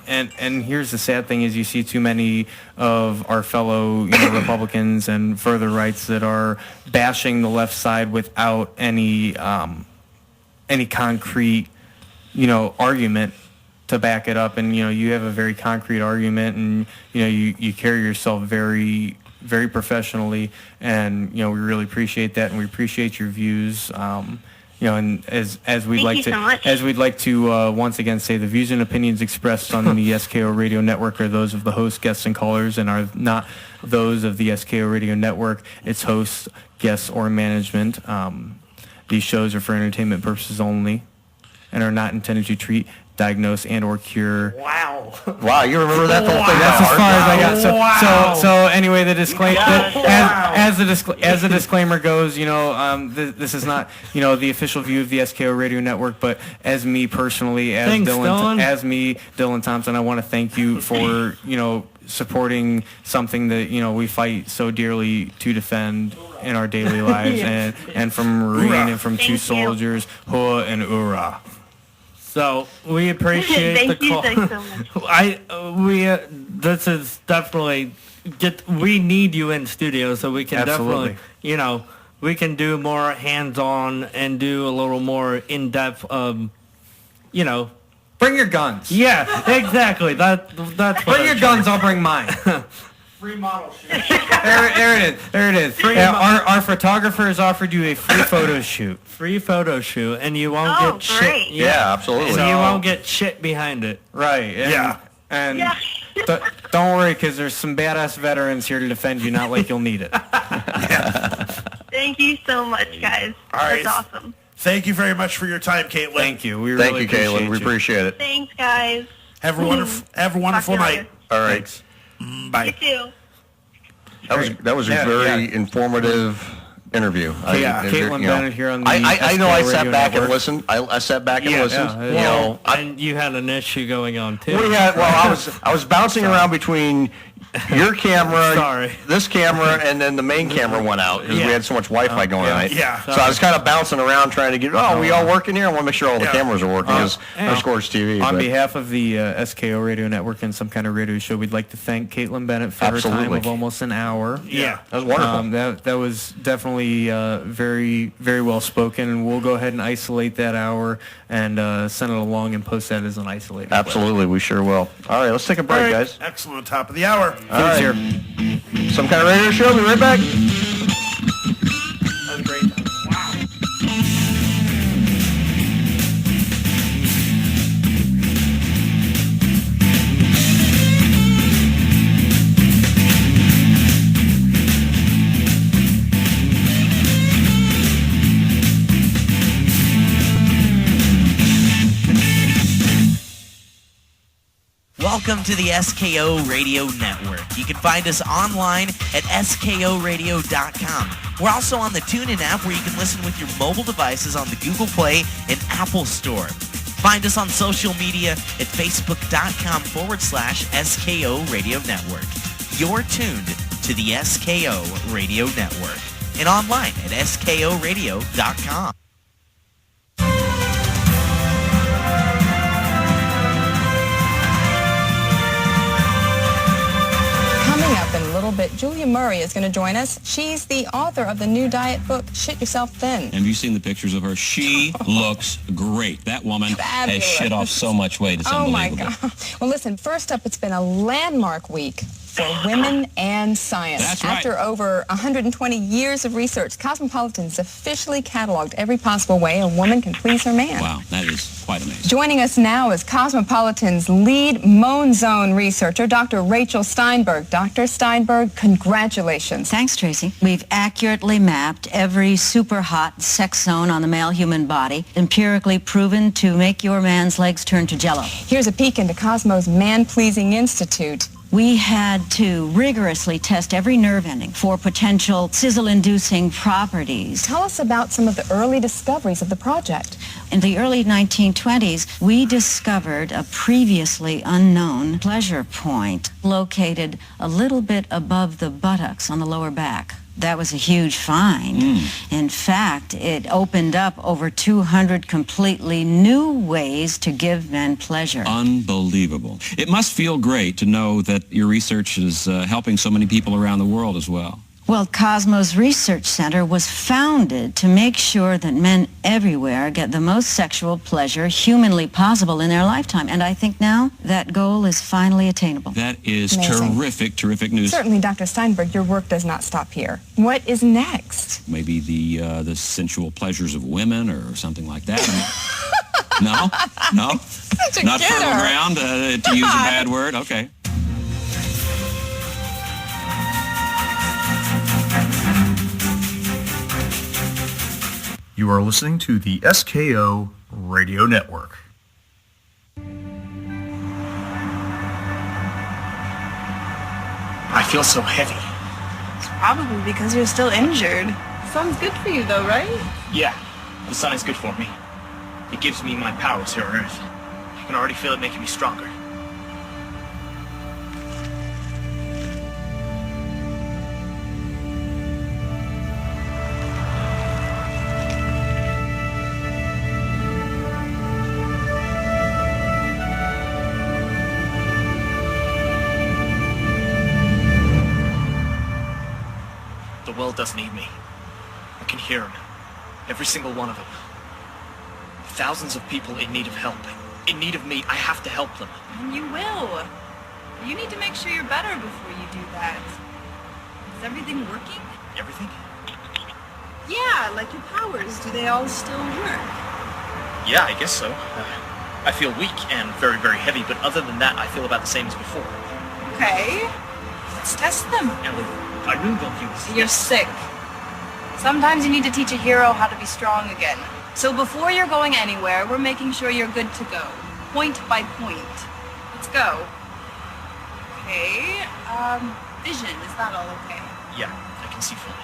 and here's the sad thing is you see too many of our fellow Republicans and further rights that are bashing the left side without any concrete argument to back it up, and you have a very concrete argument, and you carry yourself very, very professionally, and we really appreciate that, and we appreciate your views. And as we'd like to once again say, the views and opinions expressed on the SKO Radio Network are those of the host, guests, and callers, and are not those of the SKO Radio Network, its hosts, guests, or management. These shows are for entertainment purposes only, and are not intended to treat, diagnose, and or cure. Wow, you remember that the whole thing? That's as far as I got. So anyway, the disclaimer, as the disclaimer goes, this is not the official view of the SKO Radio Network, but as me personally, Dylan Thompson, I want to thank you for supporting something that we fight so dearly to defend in our daily lives, and from Marine and from two soldiers, Hoa and Ura. So we appreciate the call. Thank you so much. This is definitely we need you in studio so we can definitely we can do more hands-on and do a little more in-depth bring your guns. Yeah, exactly. That's bring your guns. I'll bring mine. Free model shoot. There it is. Our photographer has offered you a free photo shoot. Free photo shoot, and you won't get shit. Yeah, absolutely. So you won't get shit behind it. Right. And don't worry, because there's some badass veterans here to defend you, not like you'll need it. Thank you so much, guys. All right. That's awesome. Thank you very much for your time, Kaitlin. Thank you. Thank you, Kaitlin. We appreciate it. Thanks, guys. Have a wonderful night. All right. Bye. You too. That was a very informative interview. Caitlin Bennett here on the I know I sat back and listened. I sat back and listened. And you had an issue going on too. I was bouncing around between your camera, this camera, and then the main camera went out because we had so much Wi-Fi going on. So I was kind of bouncing around trying to get. We all working here? I want to make sure all the cameras are working because our Scorch TV. On behalf of the SKO Radio Network and Some Kind of Radio Show, we'd like to thank Kaitlin Bennett for her time of almost an hour. Yeah, that was wonderful. That was definitely very, very well spoken, and we'll go ahead and isolate that hour and send it along and post that as an isolated. Absolutely, we sure will. All right, let's take a break, guys. Excellent, top of the hour. All right. Here. Some Kind of Radio Show. Be right back. That was great. Wow. Welcome to the SKO Radio Network. You can find us online at skoradio.com. We're also on the TuneIn app where you can listen with your mobile devices on the Google Play and Apple Store. Find us on social media at facebook.com/SKO Radio Network. You're tuned to the SKO Radio Network and online at skoradio.com. Coming up in a little bit, Julia Murray is going to join us. She's the author of the new diet book, Shit Yourself Thin. Have you seen the pictures of her? She looks great. That woman has shit off so much weight. It's Oh my unbelievable. God. Well, listen, first up, it's been a landmark week for women and science. That's right. After over 120 years of research, Cosmopolitan's officially cataloged every possible way a woman can please her man. Wow, that is quite amazing. Joining us now is Cosmopolitan's lead Moan Zone researcher, Dr. Rachel Steinberg. Dr. Steinberg, congratulations. Thanks, Tracy. We've accurately mapped every super hot sex zone on the male human body, empirically proven to make your man's legs turn to jello. Here's a peek into Cosmo's Man-Pleasing Institute. We had to rigorously test every nerve ending for potential sizzle-inducing properties. Tell us about some of the early discoveries of the project. In the early 1920s, we discovered a previously unknown pleasure point located a little bit above the buttocks on the lower back. That was a huge find. In fact, it opened up over 200 completely new ways to give men pleasure. Unbelievable. It must feel great to know that your research is helping so many people around the world as well. Well, Cosmos Research Center was founded to make sure that men everywhere get the most sexual pleasure humanly possible in their lifetime. And I think now that goal is finally attainable. That is Amazing. terrific news. Certainly, Dr. Steinberg, your work does not stop here. What is next? Maybe the sensual pleasures of women or something like that. No? Such a Not kidder. fertile ground, to use a bad word? Okay. You are listening to the SKO Radio Network. I feel so heavy. It's probably because you're still injured. Sun's good for you though, right? Yeah, the sun is good for me. It gives me my powers here on Earth. I can already feel it making me stronger. The world does need me. I can hear them. Every single one of them. Thousands of people in need of help. In need of me. I have to help them. And you will. You need to make sure you're better before you do that. Is everything working? Everything? Yeah, like your powers. Do they all still work? Yeah, I guess so. I feel weak and very, very heavy, but other than that, I feel about the same as before. Okay. Let's test them. Ellie, I really don't think this is... You're sick. Sometimes you need to teach a hero how to be strong again. So before you're going anywhere, we're making sure you're good to go. Point by point. Let's go. Okay. Vision. Is that all okay? Yeah, I can see fully.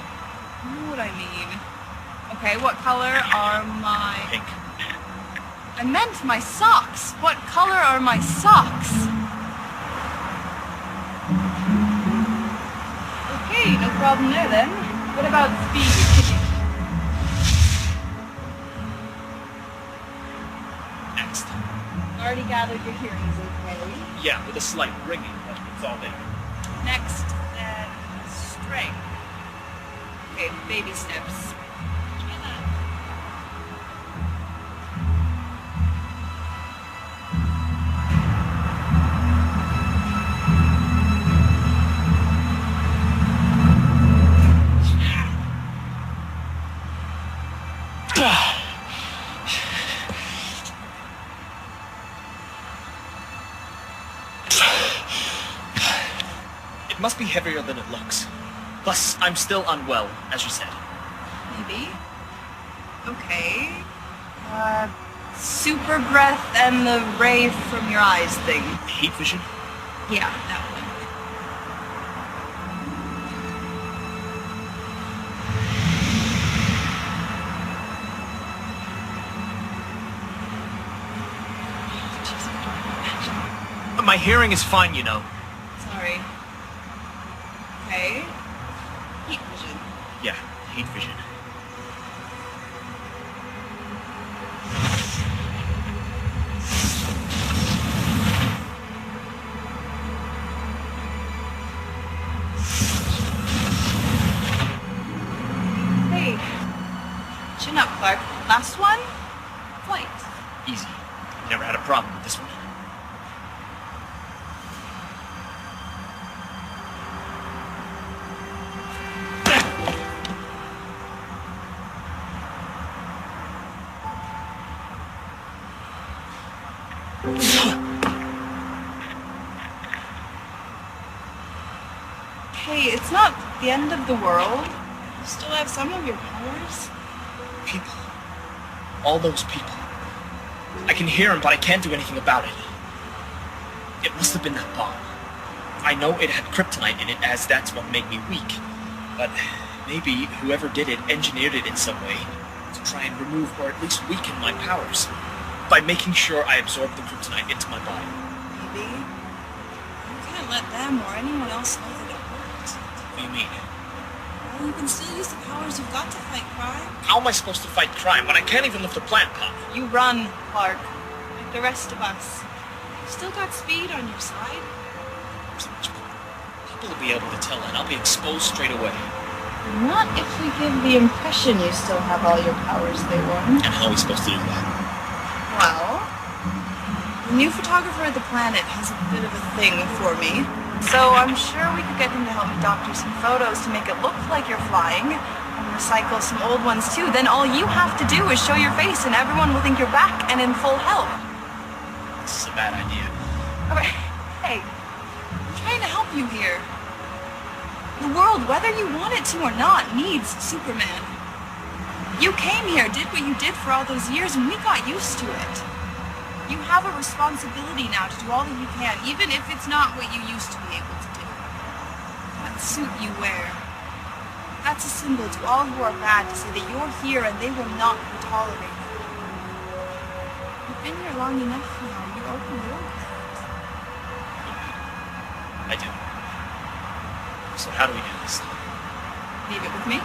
You know what I mean. Okay, what color are my... Pink. I meant my socks. What color are my socks? Okay, no problem there then. What about speed? Next. Already gathered your hearings, okay? Yeah, with a slight ringing, but it's all there. Next, then, strength. Okay, baby steps. It must be heavier than it looks. Plus, I'm still unwell, as you said. Maybe. Okay. Super breath and the ray from your eyes thing. Heat vision? Yeah, that one. My hearing is fine, you know. Sorry. Okay. Heat vision. Yeah, heat vision. Hey. Chin up, Clark. Last one? Flight. Easy. Never had a problem with this one. Hey, it's not the end of the world. You still have some of your powers. People. All those people. I can hear them, but I can't do anything about it. It must have been that bomb. I know it had kryptonite in it, as that's what made me weak. But maybe whoever did it engineered it in some way to try and remove or at least weaken my powers by making sure I absorb the kryptonite into my body. Maybe. You can't let them or anyone else know that it worked. What do you mean? Well, you can still use the powers you've got to fight crime. How am I supposed to fight crime when I can't even lift a plant pot? You run, Clark, like the rest of us. You still got speed on your side. People will be able to tell, and I'll be exposed straight away. Not if we give the impression you still have all your powers they won. And how are we supposed to do that? Well, the new photographer of the planet has a bit of a thing for me. So I'm sure we could get him to help me doctor some photos to make it look like you're flying, and recycle some old ones too. Then all you have to do is show your face and everyone will think you're back and in full health. This is a bad idea. Okay, hey, I'm trying to help you here. The world, whether you want it to or not, needs Superman. You came here, did what you did for all those years, and we got used to it. You have a responsibility now to do all that you can, even if it's not what you used to be able to do. That suit you wear, that's a symbol to all who are bad to say that you're here and they will not be tolerated. You've been here long enough now, you're open door. I do. So how do we do this? Leave it with me.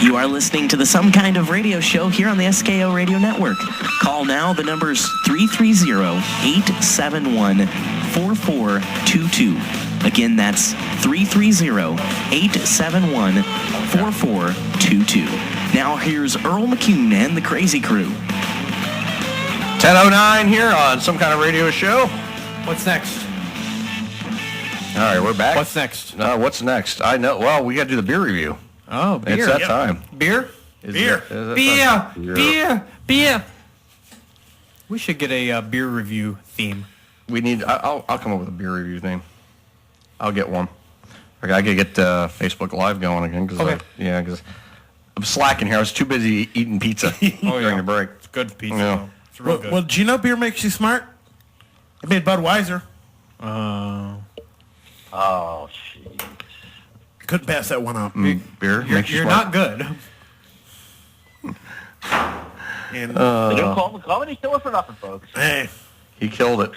You are listening to the Some Kind of Radio Show here on the SKO Radio Network. Call now. The number's 330-871-4422. Again, that's 330-871-4422. Now here's Earl McCune and the Crazy Crew. 10:09 here on Some Kind of Radio Show. What's next? All right, we're back. What's next? What's next? I know. Well, we got to do the beer review. Oh, beer. It's that time. Beer? Beer. Beer. We should get a beer review theme. We need. I'll come up with a beer review theme. I'll get one. I got to get Facebook Live going again because because I'm slacking here. I was too busy eating pizza during the break. It's good pizza. Yeah. Though. It's real good. Well, do you know beer makes you smart? I made Budweiser. Oh, shit. Couldn't pass that one up. Beer makes you You're smart. not good. And, They don't call him a comedy killer for nothing, folks. Hey. He killed it.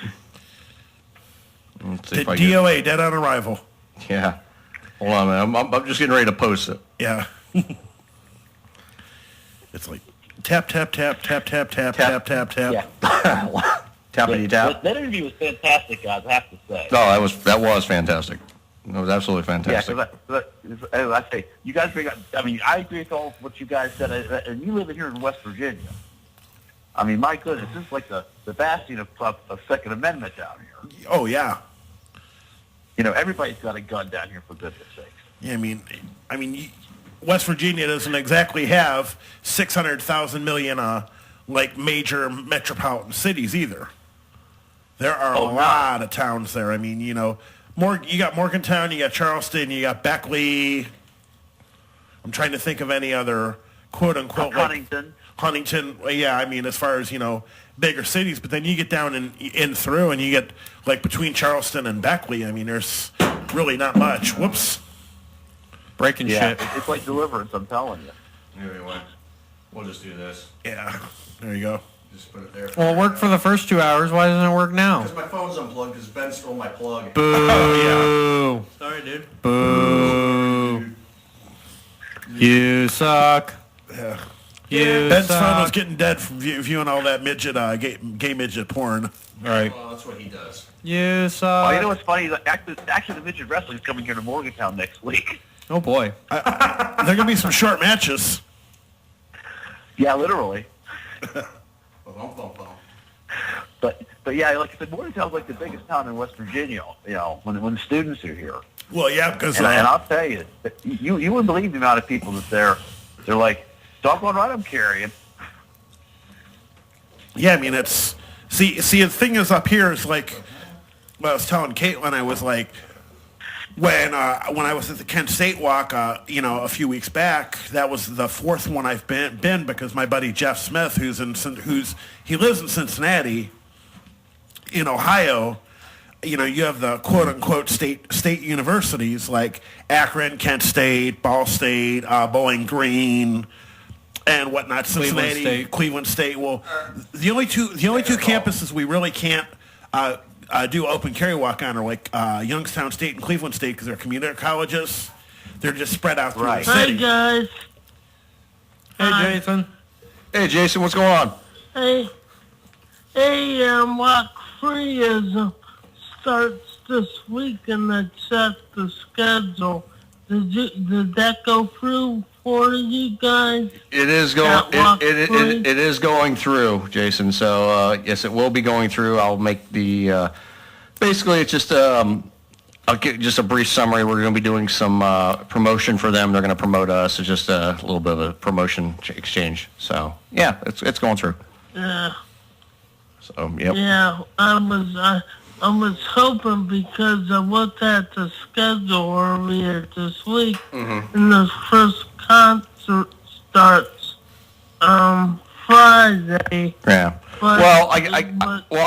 Let's see if I DOA, dead on arrival. Yeah. Hold on, man. I'm just getting ready to post it. Yeah. It's like tap, tap, tap, tap, tap, tap, tap, tap, tap. Yeah. Tappity tap. That interview was fantastic, guys, I have to say. No, that was fantastic. It was absolutely fantastic. Yeah, because I say, you guys bring up, I mean, I agree with all what you guys said, and you live here in West Virginia. I mean, my goodness, this is like the bastion of Second Amendment down here. Oh, yeah. You know, everybody's got a gun down here, for goodness sakes. Yeah, I mean, West Virginia doesn't exactly have 600,000 million, like, major metropolitan cities either. There are a lot of towns there. I mean, you know, you got Morgantown, you got Charleston, you got Beckley. I'm trying to think of any other quote-unquote... Huntington. Huntington, yeah, I mean, as far as, you know, bigger cities. But then you get down in through and you get, like, between Charleston and Beckley, I mean, there's really not much. Whoops. Breaking shit. It's like Deliverance, I'm telling you. Anyway, we'll just do this. Yeah, there you go. Just put it there. Well, it worked for the first 2 hours. Why doesn't it work now? Because my phone's unplugged because Ben stole my plug. Boo. Sorry, dude. Boo. You suck. Yeah. You Ben's suck. phone was getting dead from viewing all that midget, gay midget porn. Right. Well, that's what he does. You suck. Oh, you know what's funny? Actually, the midget wrestling is coming here to Morgantown next week. Oh, boy. There are going to be some short matches. Yeah, literally. But yeah, like I said, Morgantown's like the biggest town in West Virginia. You know, when the students are here. Well, yeah, because and I'll tell you, you wouldn't believe the amount of people that they're like, doggone right, I'm carrying. Yeah, I mean it's see the thing is up here is like what I was telling Kaitlin. I was like when I was at the Kent State Walk, a few weeks back. That was the fourth one I've been because my buddy Jeff Smith, he lives in Cincinnati, in Ohio. You know, you have the quote unquote state universities like Akron, Kent State, Ball State, Bowling Green, and whatnot. Cincinnati, Cleveland State. Well, the only two campuses we really can't do open carry walk on are like Youngstown State and Cleveland State because they're community colleges. They're just spread out through the city. Hey guys. Hey Jason. Hey Jason, what's going on? Hey, Walk Free starts this week, and I checked the schedule. Did that go through for you guys? It is going. It is going through, Jason. So yes, it will be going through. I'll make the. Basically, it's just I'll get just a brief summary. We're going to be doing some promotion for them. They're going to promote us. It's just a little bit of a promotion exchange. So yeah, it's going through. Yeah. So yep. Yeah, I was hoping because I looked at the schedule earlier this week, and the first concert starts Friday. Yeah. But, Well, I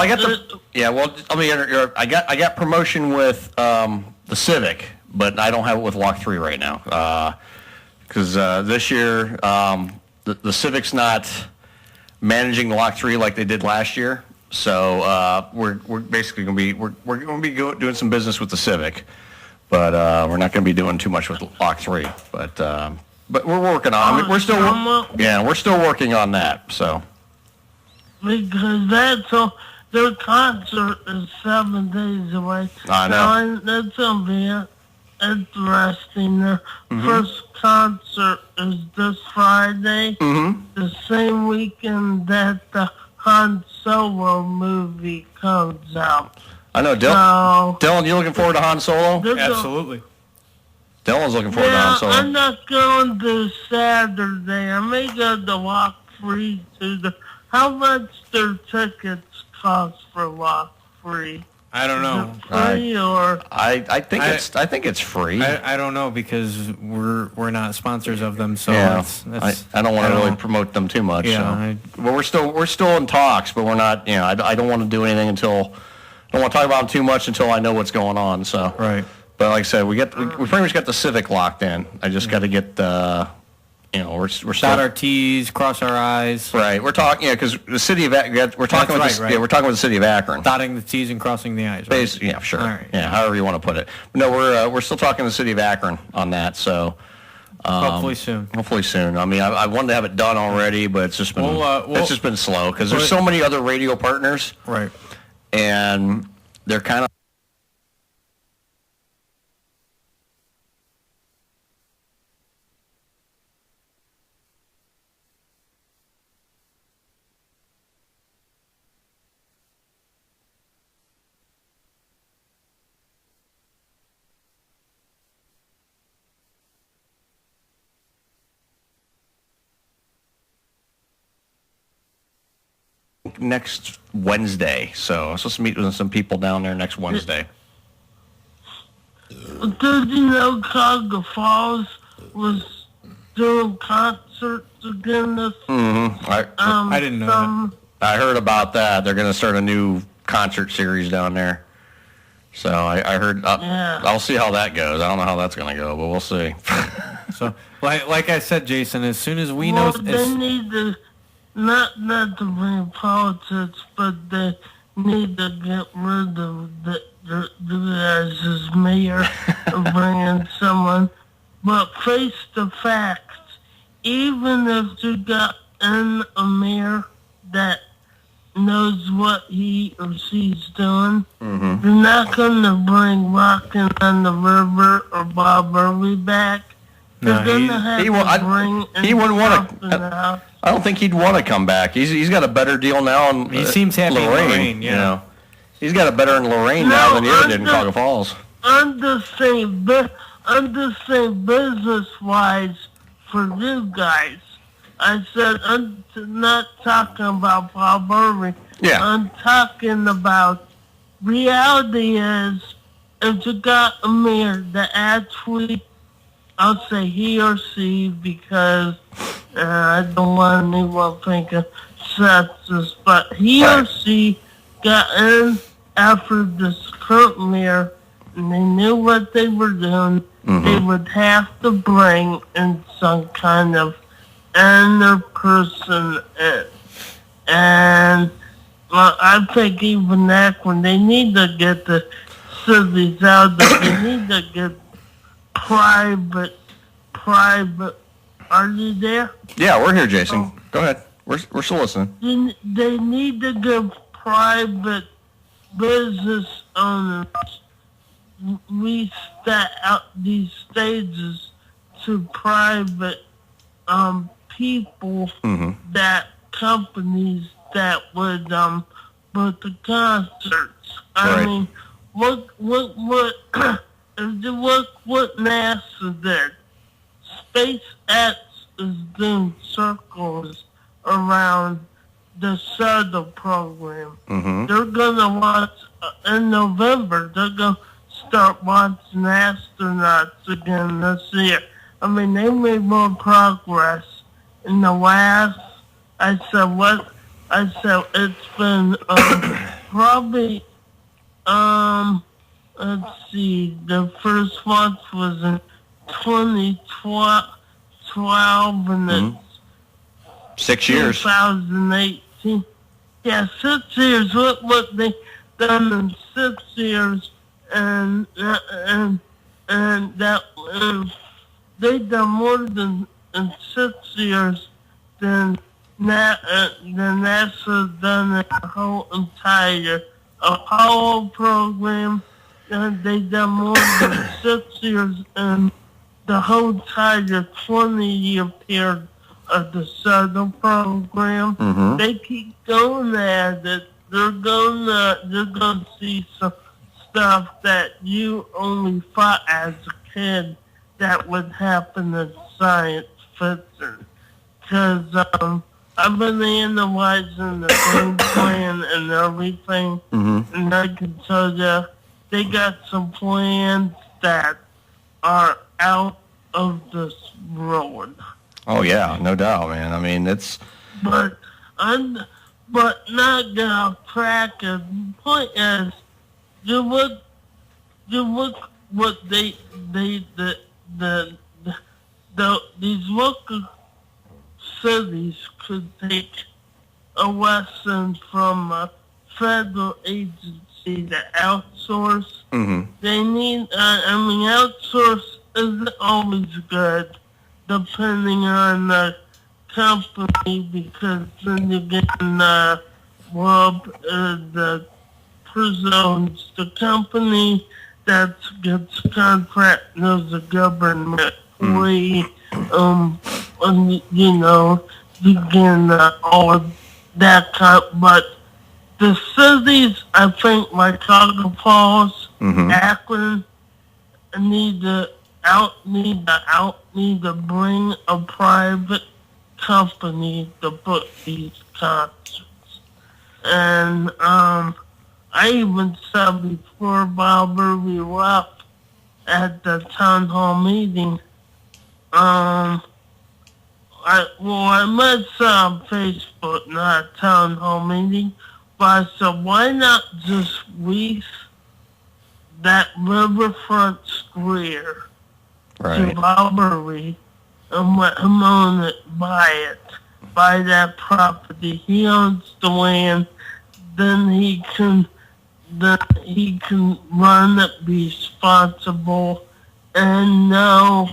got the let me interrupt. I got promotion with the Civic, but I don't have it with Lock 3 right now because this year the Civic's not managing Lock 3 like they did last year. So we're basically going to be doing some business with the Civic, but we're not going to be doing too much with Lock 3. But we're working on it. We're still working on that. So because their concert is 7 days away. I know. So that's going to be interesting. Their first concert is this Friday, the same weekend that the Han Solo movie comes out. I know, Dylan, you looking forward to Han Solo? Absolutely. Dylan's looking forward to Han Solo. I'm not going to Saturday. I may go to Walk Free to how much their tickets cost for Walk Free? I don't know. Free or I think it's free. I don't know because we're not sponsors of them, so yeah, that's, I don't want to really promote them too much. Yeah, so. But we're still in talks, but we're not. I don't want to do anything until I don't want to talk about them too much until I know what's going on. So right. But like I said, we pretty much got the Civic locked in. I just got to get the. We're still, dot our T's, cross our I's. Right, we're talking, because the city of we're talking with we're talking with the city of Akron. Dotting the T's and crossing the I's. Right? Yeah, sure. All right. Yeah, however you want to put it. But no, we're still talking to the city of Akron on that. So hopefully soon. Hopefully soon. I mean, I wanted to have it done already, but it's just been slow because there's so many other radio partners. Right. And they're kind of. Next Wednesday, so I'm supposed to meet with some people down there next Wednesday. Did you know Cuyahoga Falls was doing concerts again this? I didn't know that. I heard about that. They're going to start a new concert series down there. So I heard. I'll see how that goes. I don't know how that's going to go, but we'll see. So, like I said, Jason, as soon as we know, they need to not to bring politics, but they need to get rid of the guys as mayor and bring in someone. But face the facts. Even if you got in a mayor that knows what he or she's doing, they're not going to bring Rockin' on the River or Bob Irby back. They're going to have to bring he wouldn't want to. I don't think he'd want to come back. He's got a better deal now in he seems happy in Lorraine, you know. He's got a better in Lorraine now than he ever did in Cuyahoga Falls. I'm just saying business-wise for you guys. I said I'm not talking about Bob Irby. Yeah. I'm talking about reality is if you got a mayor that actually, I'll say he or she because I don't want anyone thinking sexist, but he or she got in after this current mayor and they knew what they were doing. They would have to bring in some kind of another person in. And I think even that when they need to get the cities out there, they need to get private. Are you there? Yeah, we're here, Jason. Go ahead. We're still listening. They need to give private business owners reset out these stages to private people that companies that would put the concerts. I mean, what if you look what NASA did? SpaceX is doing circles around the shuttle program. They're gonna watch in November. They're gonna start watching astronauts again this year. I mean, they made more progress in the last. I said it's been probably let's see. The first one was in 2012, and it's 6 years. 2018. Yeah, 6 years. What they done in 6 years, and that they done more than in 6 years than NASA done in the whole entire Apollo program. And they done more than 6 years in the whole entire 20-year period of the shuttle program. They keep going at it. They're gonna see some stuff that you only thought as a kid that would happen in science fiction. Because I've been analyzing the game plan and everything, and I can tell you they got some plans that are out of this world. Oh yeah, no doubt, man. I mean, it's. But not get off track. The point is, you look what these local cities could take a lesson from a federal agency to outsource. They need, outsource isn't always good, depending on the company, because then you get in the prisons. The company that gets contract knows the government way, you know, you can all of that kind. But the cities, I think, like Cuyahoga Falls, Akron, need to bring a private company to put these concerts. And I even said before Bob Irby left at the town hall meeting, I met on Facebook, not a town hall meeting, but I said, why not just lease that riverfront square to Bob Irby and let him own it, buy it, buy that property. He owns the land. Then he can run it, be responsible, and know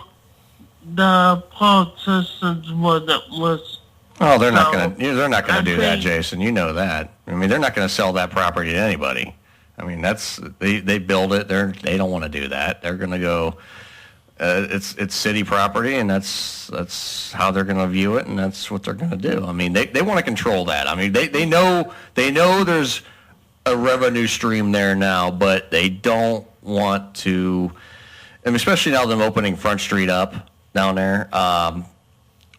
the politicians wouldn't listen. Oh, they're not going to do that, Jason. You know that. I mean, they're not going to sell that property to anybody. I mean, they build it. They don't want to do that. They're going to go. It's city property, and that's how they're going to view it, and that's what they're going to do. I mean, they want to control that. I mean, they know there's a revenue stream there now, but they don't want to. I mean, especially now them opening Front Street up down there.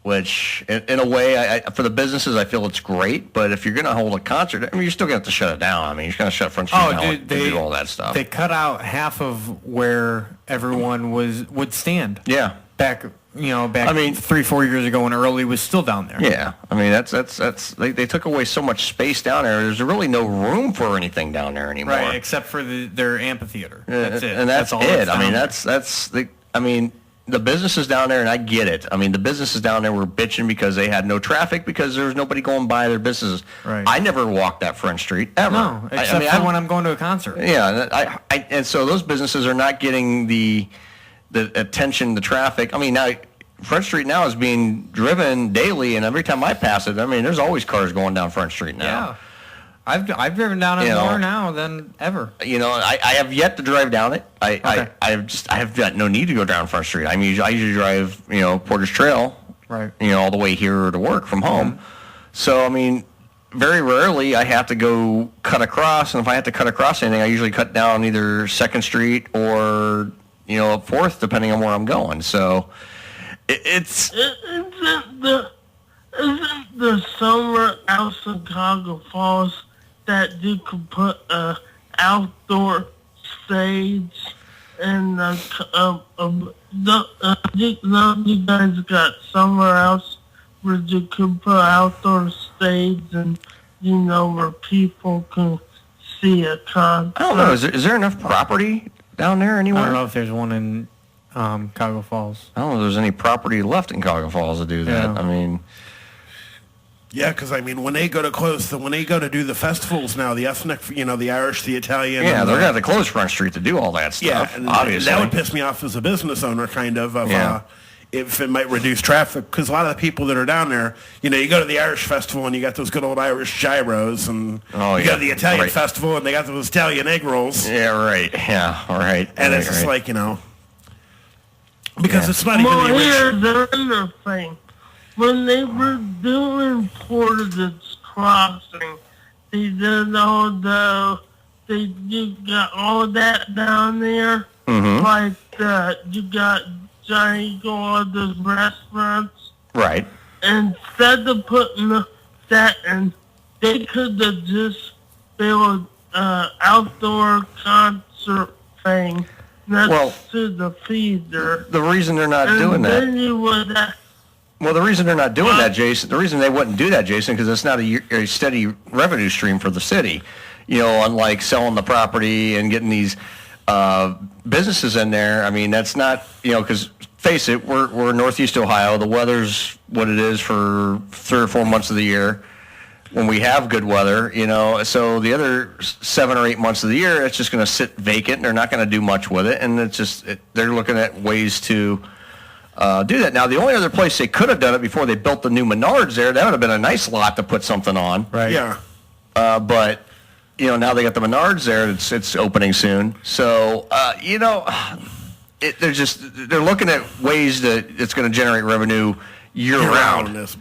Which, in a way, for the businesses, I feel it's great. But if you're going to hold a concert, I mean, you're still going to have to shut it down. I mean, you're going to shut Front Street down to do all that stuff. They cut out half of where everyone would stand. Yeah. Back 3-4 years ago when Earl was still down there. Yeah. I mean, they took away so much space down there. There's really no room for anything down there anymore. Right, except for their amphitheater. That's it. And that's all it. I mean, the businesses down there, and I get it. I mean, the businesses down there were bitching because they had no traffic because there was nobody going by their businesses. Right. I never walked that Front Street ever. No, except for when I'm going to a concert. Yeah, and so those businesses are not getting the attention, the traffic. I mean, now Front Street now is being driven daily, and every time I pass it, I mean, there's always cars going down Front Street now. Yeah. I've driven down it more now than ever. You know, I have yet to drive down it. I have got no need to go down Front Street. I mean, I usually drive, Porter's Trail, right? All the way here to work from home. Mm-hmm. So I mean, very rarely I have to go cut across, and if I have to cut across anything, I usually cut down either 2nd Street or 4th, depending on where I'm going. So it's. Isn't the somewhere out in Chicago Falls that you could put a outdoor stage and you guys got somewhere else where you could put outdoor stage and where people can see a concert? I don't know. Is there enough property down there anywhere? I don't know if there's one in Chicago Falls. I don't know if there's any property left in Chicago Falls to do that. Yeah. I mean. Yeah, because I mean, when they go to do the festivals now, the ethnic, the Irish, the Italian. Yeah, they're going to close Front Street to do all that stuff. Yeah, obviously. That would piss me off as a business owner, kind of if it might reduce traffic. Because a lot of the people that are down there, you go to the Irish festival and you got those good old Irish gyros, and you go to the Italian festival and they got those Italian egg rolls. Yeah, right. Yeah, all right. And it's just like, because it's not even the original. Here's another thing. When they were doing Portage Crossing, you got all that down there. Mm-hmm. Like you got giant all those restaurants. Right. Instead of putting that in, they could have just built an outdoor concert thing next to the feeder. The reason they're not doing that. Then you would Well, the reason they're not doing that, Jason, the reason they wouldn't do that, Jason, because it's not a steady revenue stream for the city. Unlike selling the property and getting these businesses in there. I mean, that's not, because face it, we're Northeast Ohio. The weather's what it is for 3 or 4 months of the year when we have good weather, So the other 7 or 8 months of the year, it's just going to sit vacant. They're not going to do much with it, and they're looking at ways to do that. Now, the only other place they could have done it before they built the new Menards there, that would have been a nice lot to put something on. Right. Yeah. But, now they got the Menards there. It's opening soon. So, they're looking at ways that it's going to generate revenue year-round. As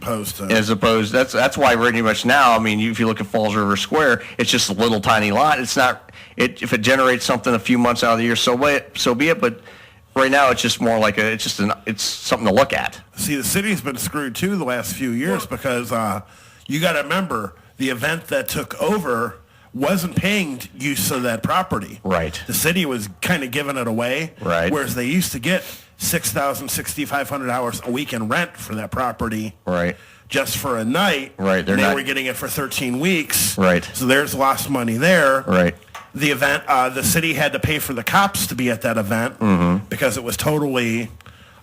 opposed, that's why pretty much now, I mean, if you look at Falls River Square, it's just a little tiny lot. It's not, if it generates something a few months out of the year, so be it, but right now, it's just more like it's something to look at. See, the city's been screwed too the last few years because you got to remember the event that took over wasn't paying use of that property. Right. The city was kind of giving it away. Right. Whereas they used to get 6,000, 6,500 hours a week in rent for that property. Right. Just for a night. Right. They were getting it for 13 weeks. Right. So there's lost money there. Right. The event, the city had to pay for the cops to be at that event because it was totally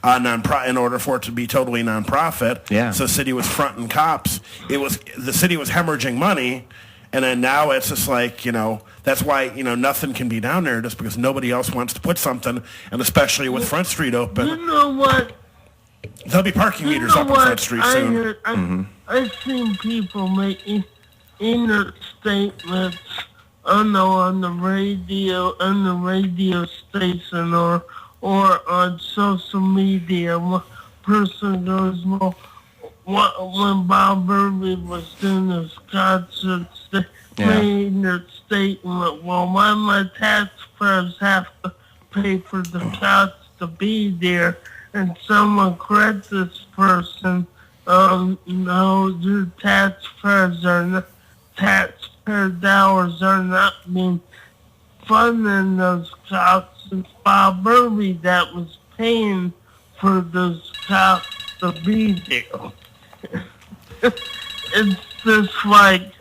in order for it to be totally nonprofit. Yeah. So the city was fronting cops. The city was hemorrhaging money, and then now it's just like, that's why, nothing can be down there just because nobody else wants to put something, and especially with Front Street open. You know what? There'll be parking meters up on Front Street soon. I've seen people making inner statements, on the radio station or on social media. One person goes, well, when Bob Burby was doing his concert, made their statement, well, why my taxpayers have to pay for the cops to be there? And someone correct this person, no, your taxpayers are not, taxpayer dollars are not being funding those cops. It's Bob Burby that was paying for those cops to be there. It's just like,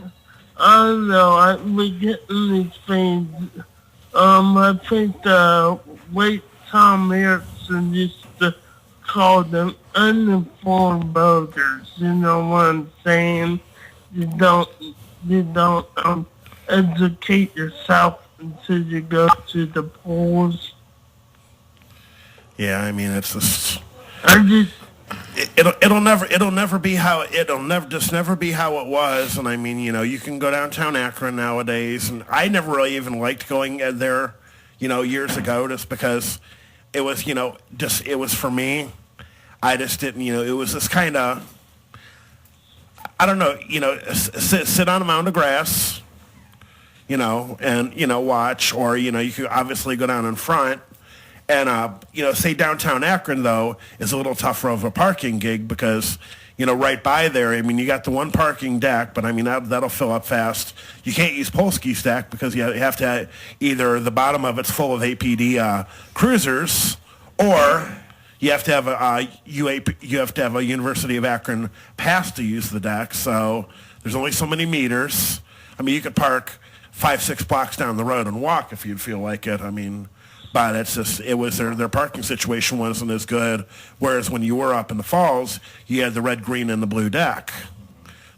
I don't know, I've been getting these things. I think the late Tom Erickson used to call them uninformed voters. You know what I'm saying? You don't educate yourself until you go to the polls. Yeah, I mean, it's just. It'll never be how it was. And I mean, you can go downtown Akron nowadays, and I never really even liked going there, years ago, just because it was, it was for me. I just didn't, it was this kind of, I don't know, sit on a mound of grass, and, watch, or, you could obviously go down in front. And, say downtown Akron, though, is a little tougher of a parking gig because, right by there, I mean, you got the one parking deck, but, I mean, that'll fill up fast. You can't use Polsky Stack because you have to have either the bottom of it's full of APD cruisers, or you have to have a University of Akron pass to use the deck. So there's only so many meters. I mean, you could park 5-6 blocks down the road and walk if you'd feel like it. I mean, but it's just, it was their parking situation wasn't as good. Whereas when you were up in the falls, you had the red, green, and the blue deck.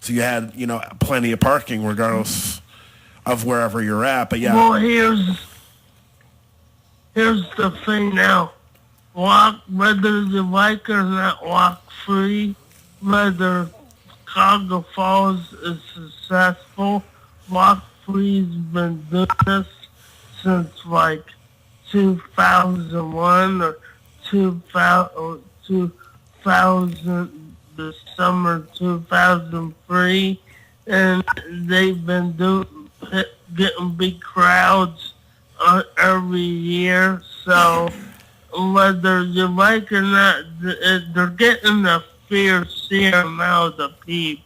So you had, plenty of parking regardless of wherever you're at. But yeah. Well, here's the thing now. Walk, whether you like or not, walk free, whether Chicago Falls is successful, walk free's been doing this since like 2001 or 2000, the summer 2003, and they've been getting big crowds every year. So whether you like or not, they're getting a fair share amount of people.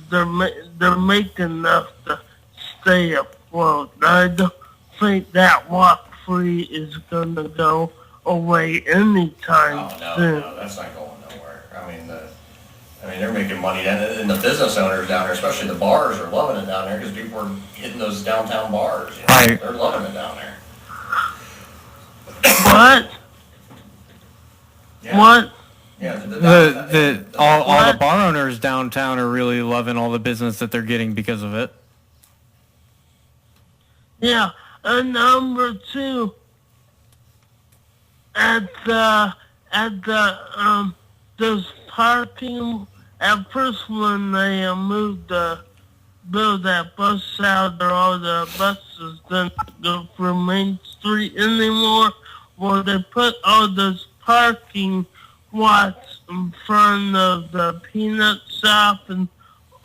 They're making enough to stay afloat. I don't think that walk free is going to go away anytime soon. No, that's not going nowhere. I mean, they're making money, and the business owners down there, especially the bars, are loving it down there because people are hitting those downtown bars. They're loving it down there. What? Yeah. What? Yeah, all the bar owners downtown are really loving all the business that they're getting because of it. Yeah, and number two, at those parking, at first when they moved build that bus out there, all the buses didn't go through Main Street anymore. Well, they put all those parking lots in front of the peanut shop and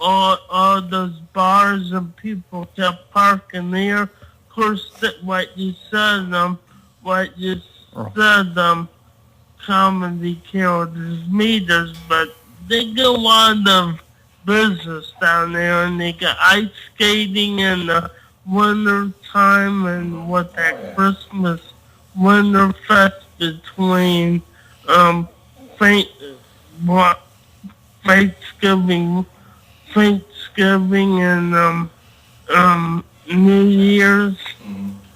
all those bars, and people kept parking there. Of course, what you said, Comedy killed his meters, but they get a lot of business down there, and they got ice skating in the winter time, and what that Christmas winter fest between Thanksgiving and New Year's.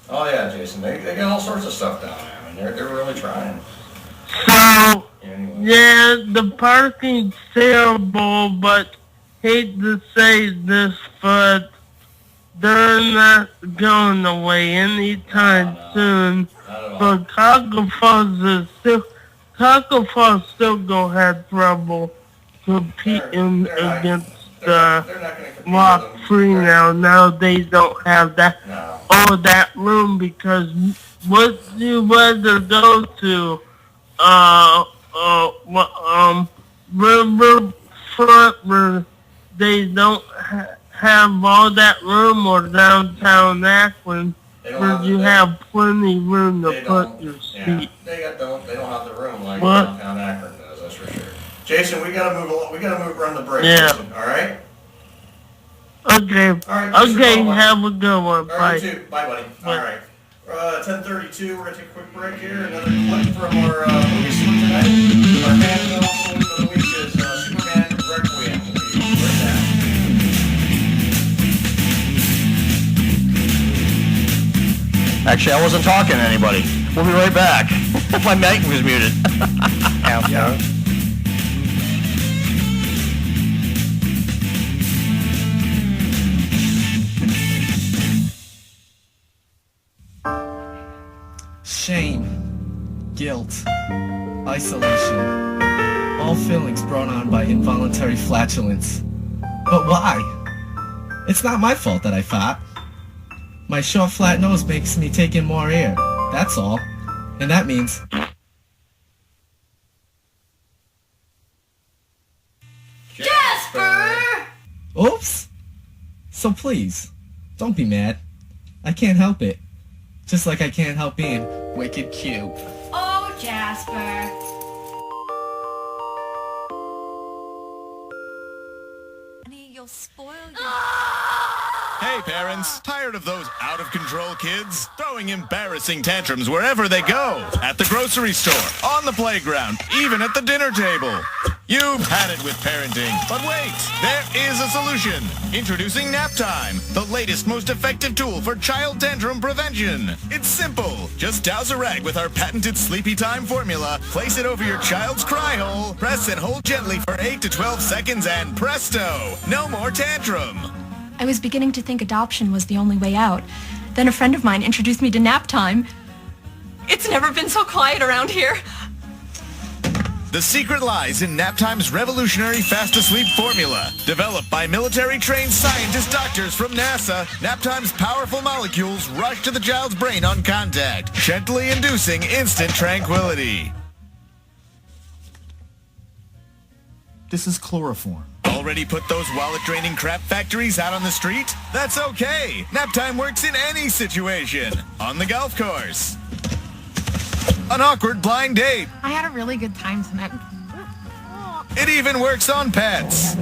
Oh yeah, Jason, they got all sorts of stuff down there. I mean, they're really trying. So, yeah, the parking's terrible, but hate to say this, but they're not going away anytime soon. But Taco Falls still gonna have trouble competing against Lock Free now. Now they don't have all that room, because what you rather go to Riverfront where they don't have all that room, or downtown Akron where you have plenty room to put your seat. They don't have the room like What? downtown Akron does, that's for sure. Jason, we gotta move around the break. Yeah. Jason, all right? Okay. Okay, have a good one. All right, Bye. you too. Bye, buddy. All right. 10:32. We're gonna take a quick break here. Another clip from our movie scene tonight. Our fan film for the week is Superman Requiem. We'll be right back. Actually, I wasn't talking to anybody. We'll be right back. My mic was muted. Yeah. Shame, guilt, isolation, all feelings brought on by involuntary flatulence. But why? It's not my fault that I fart. My short, flat nose makes me take in more air, that's all. And that means... Jasper! Oops! So please, don't be mad. I can't help it. Just like I can't help being wicked cute. Oh, Jasper. Honey, you'll spoil your... Hey parents, tired of those out-of-control kids? Throwing embarrassing tantrums wherever they go. At the grocery store, on the playground, even at the dinner table. You've had it with parenting, but wait, there is a solution. Introducing Naptime, the latest, most effective tool for child tantrum prevention. It's simple. Just douse a rag with our patented Sleepy Time formula, place it over your child's cry hole, press and hold gently for 8 to 12 seconds, and presto, no more tantrum. I was beginning to think adoption was the only way out. Then a friend of mine introduced me to Naptime. It's never been so quiet around here. The secret lies in Naptime's revolutionary fast-to-sleep formula. Developed by military-trained scientist doctors from NASA, Naptime's powerful molecules rush to the child's brain on contact, gently inducing instant tranquility. This is chloroform. Already put those wallet-draining crap factories out on the street? That's okay. Naptime works in any situation. On the golf course. An awkward blind date. I had a really good time tonight. It even works on pets.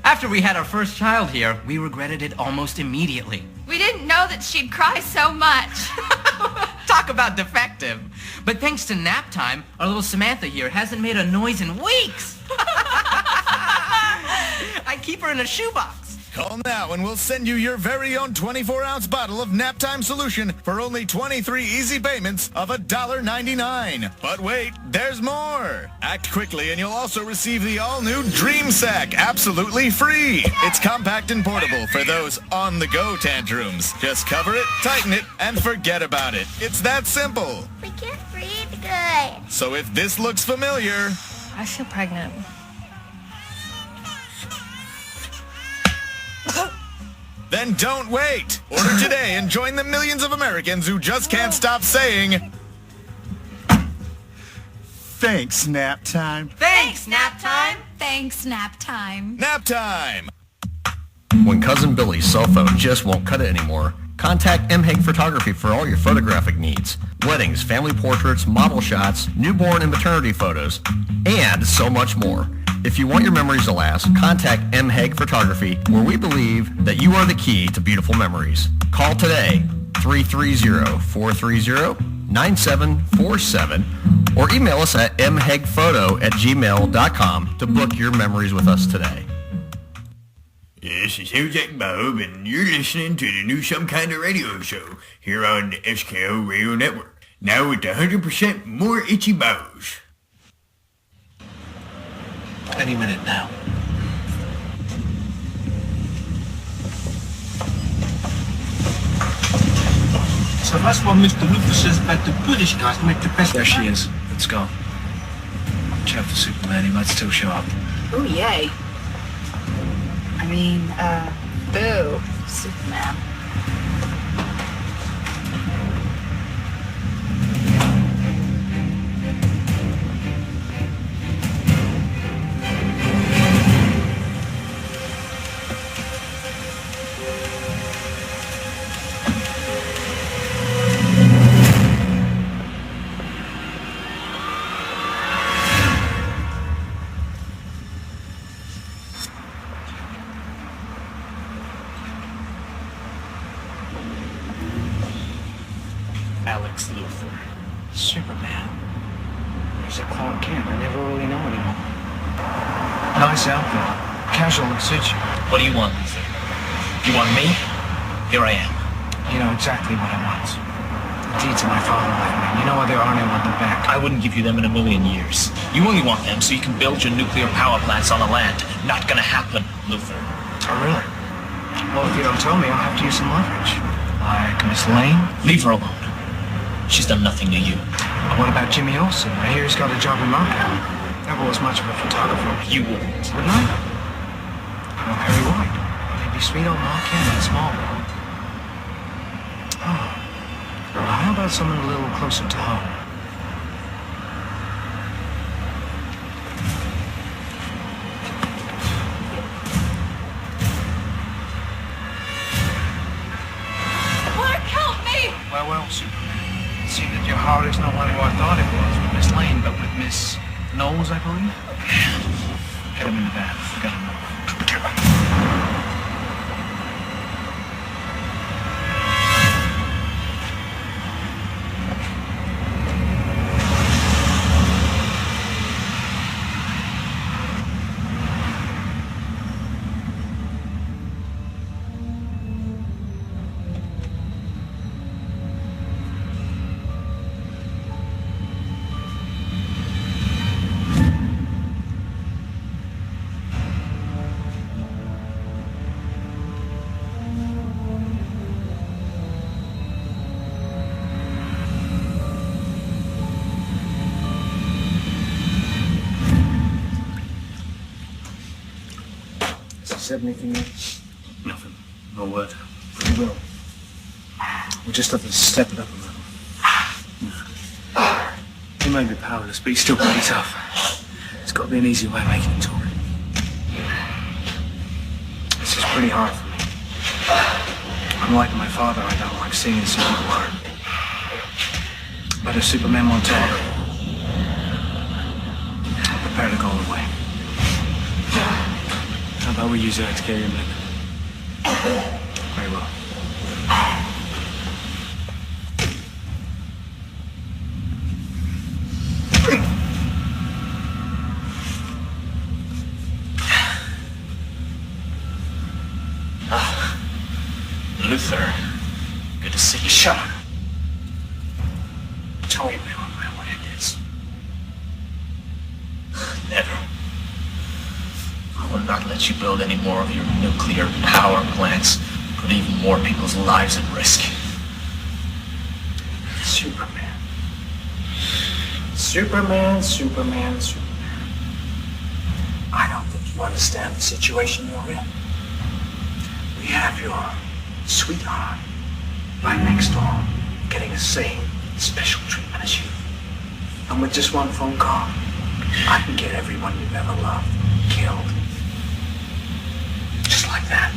After we had our first child here, we regretted it almost immediately. We didn't know that she'd cry so much. Talk about defective. But thanks to Naptime, our little Samantha here hasn't made a noise in weeks. I keep her in a shoebox. Call now and we'll send you your very own 24-ounce bottle of Naptime solution for only 23 easy payments of $1.99. But wait, there's more. Act quickly and you'll also receive the all-new Dream Sack absolutely free. It's compact and portable for those on-the-go tantrums. Just cover it, tighten it, and forget about it. It's that simple. We can't breathe good. So if this looks familiar... I feel pregnant. Then don't wait. Order today and join the millions of Americans who just can't stop saying... Thanks, Naptime. Thanks, Naptime. Thanks, Naptime. Naptime. When Cousin Billy's cell phone just won't cut it anymore, contact M. Hague Photography for all your photographic needs. Weddings, family portraits, model shots, newborn and maternity photos, and so much more. If you want your memories to last, contact M. Hague Photography, where we believe that you are the key to beautiful memories. Call today, 330-430-9747, or email us at mhagephoto@gmail.com to book your memories with us today. This is Jack Bob, and you're listening to the new Some Kind of Radio show here on the SKO Radio Network. Now with 100% more itchy bows. Any minute now. So that's what Mr. Luther says about the British guys make the best. There she is. Let's go. Watch out for Superman. He might still show up. Oh, yay. I mean, boo, Superman. Alex Luthor. Superman. He's a Clark Kent. I never really know anymore. Nice outfit. Casual and suits you. What do you want, Luther? You want me? Here I am. You know exactly what I want. The deeds of my father left me. You know why there aren't any them back. I wouldn't give you them in a million years. You only want them so you can build your nuclear power plants on the land. Not gonna happen, Luther. Oh, really? Well, if you don't tell me, I'll have to use some leverage. Like Miss Lane? Leave her alone. She's done nothing to you. What about Jimmy Olsen? I hear he's got a job in Montana. Never was much of a photographer. You wouldn't. Wouldn't I? Well, Harry White. Maybe sweet old Montana and small world. Oh. Well, how about someone a little closer to home? Clark, help me! Well, Superman. It seemed that your heart is not what I thought it was with Miss Lane, but with Miss Knowles, I believe. Get him in the bath. Got him over. Said anything yet? Nothing. No word. We will. We just have to step it up a little. He may be powerless, but he's still pretty tough. There's got to be an easy way of making him talk. This is pretty hard for me. Unlike my father, I don't like seeing some people hurt. But if Superman won't talk, I'm prepared to go all the way. How about we use that to carry him in? Very well. Luther, good to see you. Shut up. Tell me what it is. Never. I will not let you build any more of your nuclear power plants. Put even more people's lives at risk. Superman. Superman. I don't think you understand the situation you're in. We have your sweetheart right next door, getting the same special treatment as you. And with just one phone call, I can get everyone you've ever loved killed. Just like that.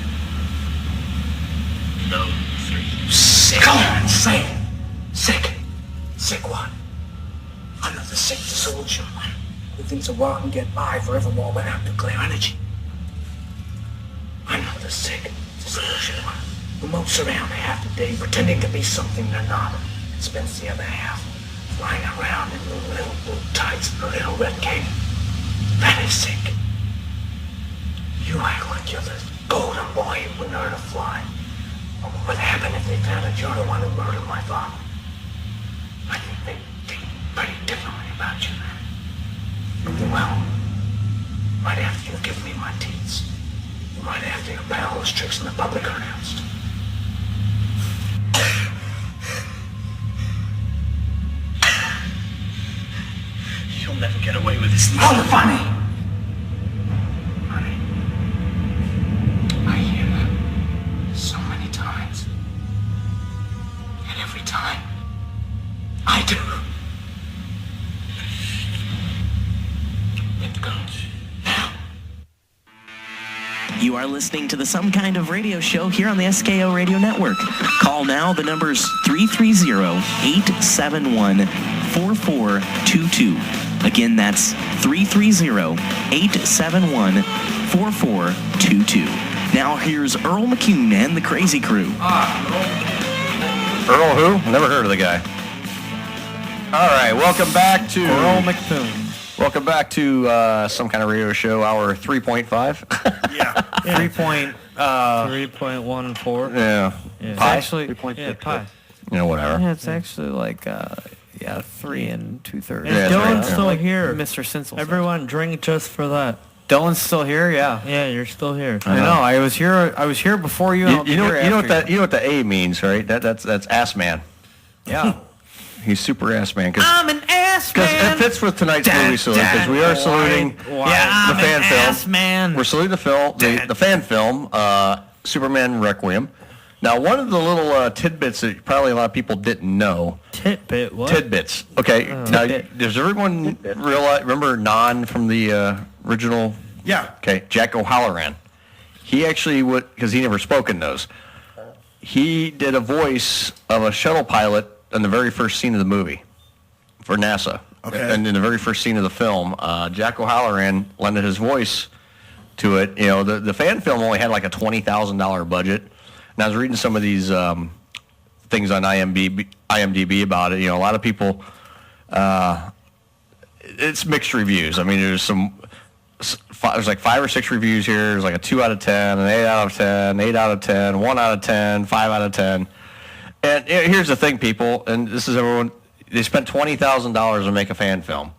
No, Luther, you sick. Come on, say it. Sick. Sick what? I'm not the sick disillusioned one who thinks a world can get by forevermore without nuclear energy. I'm not the sick disillusioned one who mopes around half the day pretending to be something they're not and spends the other half flying around in little blue tights and a little red cape. That is sick. You act like you're the golden boy who wouldn't hurt a fly. What would happen if they found out you're the one who murdered my father? I think pretty differently about you, man. Well, right after you give me my teats, right after you play all those tricks in the public announced. You'll never get away with this. Oh, funny! Honey, I hear that so many times. And every time, I do. Let go. You are listening to the Some Kind of Radio Show here on the SKO Radio Network. Call now. The number's 330-871-4422. Again, that's 330-871-4422. Now here's Earl McCune and the Crazy Crew. Earl who? Never heard of the guy. All right, welcome back to Earl McCune. Welcome back to Some Kind of Radio Show, hour 3.5. 3.14. Yeah. It's Pi? actually pi. You know, whatever. Yeah, it's actually like 3 2/3. And Dylan's still here. Mr. Sinsel. Everyone drink just for that. Dylan's still here, yeah. Yeah, you're still here. I know. I was here before you. You know what the A means, right? That's ass man. Yeah. He's super ass man. I'm an ass man. Because it fits with tonight's movie salute. Because we are saluting the fan film. Ass man. We're saluting the film, the fan film, Superman Requiem. Now, one of the little tidbits that probably a lot of people didn't know. Tidbit, what? Tidbits. Okay. Now, does everyone remember Non from the original? Yeah. Okay. Jack O'Halloran. He actually would, because he never spoke in those. He did a voice of a shuttle pilot in the very first scene of the movie for NASA. Okay. And in the very first scene of the film, Jack O'Halloran lended his voice to it. You know, the fan film only had like a $20,000 budget. And I was reading some of these things on IMDb about it. You know, a lot of people, it's mixed reviews. I mean, there's like 5 or 6 reviews here. There's like a 2 out of 10, an 8 out of 10, 8 out of 10, 1 out of 10, 5 out of 10. And here's the thing, people, and this is everyone, they spent $20,000 to make a fan film,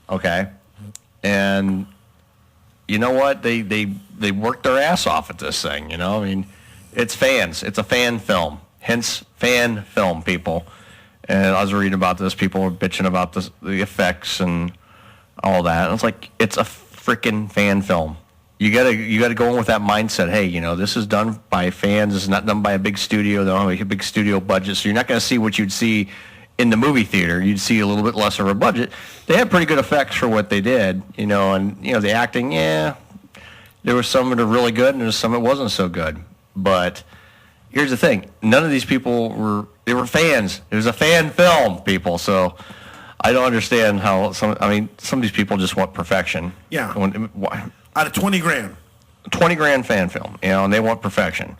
okay? And you know what? They worked their ass off at this thing, you know? I mean, it's fans. It's a fan film, hence fan film, people. And I was reading about this. People were bitching about the effects and all that. And it's like, it's a freaking fan film. You gotta go in with that mindset. Hey, you know, this is done by fans. This is not done by a big studio. They don't have a big studio budget, so you're not gonna see what you'd see in the movie theater. You'd see a little bit less of a budget. They had pretty good effects for what they did, you know, and you know the acting. Yeah, there was some that are really good, and there's some that wasn't so good. But here's the thing: none of these people were fans. It was a fan film, people. So I don't understand how some of these people just want perfection. Yeah. Out of 20 grand. 20 grand fan film, you know, and they want perfection.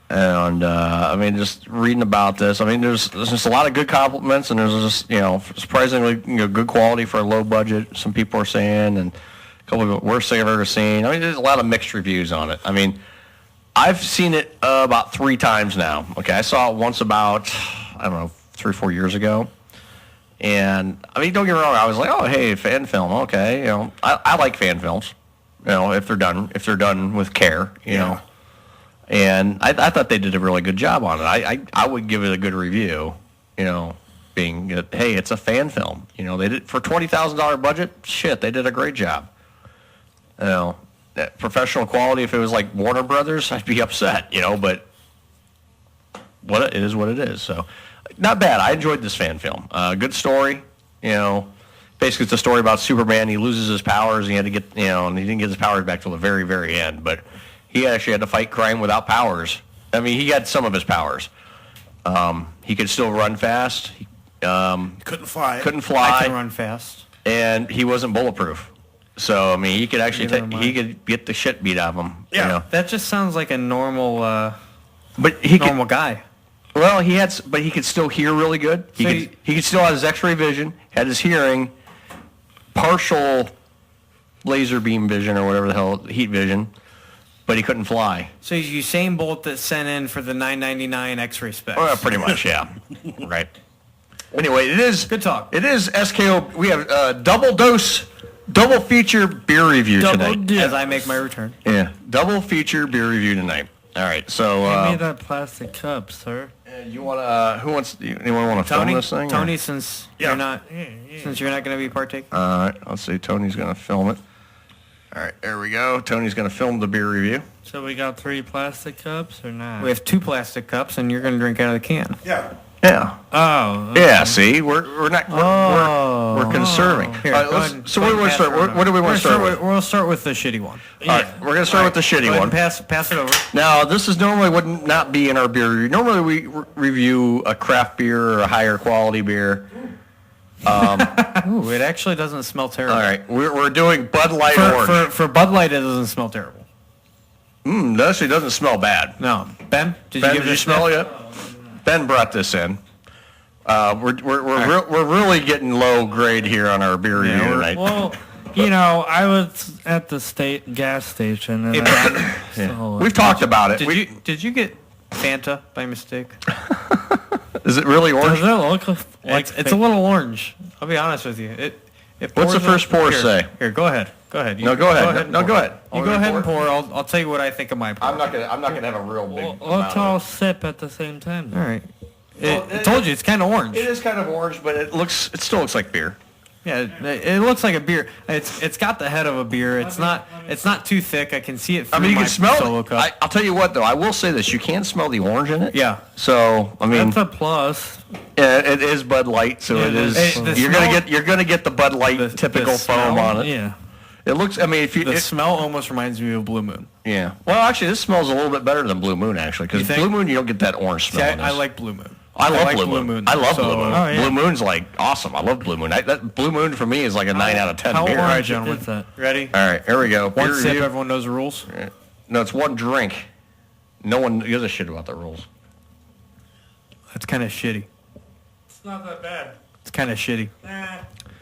And, I mean, just reading about this, I mean, there's just a lot of good compliments, and there's just, you know, surprisingly, you know, good quality for a low budget, some people are saying, and a couple of the worst thing I've ever seen. I mean, there's a lot of mixed reviews on it. I mean, I've seen it about 3 times now. Okay, I saw it once about, I don't know, 3 or 4 years ago. And, I mean, don't get me wrong, I was like, oh, hey, fan film, okay. You know, I like fan films, you know, if they're done with care, you know. And I thought they did a really good job on it. I would give it a good review, you know, being, hey, it's a fan film. You know, they did, for $20,000 budget, shit, they did a great job. You know, professional quality, if it was like Warner Brothers, I'd be upset, you know, but it is what it is, so. Not bad. I enjoyed this fan film. Good story. You know, basically it's a story about Superman. He loses his powers. He had to get, you know, and he didn't get his powers back till the very, very end. But he actually had to fight crime without powers. I mean, he had some of his powers. He could still run fast. He couldn't fly. I can run fast. And he wasn't bulletproof. So I mean, he could actually he could get the shit beat out of him. Yeah, you know? that just sounds like a normal, normal guy. Well, but he could still hear really good. He could still have his X-ray vision, had his hearing, partial laser beam vision or whatever the hell, heat vision, but he couldn't fly. So he's Usain Bolt that sent in for the $9.99 X-ray specs. Well, pretty much, yeah. Right. Anyway, it is good talk. It is SKO. We have double feature beer review tonight. As I make my return. Yeah, double feature beer review tonight. All right, so Give me that plastic cup, sir. You want who wants? Anyone want to film this thing? Tony, or? since you're not going to be partaking. All right, let's see. Tony's going to film it. All right, there we go. Tony's going to film the beer review. So we got 3 plastic cups or not? We have 2 plastic cups, and you're going to drink out of the can. Yeah. Yeah. Oh. Okay. Yeah. See, we're conserving. Here, All right, so where do we want to start? What do we want to start with? We'll start with the shitty one. All right, we're going to start with the shitty one. Pass it over. Now, this is normally would not be in our beer review. Normally, we review a craft beer or a higher quality beer. Ooh, it actually doesn't smell terrible. All right, we're doing Bud Light Orange. For Bud Light, it doesn't smell terrible. It actually doesn't smell bad. No, Ben, did you smell it yet? Ben brought this in. We're really getting low grade here on our beer review tonight. Well, I was at the gas station, and we've talked about it. Did you get Fanta by mistake? Is it really orange? Does it look like it's a little orange. I'll be honest with you. What's the first pour say? Here, go ahead. Go ahead. Go ahead. You go ahead and pour. I'll tell you what I think of my pour. I'm not gonna have a real big. Let's all sip at the same time. All right. I told you it's kind of orange. It is kind of orange, but it still looks like beer. Yeah, it looks like a beer. It's got the head of a beer. It's not too thick. I can see it through you my can smell solo it. cup. I'll tell you what, though. I will say this: you can smell the orange in it. Yeah. So that's a plus. Yeah, it is Bud Light, so it is. You're gonna get the Bud Light typical foam on it. Yeah. It looks. The smell almost reminds me of Blue Moon. Yeah. Well, actually, this smells a little bit better than Blue Moon, actually, because Blue Moon you don't get that orange smell. See, I like Blue Moon. I love like Blue Moon. I love Blue Moon. Oh, yeah. Blue Moon's like awesome. I love Blue Moon. That Blue Moon for me is like a 9 out of 10 beer. All right, gentlemen. Ready? All right, here we go. One sip. Everyone knows the rules. No, it's one drink. No one gives a shit about the rules. That's kind of shitty. It's not that bad. It's kind of shitty.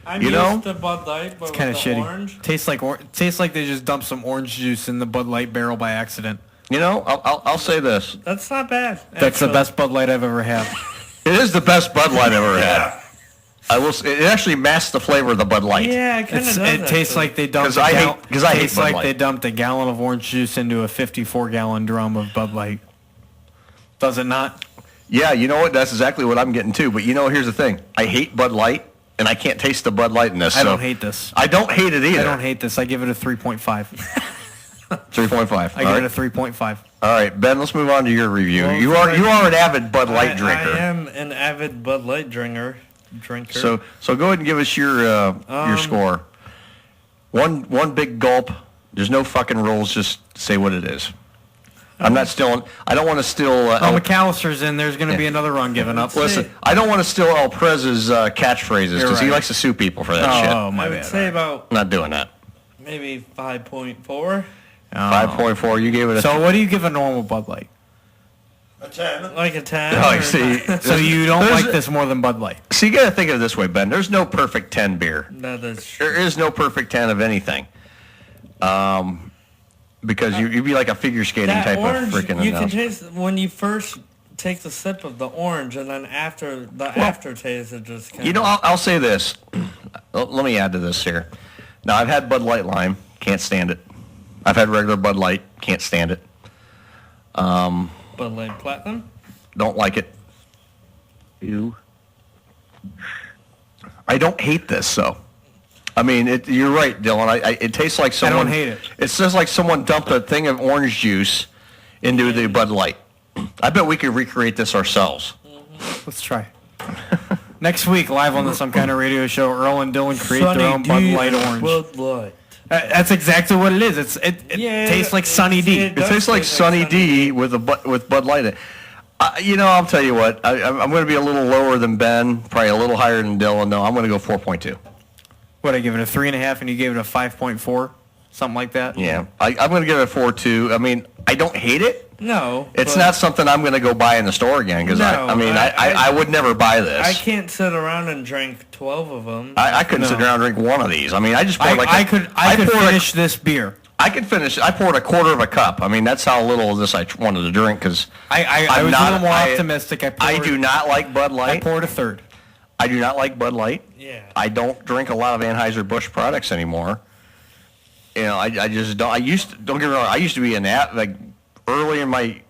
I'm used to Bud Light, but it's kind of shitty. Orange. Tastes like they just dumped some orange juice in the Bud Light barrel by accident. I'll say this. That's not bad. That's the best Bud Light I've ever had. It is the best Bud Light I've ever had. I will. It actually masks the flavor of the Bud Light. Yeah, it kind of does. It tastes like they dumped. Because I hate Bud Light. They dumped a gallon of orange juice into a 54-gallon drum of Bud Light. Does it not? Yeah, you know what? That's exactly what I'm getting to. But here's the thing. I hate Bud Light, and I can't taste the Bud Light in this. I don't hate this. I don't hate it either. I don't hate this. I give it a 3.5. 3.5. I give it a 3.5. All right, Ben, let's move on to your review. Well, you are an avid Bud Light drinker. I am an avid Bud Light drinker. So go ahead and give us your score. One big gulp. There's no fucking rules. Just say what it is. I'm not stealing. I don't want to steal. McAllister's in. There's going to be another run given up. Listen, I don't want to steal El Prez's catchphrases because he likes to sue people for that shit. Oh, my I bad. would say about I'm not doing that. maybe 5.4. 5.4. You gave it a. So what do you give a normal Bud Light? A 10. Like a 10. Oh, see. So you don't like this more than Bud Light? So you got to think of it this way, Ben. There's no perfect 10 beer. No, that's true. There is no perfect 10 of anything. Because you'd be like a figure skating That type orange, of freaking you can announcer. taste when you first take the sip of the orange, and then after the aftertaste, it just kind of... I'll say this. Let me add to this here. Now, I've had Bud Light Lime. Can't stand it. I've had regular Bud Light. Can't stand it. Bud Light Platinum? Don't like it. I don't hate this, though. I mean, you're right, Dylan. It tastes like someone... I don't hate it. It's just like someone dumped a thing of orange juice into the Bud Light. I bet we could recreate this ourselves. Let's try. Next week, live on Some Kind of Radio Show, Earl and Dylan create their own Bud Light orange. Bud Light. That's exactly what it is. It tastes like Sunny D. It tastes like Sunny D with Bud Light in it. I'll tell you what. I'm going to be a little lower than Ben, probably a little higher than Dylan. No, I'm going to go 4.2. What, I give it a 3.5 and you gave it a 5.4? Something like that? Yeah. I'm going to give it a 4.2. I mean, I don't hate it. No. It's not something I'm going to go buy in the store again because, I would never buy this. I can't sit around and drink 12 of them. I couldn't sit around and drink one of these. I mean, I just poured I could finish this beer. I could finish. I poured a quarter of a cup. I mean, that's how little of this I wanted to drink because I was a little more optimistic. I do not like Bud Light. I poured a third. I do not like Bud Light. Yeah. I don't drink a lot of Anheuser-Busch products anymore. You know, I just don't. Don't get me wrong. I used to be like early in my,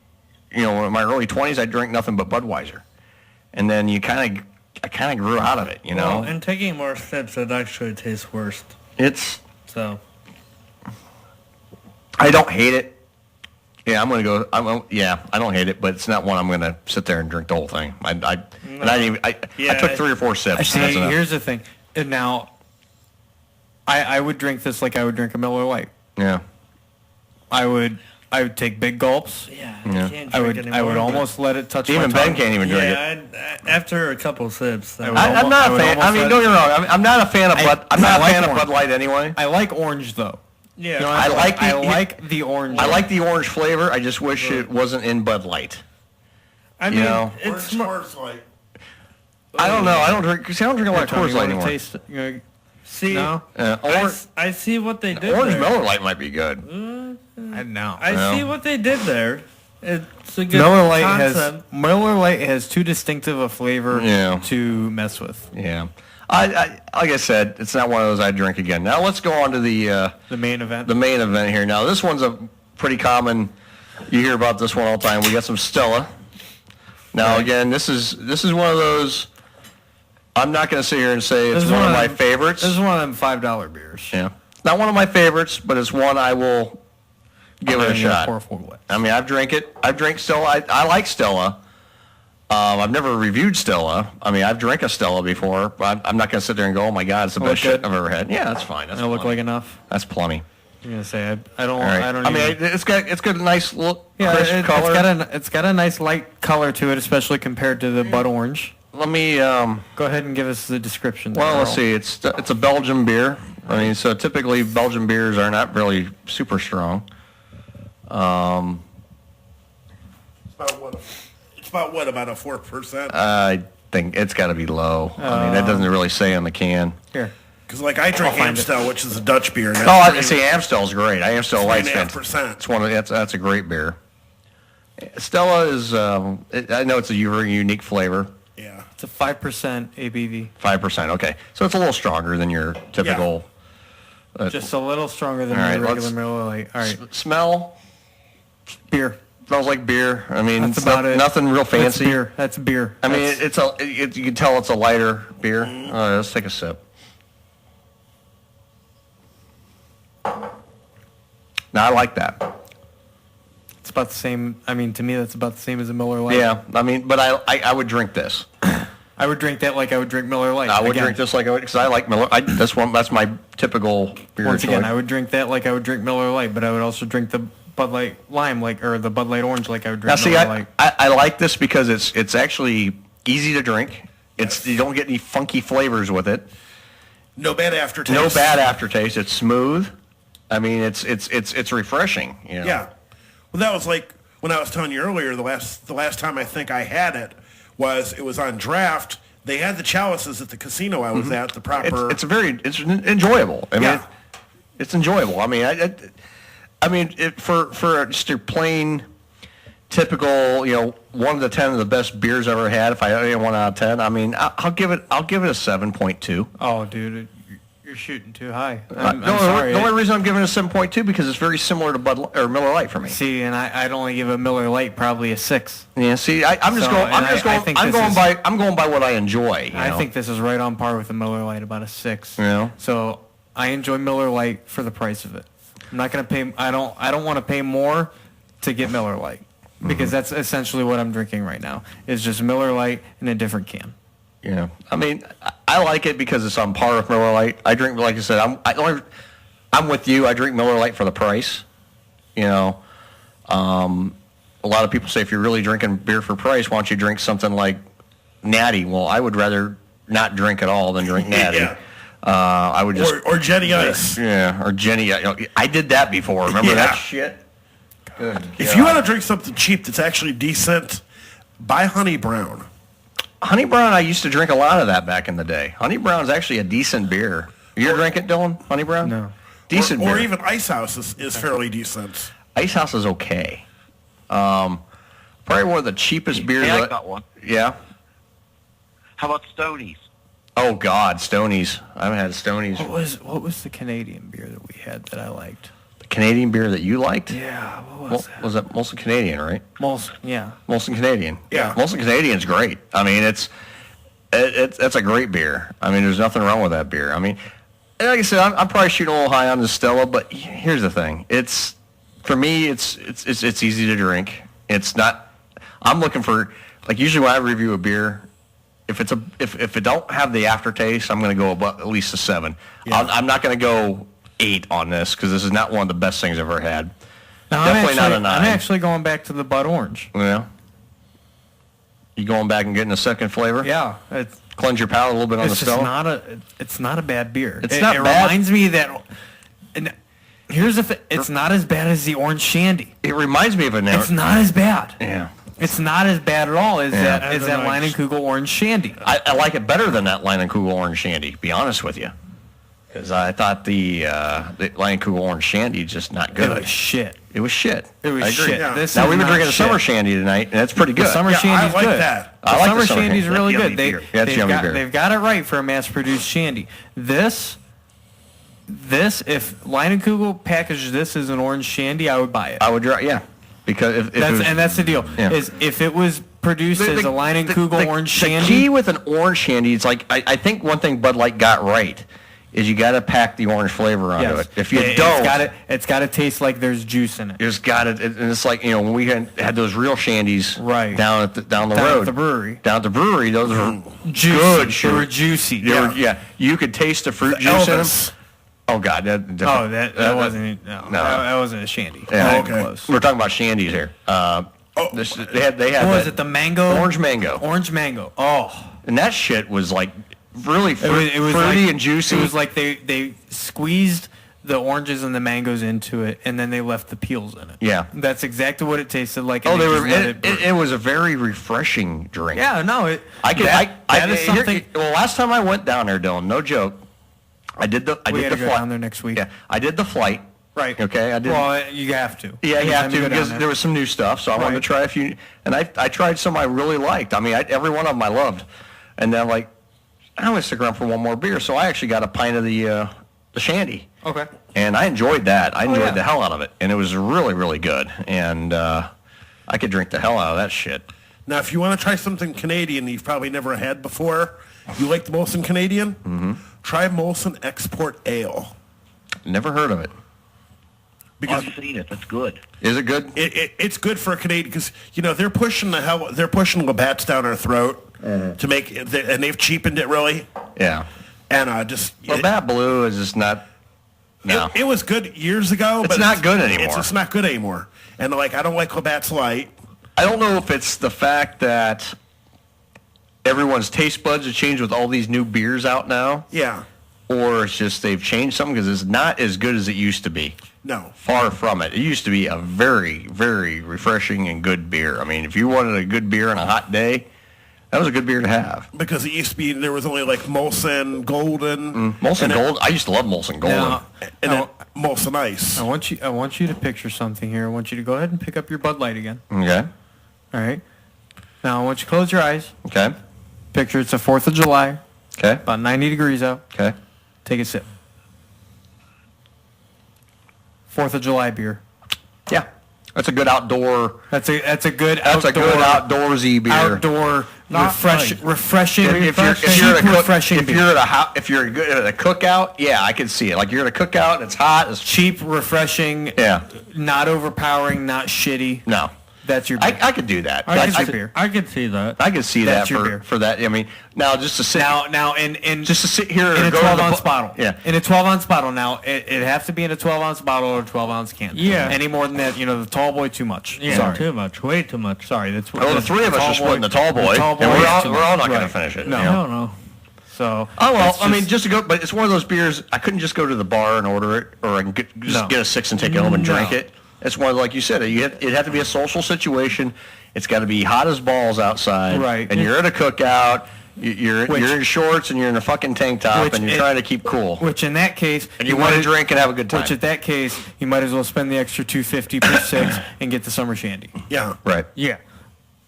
in my early 20s. I drank nothing but Budweiser, and then I kind of grew out of it. Well, and taking more sips, it actually tastes worse. So. I don't hate it. Yeah, I'm gonna go. I don't hate it, but it's not one I'm gonna sit there and drink the whole thing. I took 3 or 4 sips. See, here's the thing. And now, I would drink this like I would drink a Miller Lite. Yeah. I would take big gulps. Yeah. I would almost let it touch. Even my tongue. Ben can't even drink it. After a couple sips, I'm not a fan. I mean, don't get me wrong. I'm not a fan of Bud. I'm not a fan of Bud Light anyway. I like orange though. Yeah. I like the orange. I like the orange flavor. I just wish it wasn't in Bud Light. I mean, it's Coors Light. I don't know. I don't drink a lot of Coors Light anymore. See, no? I see what they did. Orange there. Miller Lite might be good. I see what they did there. It's a good Miller concept. Miller Lite has too distinctive a flavor to mess with. Yeah. I like I said, it's not one of those I drink again. Now let's go on to the main event. The main event here. Now this one's a pretty common. You hear about this one all the time. We got some Stella. Now again, this is one of those. I'm not going to sit here and say it's one of my favorites. This is one of them $5 beers. Yeah, not one of my favorites, but it's one I will give it a shot. I mean, I've drank it. I've drank Stella. I like Stella. I've never reviewed Stella. I mean, I've drank a Stella before, but I'm not going to sit there and go, "Oh my God, it's the best shit I've ever had." Yeah, that's fine. That's look like enough. That's plenty. I'm gonna say I don't. Right. I don't. I mean, it's got a nice look. Yeah, crisp color. It's got a nice light color to it, especially compared to the Bud Orange. Let me go ahead and give us the description. Well, let's see. It's a Belgian beer. I mean, so typically Belgian beers are not really super strong. It's about about a 4%. I think it's got to be low. I mean, that doesn't really say on the can. Here. Because I drink Amstel, which is a Dutch beer. I see. Amstel's great. Amstel Light's 3.5%. It's one of that's a great beer. Stella is. I know it's a very unique flavor. Yeah. It's a 5% ABV. 5%. Okay, so it's a little stronger than your typical. Just a little stronger than your regular Miller Lite. All right. Smell. Beer. Smells like beer. I mean, that's about it. Nothing real fancy. That's beer. I mean, you can tell it's a lighter beer. All right, let's take a sip. Now I like that. It's about the same. I mean, to me, that's about the same as a Miller Lite. Yeah, I mean, but I would drink this. I would drink that like I would drink Miller Lite. I would drink this like I would because I like Miller. That's my typical beer. Once again, I would drink that like I would drink Miller Lite, but I would also drink the Bud Light Lime or the Bud Light Orange like I would drink Miller Lite. I like this because it's actually easy to drink. You don't get any funky flavors with it. No bad aftertaste. No bad aftertaste. It's smooth. I mean, it's refreshing. You know? Yeah. Well, that was like when I was telling you earlier. The last time I think I had it was on draft. They had the chalices at the casino I was at. The proper. It's enjoyable. I mean, it's enjoyable. I mean, for just your plain, typical, 1 to 10 of the best beers I've ever had. If I had 1 out of 10, I mean, I'll give it a 7.2. Oh, dude. You're shooting too high. I'm sorry. The only reason I'm giving it a 7.2 because it's very similar to Miller Lite for me. See, and I'd only give a Miller Lite probably a 6. Yeah. See, I'm going by what I enjoy. I think this is right on par with the Miller Lite, about a 6. Yeah. So I enjoy Miller Lite for the price of it. I'm not going to pay. I don't want to pay more to get Miller Lite because that's essentially what I'm drinking right now. Is just Miller Lite in a different can. Yeah, I mean, I like it because it's on par with Miller Lite. I drink, like I said, I'm with you. I drink Miller Lite for the price. A lot of people say if you're really drinking beer for price, why don't you drink something like Natty? Well, I would rather not drink at all than drink Natty. Yeah. I would just or Jenny Ice. Yeah, or Jenny. I did that before. Remember that shit? Good. If you want to drink something cheap that's actually decent, buy Honey Brown. Honey Brown, I used to drink a lot of that back in the day. Honey Brown's actually a decent beer. You drink it, Dylan? Honey Brown? No. Decent beer. Or even Ice House is fairly decent. Ice House is okay. Probably one of the cheapest beers. Hey, I got one. Yeah. How about Stoney's? Oh God, Stoney's. I haven't had Stoney's. What was the Canadian beer that we had that I liked? The Canadian beer that you liked? Yeah, what was that? Was that Molson Canadian, right? Molson, yeah. Molson Canadian. Yeah. Molson Canadian's great. I mean, it's a great beer. I mean, there's nothing wrong with that beer. I mean, like I said, I'm probably shooting a little high on the Stella, but here's the thing. For me, it's easy to drink. It's not. I'm looking for, like, usually when I review a beer, if it don't have the aftertaste, I'm going to go about at least a 7. Yeah. I'm not going to go 8 on this because this is not one of the best things I've ever had. No, Definitely not a 9. I'm actually going back to the Bud Orange. Yeah. You going back and getting a second flavor? Yeah. Cleanse your palate a little bit on the Stella? It's not a bad beer. It bad. Reminds me that... And here's the thing. It's not as bad as the Orange Shandy. It reminds me of an... It's not as bad. Yeah. It's not as bad at all as that Leinenkugel Orange Shandy. I like it better than that Leinenkugel Orange Shandy, to be honest with you. Because I thought the Leinenkugel Orange Shandy just not good. It was shit. It was shit. It was shit. Yeah. This now, is we've been drinking shit. a summer shandy tonight, and it's pretty good. The summer shandy's I like good. that. I like summer the summer shandy's really good. That's yummy beer. They've got it right for a mass-produced shandy. This, if Leinenkugel packaged this as an orange shandy, I would buy it. I would, yeah. Because that's the deal. Yeah. Is if it was produced as a Leinenkugel orange shandy. The key with an orange shandy, it's like I think one thing Bud Light got right is you got to pack the orange flavor onto it. If you don't, it's got to taste like there's juice in it. It's got it, and it's like when we had those real shandies down the road, at the brewery. Down at the brewery, those were juicy. good. They were juicy. You could taste the fruit juice in them. Oh God, that wasn't. No, that wasn't a shandy. Yeah, close. We're talking about shandies here. They had. What was it? The mango. Orange mango. Orange mango. Oh, and that shit was like really fruity and juicy. It was like they squeezed the oranges and the mangoes into it, and then they left the peels in it. Yeah, that's exactly what it tasted like. Oh, it was a very refreshing drink. Yeah, no, last time I went down there, Dylan, no joke. I did the flight. Go down there next week. Yeah, I did the flight. Right. Okay, I did. Well, you have to. Yeah, you have to because there was some new stuff. So I wanted to try a few, and I tried some I really liked. I mean, every one of them I loved, and then I'm going to stick around for one more beer. So I actually got a pint of the shandy. Okay. And I enjoyed that. I enjoyed the hell out of it, and it was really, really good. And I could drink the hell out of that shit. Now, if you want to try something Canadian you've probably never had before, you like the Molson Canadian? Mm-hmm. Try Molson Export Ale. Never heard of it. Because I've seen it. That's good. Is it good? It's good for a Canadian because they're pushing Labatt's down our throat to make it, and they've cheapened it really. Yeah. And Labatt Blue is just not. No. It was good years ago, but it's not good anymore. It's just not good anymore. And I don't like Labatt's Light. I don't know if it's the fact that everyone's taste buds have changed with all these new beers out now. Yeah. Or it's just they've changed something because it's not as good as it used to be. No. Far from it. It used to be a very, very refreshing and good beer. I mean, if you wanted a good beer on a hot day, that was a good beer to have. Because it used to be, there was only Molson Golden. Molson Gold. I used to love Molson Golden. And then Molson Ice. I want you to picture something here. I want you to go ahead and pick up your Bud Light again. Okay. All right. Now I want you to close your eyes. Okay. Picture it's the 4th of July. Okay. About 90 degrees out. Okay. Take a sip. 4th of July beer. Yeah. That's a good outdoor. That's a good outdoorsy beer. Outdoor refreshing. If you're at a cookout, yeah, I can see it. Like you're at a cookout and it's hot, it's cheap, refreshing. Yeah. Not overpowering, not shitty. No. That's your beer. I could do that. I could see that. I could see That's that for that. I mean, now just to sit now in just to sit here in and a 12-ounce bottle. Yeah. In a 12-ounce bottle. Now it'd have to be in a 12-ounce bottle or a 12-ounce can. Yeah. Any more than that, the tall boy too much. Yeah. Sorry. Too much. Way too much. Sorry. That's what. Well, the three of us are splitting the tall boy, and we're all not going to finish it. No. So. Oh well, I mean, just to go, but it's one of those beers. I couldn't just go to the bar and order it, or I can get a 6 and take it home and drink it. It's one like you said. It'd have to be a social situation. It's got to be hot as balls outside, right? And you're at a cookout. You're in shorts and you're in a fucking tank top, and you're trying to keep cool. Which in that case, and you want to drink and have a good time. Which in that case, you might as well spend the extra $2.50 per 6 and get the summer shandy. Yeah. Right. Yeah.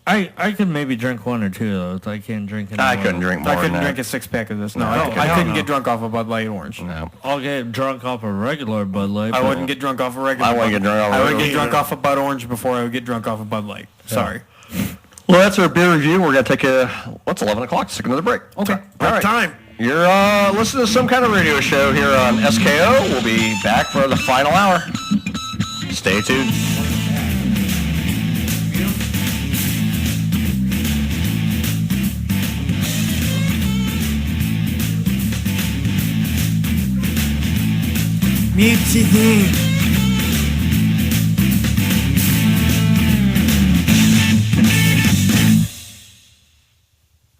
I could maybe drink one or two of those. I can't drink any I more. couldn't drink more I couldn't than drink that. a six-pack of this. No, No, I couldn't get drunk off a Bud Light Orange. No. I'll get drunk off a regular Bud Light. I wouldn't get drunk off a regular. I wouldn't get drunk off a I would regular get drunk either. off a Bud Orange before I would get drunk off a Bud Light. Sorry. Well, that's our beer review. We're going to take what's 11 o'clock? Let's take another break. Okay. All right. Time. You're listening to some kind of radio show here on SKO. We'll be back for the final hour. Stay tuned. Mutiny.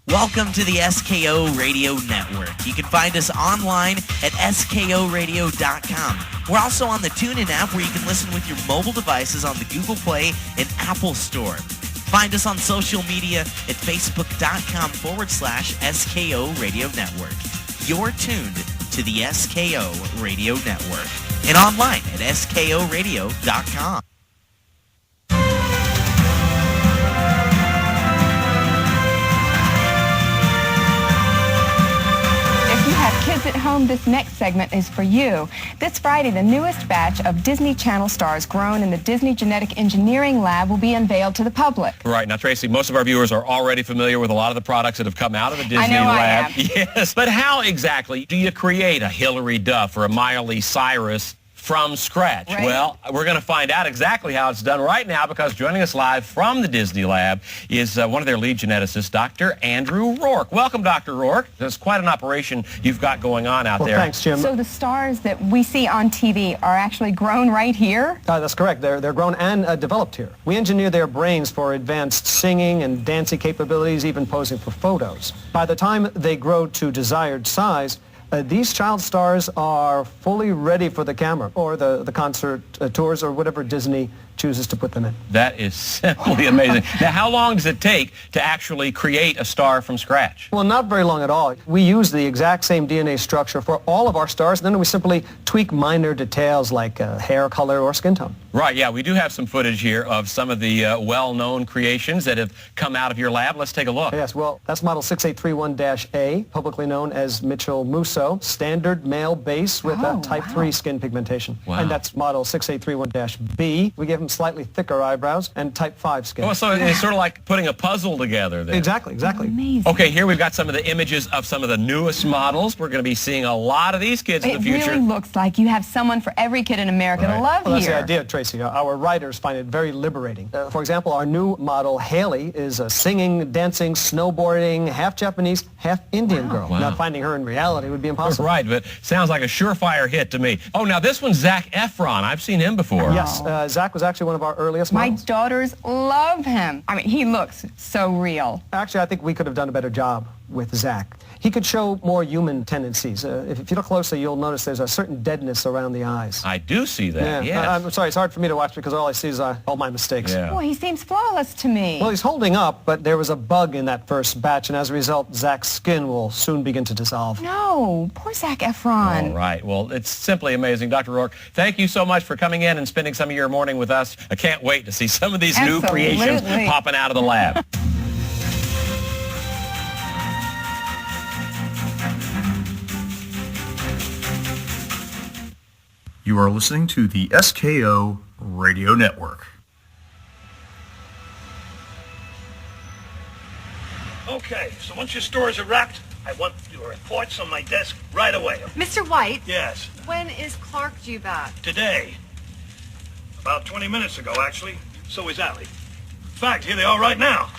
Welcome to the SKO Radio Network. You can find us online at skoradio.com. We're also on the TuneIn app where you can listen with your mobile devices on the Google Play and Apple Store. Find us on social media at facebook.com/SKO Radio Network. You're tuned to the SKO Radio Network and online at skoradio.com. If you have kids at home, this next segment is for you. This Friday, the newest batch of Disney Channel stars grown in the Disney Genetic Engineering Lab will be unveiled to the public. Right. Now, Tracy, most of our viewers are already familiar with a lot of the products that have come out of the Disney know Lab. I am. Yes. But how exactly do you create a Hilary Duff or a Miley Cyrus from scratch? Right. Well, we're going to find out exactly how it's done right now, because joining us live from the Disney Lab is one of their lead geneticists, Dr. Andrew Rourke. Welcome, Dr. Rourke. There's quite an operation you've got going on out there. Thanks, Jim. So the stars that we see on TV are actually grown right here? That's correct. They're grown and developed here. We engineer their brains for advanced singing and dancing capabilities, even posing for photos. By the time they grow to desired size, these child stars are fully ready for the camera or the concert tours or whatever Disney chooses to put them in. That is simply amazing. Now, how long does it take to actually create a star from scratch? Well, not very long at all. We use the exact same DNA structure for all of our stars, and then we simply tweak minor details like hair color or skin tone. Right, yeah, we do have some footage here of some of the well-known creations that have come out of your lab. Let's take a look. Yes, well, that's model 6831-A, publicly known as Mitchell Musso, standard male base with type 3 skin pigmentation. Wow. And that's model 6831-B. We gave him slightly thicker eyebrows and type 5 skin. Oh, so it's sort of like putting a puzzle together there. Exactly. Amazing. Okay, here we've got some of the images of some of the newest models. We're going to be seeing a lot of these kids in the future. It really looks like you have someone for every kid in America to love Well, that's here. the idea, Tracy. Our writers find it very liberating. For example, our new model, Haley, is a singing, dancing, snowboarding, half Japanese, half Indian girl. Wow. Now, finding her in reality would be impossible. Right, but sounds like a surefire hit to me. Oh, now this one's Zac Efron. I've seen him before. Yes, Zach was actually one of our earliest My models. daughters love him. I mean, he looks so real. Actually, I think we could have done a better job with Zach. He could show more human tendencies. If you look closely, you'll notice there's a certain deadness around the eyes. I do see that, Yeah. yes. I'm sorry, it's hard for me to watch because all I see is all my mistakes. Yeah. Boy, he seems flawless to me. Well, he's holding up, but there was a bug in that first batch, and as a result, Zach's skin will soon begin to dissolve. No, poor Zac Efron. All right. Well, it's simply amazing. Dr. Rourke, thank you so much for coming in and spending some of your morning with us. I can't wait to see some of these new creations Absolutely. popping out of the lab. You are listening to the SKO Radio Network. Okay, so once your stores are wrapped, I want your reports on my desk right away. Mr. White, Yes, when is Clark due back? today. About 20 minutes ago, actually. So is Allie. In fact, here they are right now.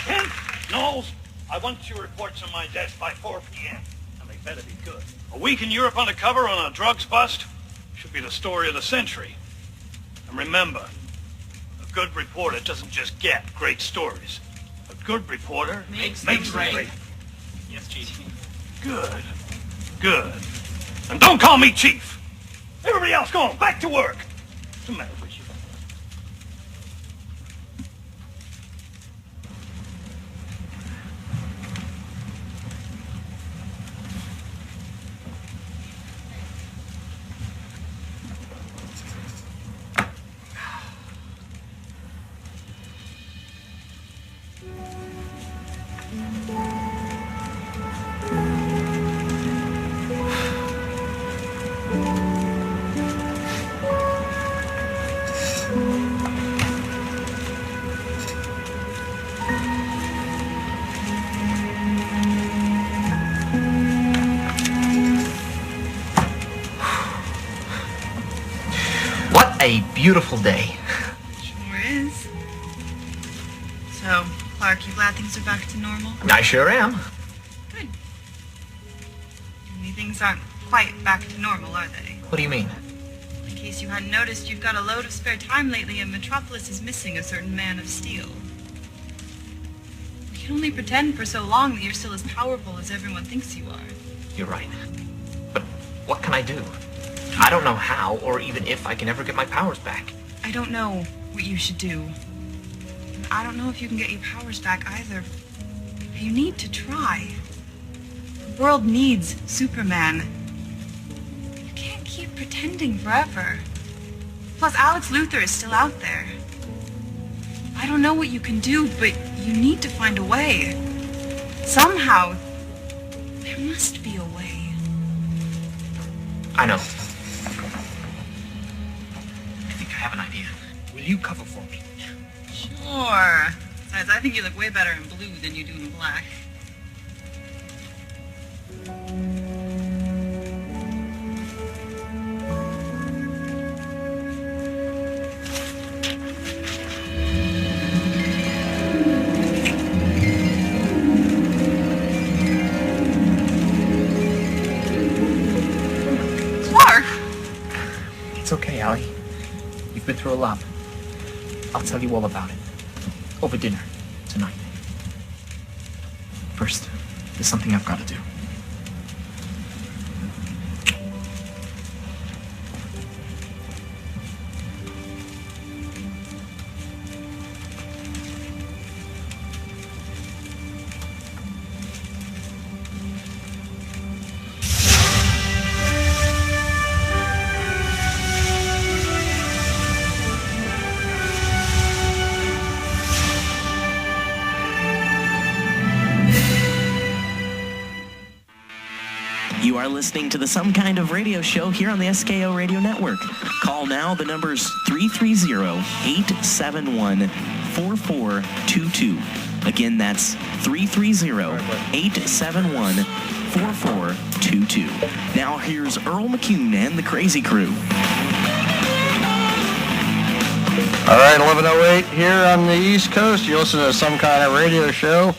Kent, Knowles, I want your reports on my desk by 4 p.m. And they better be good. A week in Europe undercover on a drugs bust should be the story of the century. And remember, a good reporter doesn't just get great stories. A good reporter makes them great. Yes, Chief. Good. Good. And don't call me Chief. Everybody else go on, back to work. What's the matter with you? beautiful day. Sure is. So, Clark, you glad things are back to normal? I sure am. Good. I mean, things aren't quite back to normal, are they? What do you mean? In case you hadn't noticed, you've got a load of spare time lately, and Metropolis is missing a certain man of steel. You can only pretend for so long that you're still as powerful as everyone thinks you are. You're right. But what can I do? I don't know how, or even if I can ever get my powers back. I don't know what you should do. I don't know if you can get your powers back either. You need to try. The world needs Superman. You can't keep pretending forever. Plus, Alex Luthor is still out there. I don't know what you can do, but you need to find a way. Somehow, there must be a way. I know. I think I have an idea. Will you cover for me? Sure. Besides, I think you look way better in blue than you do in black. Clark! It's okay, Allie. You've been through a lot. I'll tell you all about it. Over dinner tonight. First, there's something I've got to do. You are listening to the Some Kind of Radio Show here on the SKO Radio Network. Call now. The number's 330-871-4422. Again, that's 330-871-4422. Now here's Earl McCune and the Crazy Crew. All right, 11:08 here on the East Coast. You listen to Some Kind of Radio Show,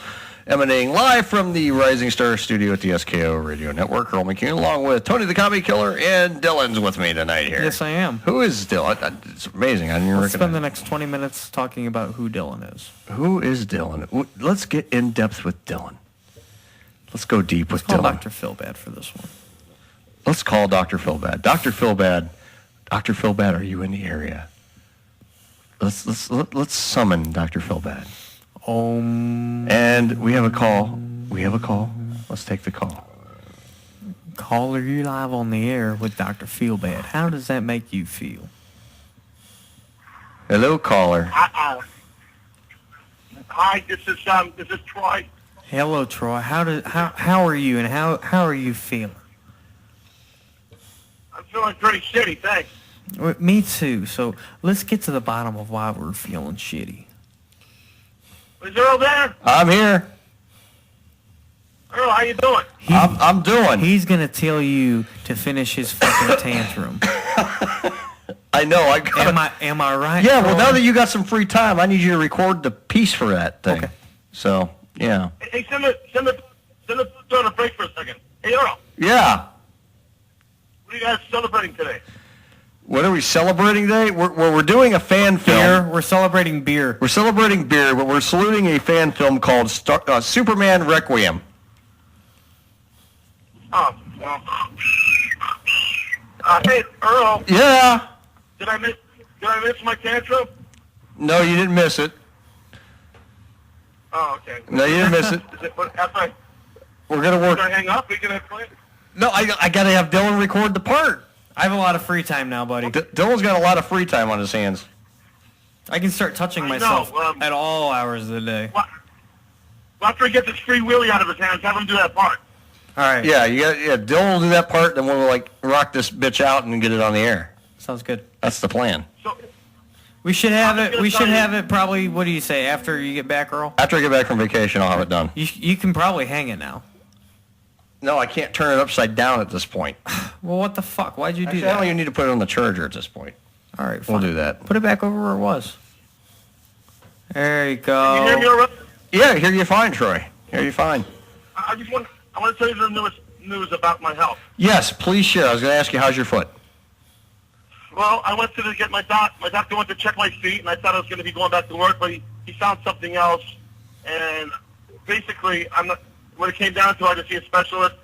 emanating live from the Rising Star studio at the SKO Radio Network. Earl McCune, along with Tony the Comedy Killer, and Dylan's with me tonight here. Yes, I am. Who is Dylan? It's amazing. I didn't even Let's recognize. spend the next 20 minutes talking about who Dylan is. Who is Dylan? Let's get in depth with Dylan. Let's go deep with Call Dylan. Dr. Philbad for this one. Let's call Dr. Philbad. Dr. Philbad, are you in the area? Let's summon Dr. Philbad. And we have a call. Let's take the call. Caller, you live on the air with Dr. Feelbad. How does that make you feel? Hello, caller. Hi, this is Troy. Hello, Troy. How are you, and how are you feeling? I'm feeling pretty shitty, thanks. Me too. So let's get to the bottom of why we're feeling shitty. Is Earl there? I'm here. Earl, how you doing? I'm doing. He's gonna tell you to finish his fucking tantrum. I know. Am I right? Yeah. Well, Troy? now that you got some free time, I need you to record the piece for that thing. Okay. So yeah. Hey, send the on a break for a second. Hey, Earl. Yeah. What are you guys celebrating today? What are we celebrating today? We're doing a fan film. We're celebrating beer. We're celebrating beer, but we're saluting a fan film called Superman Requiem. Oh, well. Hey, Earl. Yeah. Did I miss my tantrum? No, you didn't miss it. Oh, okay. No, you didn't miss it. We're gonna work. Should I hang up? We can play it. No, I gotta have Dylan record the part. I have a lot of free time now, buddy. Dylan's got a lot of free time on his hands. I can start touching myself at all hours of the day. Well, after he gets his free wheelie out of his hands, have him do that part. All right. Yeah, Dylan will do that part, then we'll rock this bitch out and get it on the air. Sounds good. That's the plan. We should have it. We should have it probably. What do you say? After you get back, Earl? After I get back from vacation, I'll have it done. You can probably hang it now. No, I can't turn it upside down at this point. Well, what the fuck? Why'd you do Actually, that? I don't even need to put it on the charger at this point. All right, We'll fine. do that. Put it back over where it was. There you go. Can you hear me all right? Yeah, I hear you fine, Troy. Hear you fine. I want to tell you the newest news about my health. Yes, please share. I was going to ask you, how's your foot? Well, I went to get my doctor went to check my feet, and I thought I was going to be going back to work, but he found something else. And basically, when it came down to it, I had to see a specialist.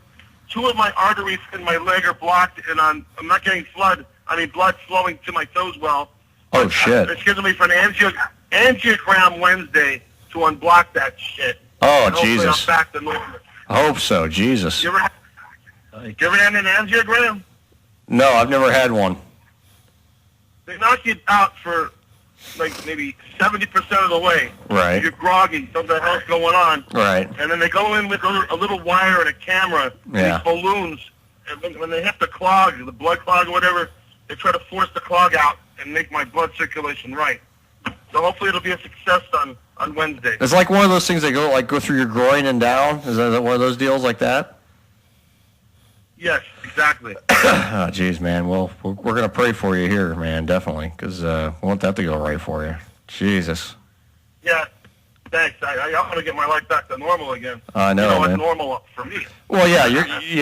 2 of my arteries in my leg are blocked, and I'm not getting blood flowing to my toes well. Oh, shit. They're scheduling me for an angiogram Wednesday to unblock that shit. Oh, and hopefully Jesus. I'm back to normal. I hope so. Jesus. You ever had an angiogram? No, I've never had one. They knock you out for like maybe 70% of the way. Right. You're groggy. Something the hell's going on. Right. And then they go in with a little wire and a camera. Yeah. These balloons. And when they hit the clog, the blood clog or whatever, they try to force the clog out and make my blood circulation right. So hopefully it'll be a success on Wednesday. It's like one of those things that go through your groin and down. Is that one of those deals like that? Yes, exactly. Oh, jeez, man. Well, we're going to pray for you here, man, definitely, because we want that to go right for you. Jesus. Yeah, thanks. I want to get my life back to normal again. I know, you know, man. it's normal for me. Well, yeah,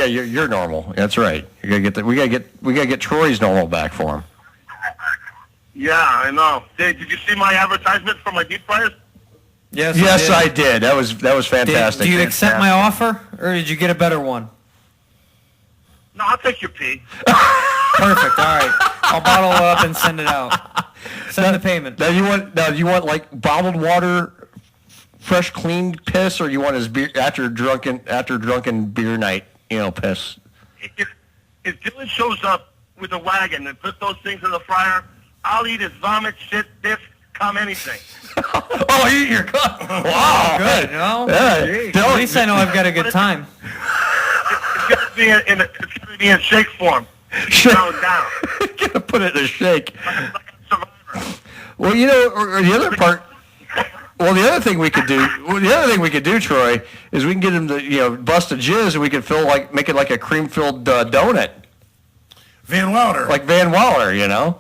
you're normal. That's right. You got to get we got to get Troy's normal back for him. Yeah, I know. Did you see my advertisement for my deep fryers? Yes, I did. That was fantastic. Do you accept my offer, or did you get a better one? No, I'll take your pee. Perfect. All right, I'll bottle it up and send it out. Send the payment. Now you want like bottled water, fresh clean piss, or you want his beer after drunken beer night, piss. If Dylan shows up with a wagon and puts those things in the fryer, I'll eat his vomit, shit, piss, cum, anything. Oh, eat your cup. Wow, good. No, yeah. At least I know I've got a good time. It's going to be in shake form. Down. Gonna put it in a shake. Well, or the other part. Well, the other thing we could do, Troy, is we can get him to bust a jizz, and we could make it like a cream-filled donut. Van Wilder. Like Van Wilder, Yeah,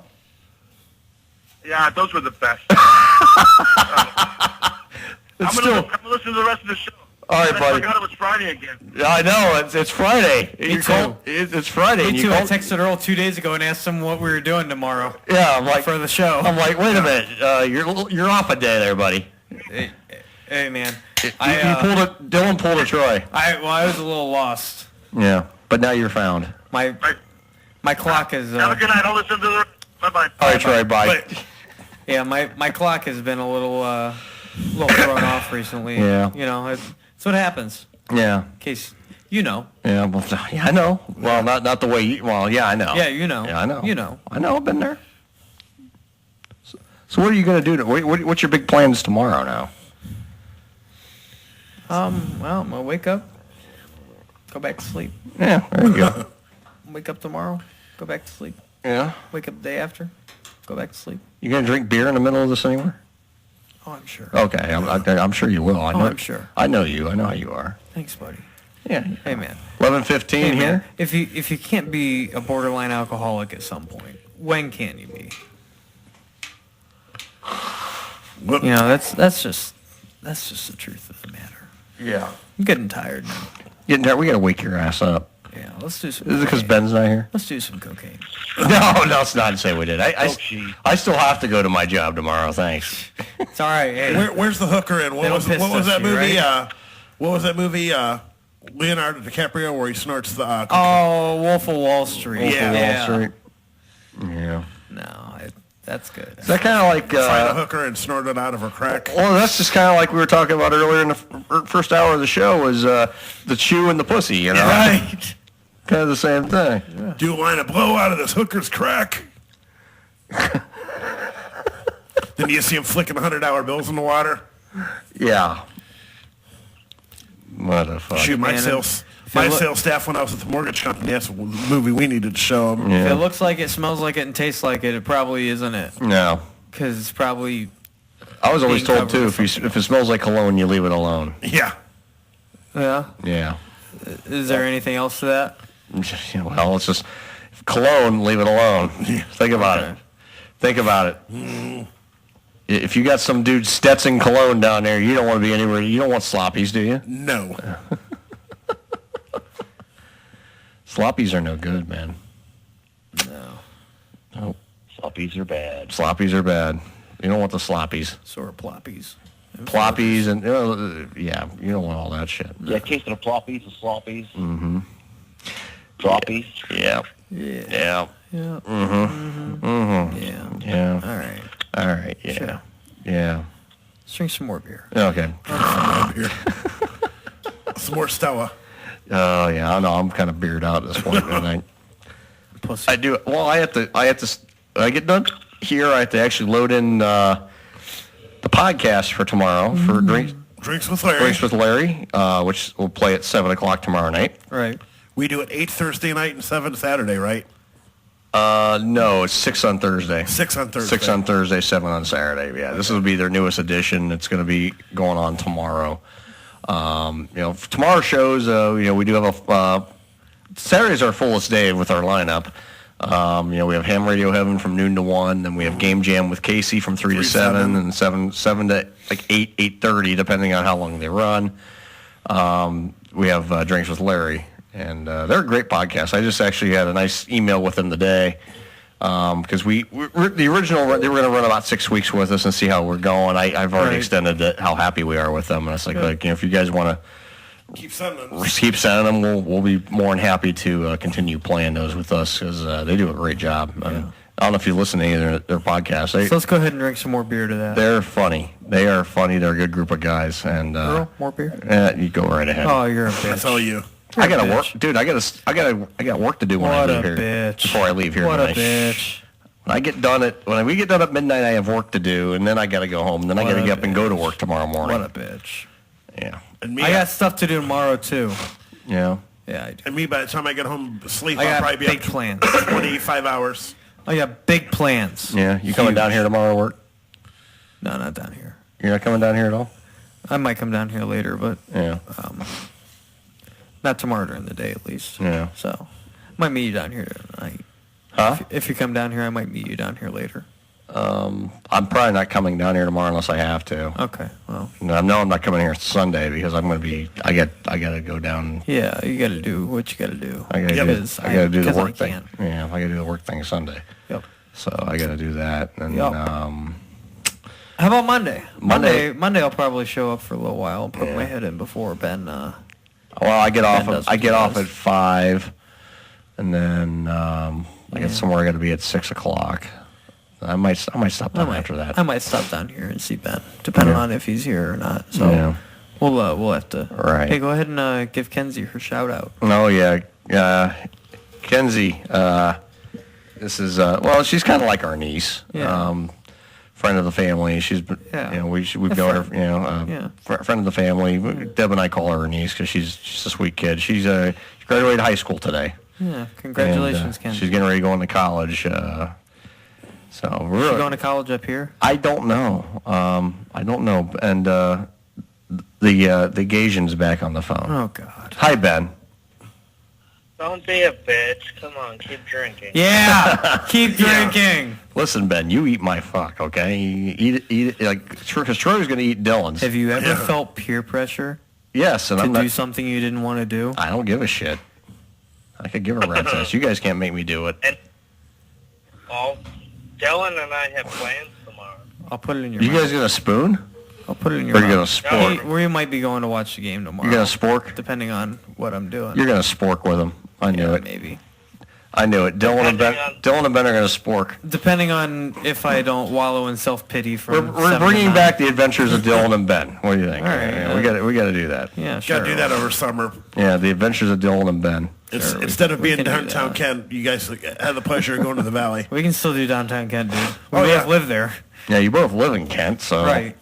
those were the best. I'm going to listen to the rest of the show. All right, buddy. I forgot it was Friday again. I know. It's Friday. Me too. It's Friday. Me too. I texted Earl 2 days ago and asked him what we were doing tomorrow. Yeah, I'm like for the show. I'm like, wait a minute. You're off a day there, buddy. Hey man. Dylan pulled a Troy. I was a little lost. Yeah, but now you're found. My clock is. Have a good night. I'll listen to the. Bye-bye. All right, Troy. Bye. Yeah, my clock has been a little thrown off recently. Yeah. It's what happens. Yeah. In case you know. Yeah. Well, yeah, I know. Well, not the way you. Well, yeah, I know. Yeah, you know. Yeah, I know. You know. I know. I've been there. So what are you going to do? What's your big plans tomorrow now? Well, I'm gonna wake up, go back to sleep. Yeah, there you go. Wake up tomorrow, go back to sleep. Yeah. Wake up the day after, go back to sleep. You going to drink beer in the middle of this anywhere? Oh, I'm sure. Okay, I'm sure you will. I'm sure. I know you. I know how you are. Thanks, buddy. Yeah. Hey, man. 11:15 hey, here. Man, if you can't be a borderline alcoholic at some point, when can you be? That's just the truth of the matter. Yeah. I'm getting tired now. We got to wake your ass up. Yeah, let's do some. Is it because Ben's not here? Let's do some cocaine. No, it's not to say we did. I still have to go to my job tomorrow. Thanks. It's all right. Hey. Where's the hooker in? What was that movie? Right? What was that movie? Leonardo DiCaprio where he snorts the. Wolf of Wall Street. Wolf of Wall Street. Yeah. No, that's good. Is that kind of like find a hooker and snort it out of her crack? Well, that's just kind of like we were talking about earlier in the first hour of the show. Was the chew and the pussy? Right. Kind of the same thing. Yeah. Do you want to blow out of this hooker's crack? Then you see him flicking $100 bills in the water. Yeah. What a fuck. Shoot, my sales staff when I was at the mortgage company, that's the movie we needed to show them. Yeah. If it looks like it, smells like it, and tastes like it, it probably isn't it. No. Because it's probably. I was always told too, if it smells like cologne, you leave it alone. Yeah. Yeah. Yeah. Is there anything else to that? Well, it's just cologne, leave it alone. Think about it. Think about it. If you got some dude Stetson cologne down there, you don't want to be anywhere. You don't want sloppies, do you? No. Sloppies are no good, man. No. Sloppies are bad. Sloppies are bad. You don't want the sloppies. So are ploppies. Ploppies and yeah, you don't want all that shit. Yeah, case of the ploppies, the sloppies. Mm-hmm. Droppies. Yeah. Yeah. Yeah. Yeah. Mm-hmm. Mm-hmm. Yeah. Yeah. All right. All right. Yeah. Sure. Yeah. Let's drink some more beer. Okay. Some more Stella. Oh yeah, I know. I'm kind of bearded out at this point tonight. I do. Well, I have to. When I get done here, I have to actually load in the podcast for tomorrow for Drinks with Larry. Drinks with Larry, which will play at 7:00 tomorrow night. Right. We do it 8 Thursday night and 7 Saturday, right? No, it's 6 on Thursday. 6 on Thursday. 6 on Thursday, 7 on Saturday. Yeah, this will be their newest edition. It's going to be going on tomorrow. Tomorrow's shows, we do have Saturday's our fullest day with our lineup. We have Ham Radio Heaven from noon to 1, then we have Game Jam with Casey from 3 to 7, and 7 to like 8:30, depending on how long they run. We have Drinks with Larry, and they're a great podcast. I just actually had a nice email with them today, because the original, they were going to run about 6 weeks with us and see how we're going. I've already extended how happy we are with them, and it's like if you guys want to keep sending them, we'll be more than happy to continue playing those with us, because they do a great job. I don't know if you listen to any of their podcasts. So let's go ahead and drink some more beer to that. They're funny. They are funny. They're a good group of guys. And Earl, more beer? You go right ahead. Oh, you're a bitch. That's all you. I gotta work, dude. I got work to do when I leave here. Bitch. Before I leave here What tonight. a bitch. When we get done at midnight, I have work to do, and then I gotta go home. And then I gotta get up and go to work tomorrow morning. What a bitch. Yeah. And me, I got stuff to do tomorrow too. Yeah. Yeah, I do. And me, by the time I get home, sleep, I I'll got probably be big up plans. 25 hours. I got big plans. Yeah. You coming down here tomorrow to work? No, not down here. You're not coming down here at all? I might come down here later, but Yeah. not tomorrow during the day at least. Yeah. So, might meet you down here tonight. Huh? If you come down here, I might meet you down here later. I'm probably not coming down here tomorrow unless I have to. Okay. Well. No, I'm not coming here Sunday because I'm going to be. I gotta go down. Yeah, you got to do what you got to do. I gotta do the work thing. Can. Yeah, I gotta do the work thing Sunday. Yep. So I gotta do that, and How about Monday? Monday, I'll probably show up for a little while and put my head in before Ben. Well, I get off. I get off at 5, and then I get somewhere. I got to be at 6:00. I might stop down after that. I might stop down here and see Ben, depending on if he's here or not. So we'll have to. Right. Hey, go ahead and give Kenzie her shout out. Oh yeah, Kenzie. This is she's kind of like our niece. Yeah. Friend of the family. She's we've known her. Friend of the family. Deb and I call her niece because she's a sweet kid. She graduated high school today. Yeah, congratulations, Kenzie. She's getting ready to go into college. So is she going to college up here? I don't know. And the Gasian's back on the phone. Oh God. Hi, Ben. Don't be a bitch. Come on, keep drinking. Yeah, keep drinking. Listen, Ben, you eat my fuck, okay? You eat it like because Troy's going to eat Dylan's. Have you ever felt peer pressure? Yes, and to do something you didn't want to do? I don't give a shit. I could give a rat's ass. You guys can't make me do it. Well, Dylan and I have plans tomorrow. I'll put it in your You mouth. guys going to spoon? I'll put it in your Or mouth. you going to spork? We might be going to watch the game tomorrow. You're going to spork? Depending on what I'm doing. You're going to spork with him. I knew it. Maybe. I knew it. Dylan and Ben are going to spork. Depending on if I don't wallow in self-pity from We're bringing back the adventures of Dylan and Ben. What do you think? All right. Yeah, we got to do that. Yeah, sure. Got to do that over summer. Yeah, the adventures of Dylan and Ben. Instead of being downtown Kent, you guys had the pleasure of going to the valley. We can still do downtown Kent, dude. We both live there. Yeah, you both live in Kent, so right.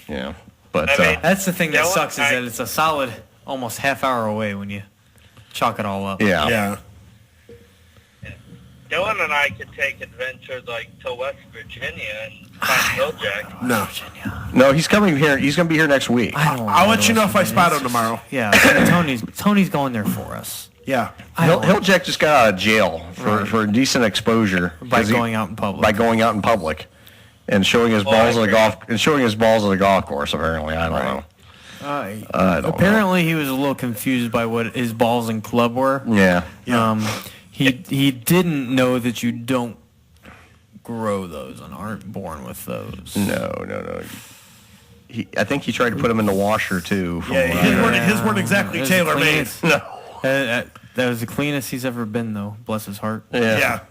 Yeah, but that's the thing that sucks is that it's a solid almost half hour away when you chalk it all up. Yeah. Dylan and I could take adventures like to West Virginia and find Hilljack. No, he's coming here. He's going to be here next week. I'll let you know if I spot him tomorrow. Yeah, Tony's going there for us. Yeah. Hilljack just got out of jail for indecent exposure By going out in public. By going out in public and showing his balls at the golf course. Apparently, I don't know. I don't apparently, he was a little confused by what his balls and club were. Yeah. He didn't know that you don't grow those and aren't born with those. No. I think he tried to put them in the washer too. His weren't exactly tailor-made. No. That was the cleanest he's ever been, though. Bless his heart. Yeah.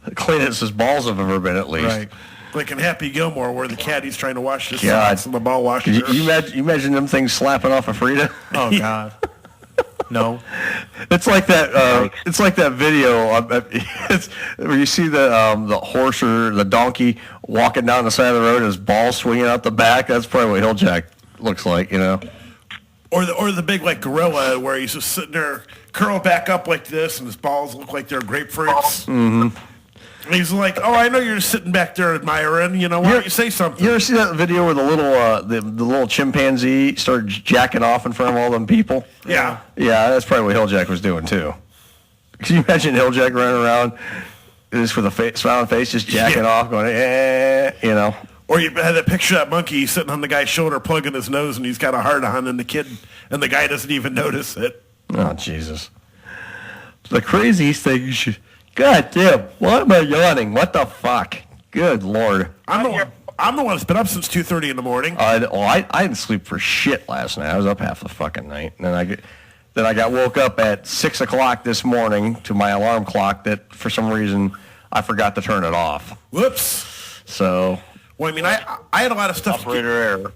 The cleanest his balls have ever been, at least. Right. Like in Happy Gilmore, where the caddy's trying to wash his God. socks in the ball washer. You imagine them things slapping off of Frida? Oh God. No. It's like that. It's like that video where you see the horse or the donkey walking down the side of the road, and his balls swinging out the back. That's probably what Hilljack looks like, you know. Or the big like gorilla where he's just sitting there curled back up like this, and his balls look like they're grapefruits. Mm-hmm. And he's like, "Oh, I know you're just sitting back there admiring. You know, why don't you say something?" You ever see that video where the little chimpanzee started jacking off in front of all them people? Yeah. Yeah, that's probably what Hilljack was doing too. Can you imagine Hilljack running around just with a smiling face, just jacking off, going, you know? Or you had that picture of that monkey sitting on the guy's shoulder, plugging his nose, and he's got a hard on, and the guy doesn't even notice it. Oh, Jesus. The craziest thing you should... God damn, why am I yawning? What the fuck? Good Lord. I'm the one that's been up since 2:30 in the morning. I didn't sleep for shit last night. I was up half the fucking night. And then I got woke up at 6 o'clock this morning to my alarm clock that, for some reason, I forgot to turn it off. Whoops. So... Well, I mean, I had a lot of stuff. Operator error.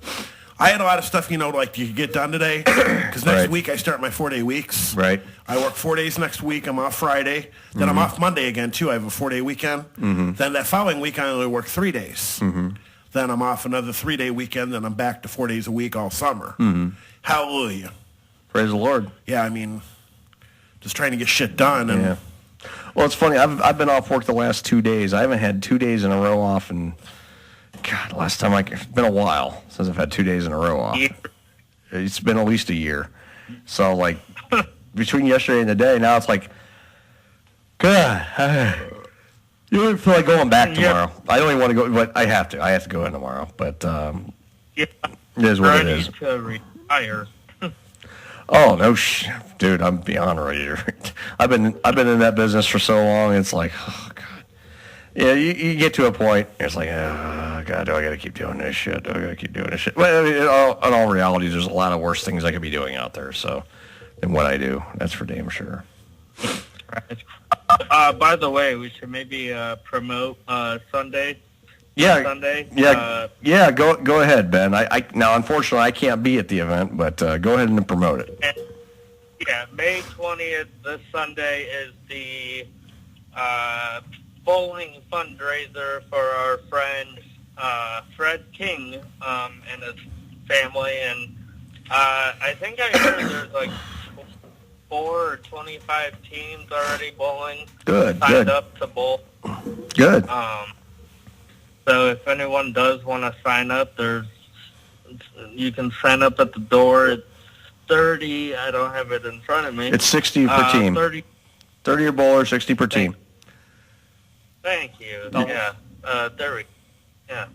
I had a lot of stuff, like you could get done today. Because next week I start my 4-day weeks. Right. I work 4 days next week. I'm off Friday. Then I'm off Monday again, too. I have a 4-day weekend. Mm-hmm. Then that following week I only work 3 days. Mm-hmm. Then I'm off another 3-day weekend. Then I'm back to 4 days a week all summer. Mm-hmm. Hallelujah. Praise the Lord. Yeah, I mean, just trying to get shit done. And yeah. Well, it's funny. I've been off work the last 2 days. I haven't had 2 days in a row off, and God, last time it's been a while since I've had 2 days in a row off. It's been at least a year. So like between yesterday and today, now it's like, God, you don't feel like going back tomorrow. I don't even want to go, but I have to. I have to go in tomorrow. But it is what it is. To retire. Oh no, dude! I'm beyond ready to. I've been in that business for so long. It's like, oh God. Yeah, you get to a point. It's like, oh God, do I got to keep doing this shit? Do I got to keep doing this shit? Well, I mean, in all reality, there's a lot of worse things I could be doing out there. So, than what I do. That's for damn sure. By the way, we should maybe promote Sunday. Yeah. Sunday. Yeah. Go ahead, Ben. Now, unfortunately, I can't be at the event, but go ahead and promote it. Yeah, May 20th. This Sunday is the bowling fundraiser for our friend Fred King and his family, and I think I heard there's like 4 or 25 teams already bowling. Signed up to bowl. Good. So if anyone does want to sign up, you can sign up at the door. It's 30. I don't have it in front of me. It's 60 per team. 30 your bowler, 60 per team. Thank you. Doubles. Yeah. There we go. Yeah.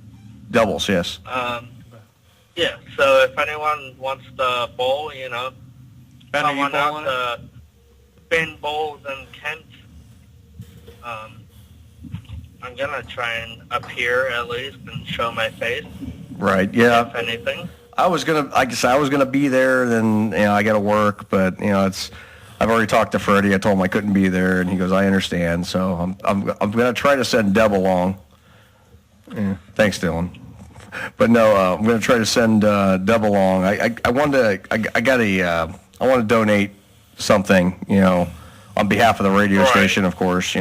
Doubles, yes. Yeah. So if anyone wants to bowl, Ben, are you someone out bowling to spin bowls in Kent. I'm gonna try and appear at least and show my face. Right. Yeah. If anything. I guess I was gonna be there. Then I got to work, but I've already talked to Freddie. I told him I couldn't be there, and he goes, "I understand." So I'm gonna try to send Deb along. Yeah. Thanks, Dylan. But no, I'm gonna try to send Deb along. I want to donate something, on behalf of the radio station, of course,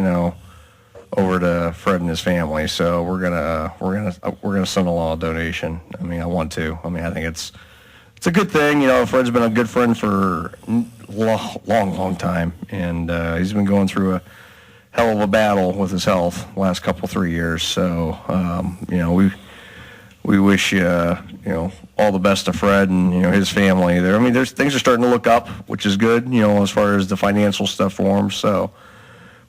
over to Fred and his family. So we're gonna send along a donation. I mean, I want to. I mean, I think it's a good thing. Fred's been a good friend for long time, and he's been going through a hell of a battle with his health the last 3 years. So we wish all the best to Fred and his family. There, I mean, there's things are starting to look up, which is good. As far as the financial stuff for him, so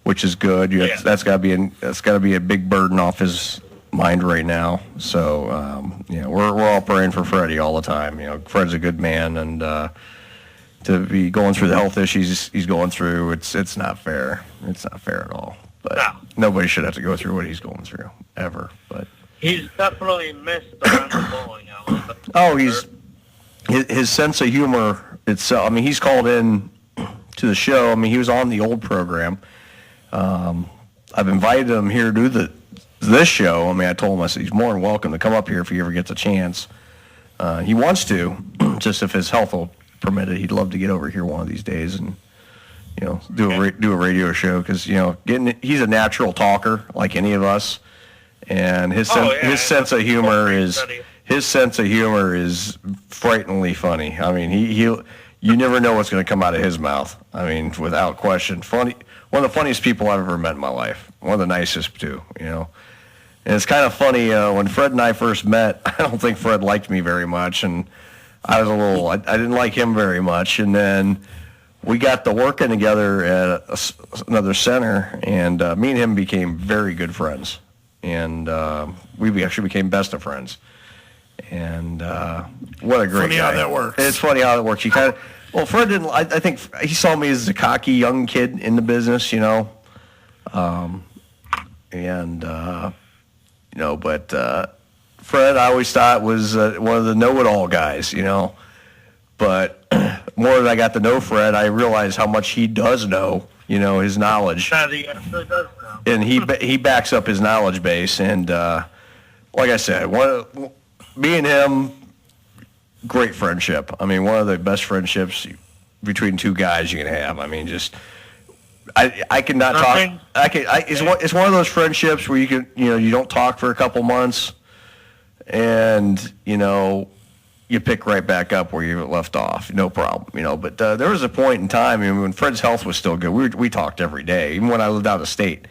which is good. That's got to be a big burden off his mind right now. So we're all praying for Freddie all the time. Fred's a good man, and to be going through the health issues he's going through, it's not fair. It's not fair at all. But nobody should have to go through what he's going through ever. But he's definitely missed around the bowling alley. oh, his sense of humor itself. I mean, he's called in to the show. I mean, he was on the old program. I've invited him here to do this show. I mean, I told him, I said, he's more than welcome to come up here if he ever gets a chance. He wants to, just if his health will permit it. He'd love to get over here one of these days and do a radio show, because he's a natural talker like any of us, and his sense of humor is frighteningly funny. I mean, you never know what's going to come out of his mouth. I mean, without question, funny. One of the funniest people I've ever met in my life. One of the nicest too. And it's kind of funny when Fred and I first met. I don't think Fred liked me very much, and I didn't like him very much, and then we got to working together at another center, and me and him became very good friends, and we actually became best of friends. And what a great funny guy. How that works. It's funny how that works. Fred didn't. I think he saw me as a cocky young kid in the business, but Fred, I always thought was one of the know-it-all guys, But more than I got to know Fred, I realized how much he does know, his knowledge. And he backs up his knowledge base. And like I said, me and him, great friendship. I mean, one of the best friendships between two guys you can have. I mean, just I cannot talk. It's one of those friendships where you don't talk for a couple months, and you pick right back up where you left off, no problem, But there was a point in time, when Fred's health was still good, we talked every day. Even when I lived out of state,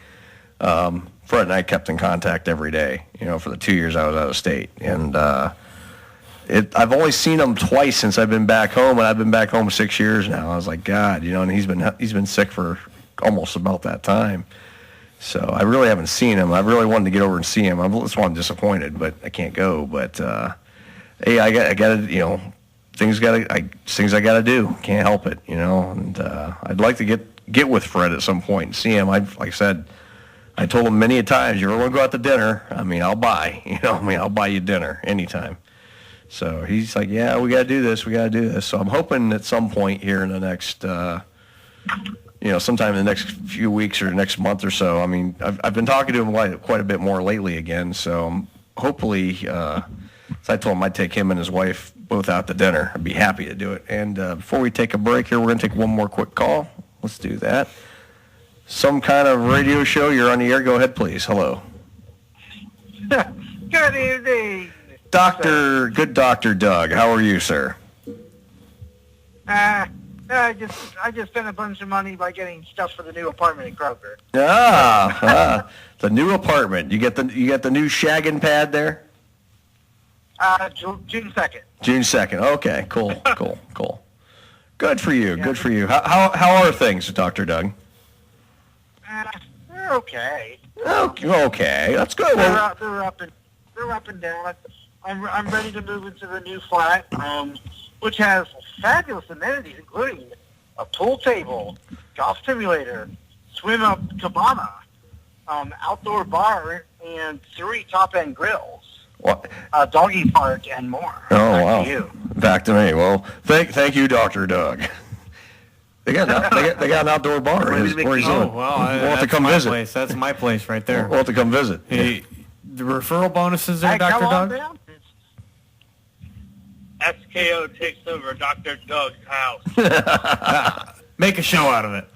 Fred and I kept in contact every day, for the 2 years I was out of state. And I've only seen him twice since I've been back home, and I've been back home 6 years now. I was like, God, and he's been sick for almost about that time. So I really haven't seen him. I really wanted to get over and see him. That's why I'm disappointed, but I can't go. But hey, I got to, things I got to do. Can't help it, And I'd like to get with Fred at some point and see him. Like I said, I told him many a times, you ever want to go out to dinner? I mean, I'll buy. I'll buy you dinner anytime. So he's like, yeah, we got to do this. We got to do this. So I'm hoping at some point here in the next, sometime in the next few weeks or next month or so. I mean, I've been talking to him quite a bit more lately again. So hopefully, so I told him I'd take him and his wife both out to dinner. I'd be happy to do it. And before we take a break here, we're going to take one more quick call. Let's do that. Some kind of radio show. You're on the air. Go ahead, please. Hello. Good evening. Good Dr. Doug. How are you, sir? I just spent a bunch of money by getting stuff for the new apartment in Kroger. The new apartment. You get the new shagging pad there? June 2nd. June 2nd. Okay, cool. Good for you. Yeah. Good for you. How are things, Dr. Doug? They're okay. Okay, that's good. They're up and down. I'm ready to move into the new flat, which has fabulous amenities, including a pool table, golf simulator, swim-up cabana, outdoor bar, and 3 top-end grills. What? Doggy park, and more. Oh, Back wow. to you. Back to me. Well, thank you, Dr. Doug. They got an outdoor bar. Where he's well, we'll have to come visit. Place. That's my place right there. We'll have to come visit. Hey, the referral bonuses there, Dr. Doug? SKO takes over Dr. Doug's house. Make a show out of it.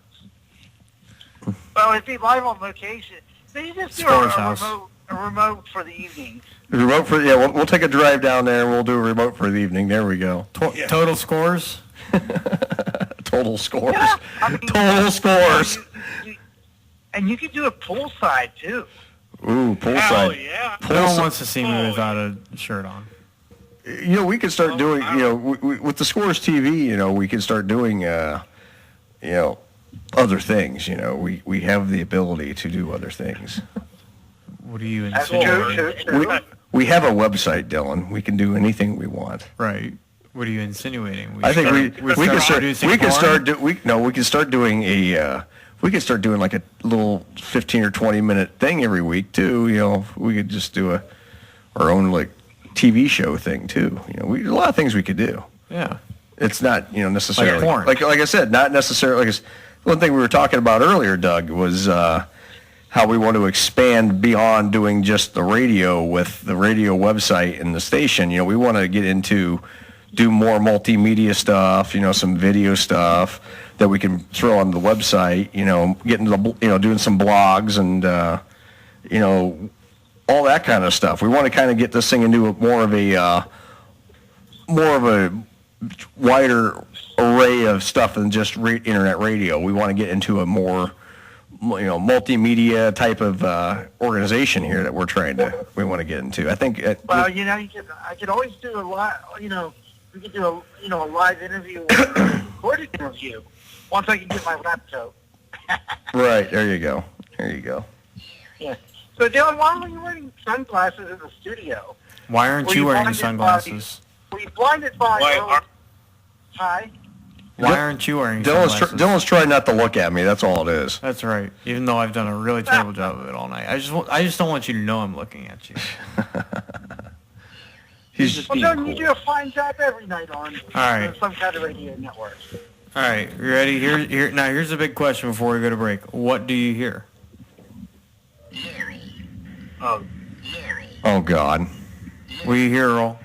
Well, it'd be live on location. So you just do a remote for the evenings. We'll take a drive down there and we'll do a remote for the evening. There we go. Total scores? Total scores. Yeah, Total scores. And you can do it poolside too. Ooh, poolside. Yeah. No one wants to see me without a shirt on. You know, we could start doing, you know, with the Scores TV, you know, we could start doing, you know, other things. You know, we have the ability to do other things. What are you insinuating? We have a website, Dylan. We can do anything we want. Right. What are you insinuating? I think we can start doing like a little 15 or 20-minute thing every week too. You know, we could just do our own like TV show thing too. You know, there's a lot of things we could do. Yeah. It's not, you know, necessarily porn. like I said, not necessarily. Like one thing we were talking about earlier, Doug, was how we want to expand beyond doing just the radio with the radio website and the station. You know, we want to get into do more multimedia stuff, you know, some video stuff that we can throw on the website, you know, get into the, you know, doing some blogs and, you know, all that kind of stuff. We want to kind of get this thing into more of a wider array of stuff than just internet radio. We want to get into a more, you know, multimedia type of organization here that we want to get into. I think. Well, you know, I could always do a live, you know, we could do a live interview or a recorded interview once I can get my laptop. Right, there you go. Yeah. So, Dylan, why are you wearing sunglasses in the studio? Why aren't you wearing sunglasses? Were you blinded by Earl? Hi? Why aren't you wearing sunglasses? Dylan's trying not to look at me. That's all it is. That's right. Even though I've done a really terrible job of it all night. I just don't want you to know I'm looking at you. He's just being Dylan, you do a fine job every night on some kind of radio network. All right, you ready? Now here's a big question before we go to break. What do you hear? Oh God. What do you hear, Earl?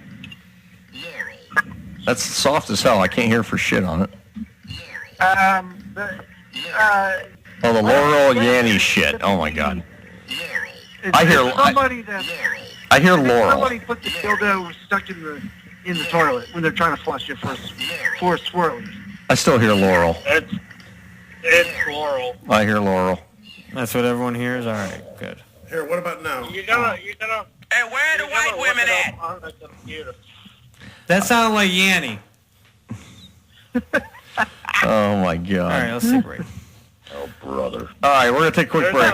That's soft as hell. I can't hear for shit on it. The Laurel Yanny shit. Oh my God. I hear Laurel. Somebody put the dildo stuck in the toilet when they're trying to flush it for swirlies. I still hear Laurel. It's Laurel. I hear Laurel. That's what everyone hears? All right, good. Here, what about now? You're gonna. Hey, where are the white women at? On the computer. That sounded like Yanny. Oh my God. All right, let's take a break. Oh brother. All right, we're gonna take a quick break.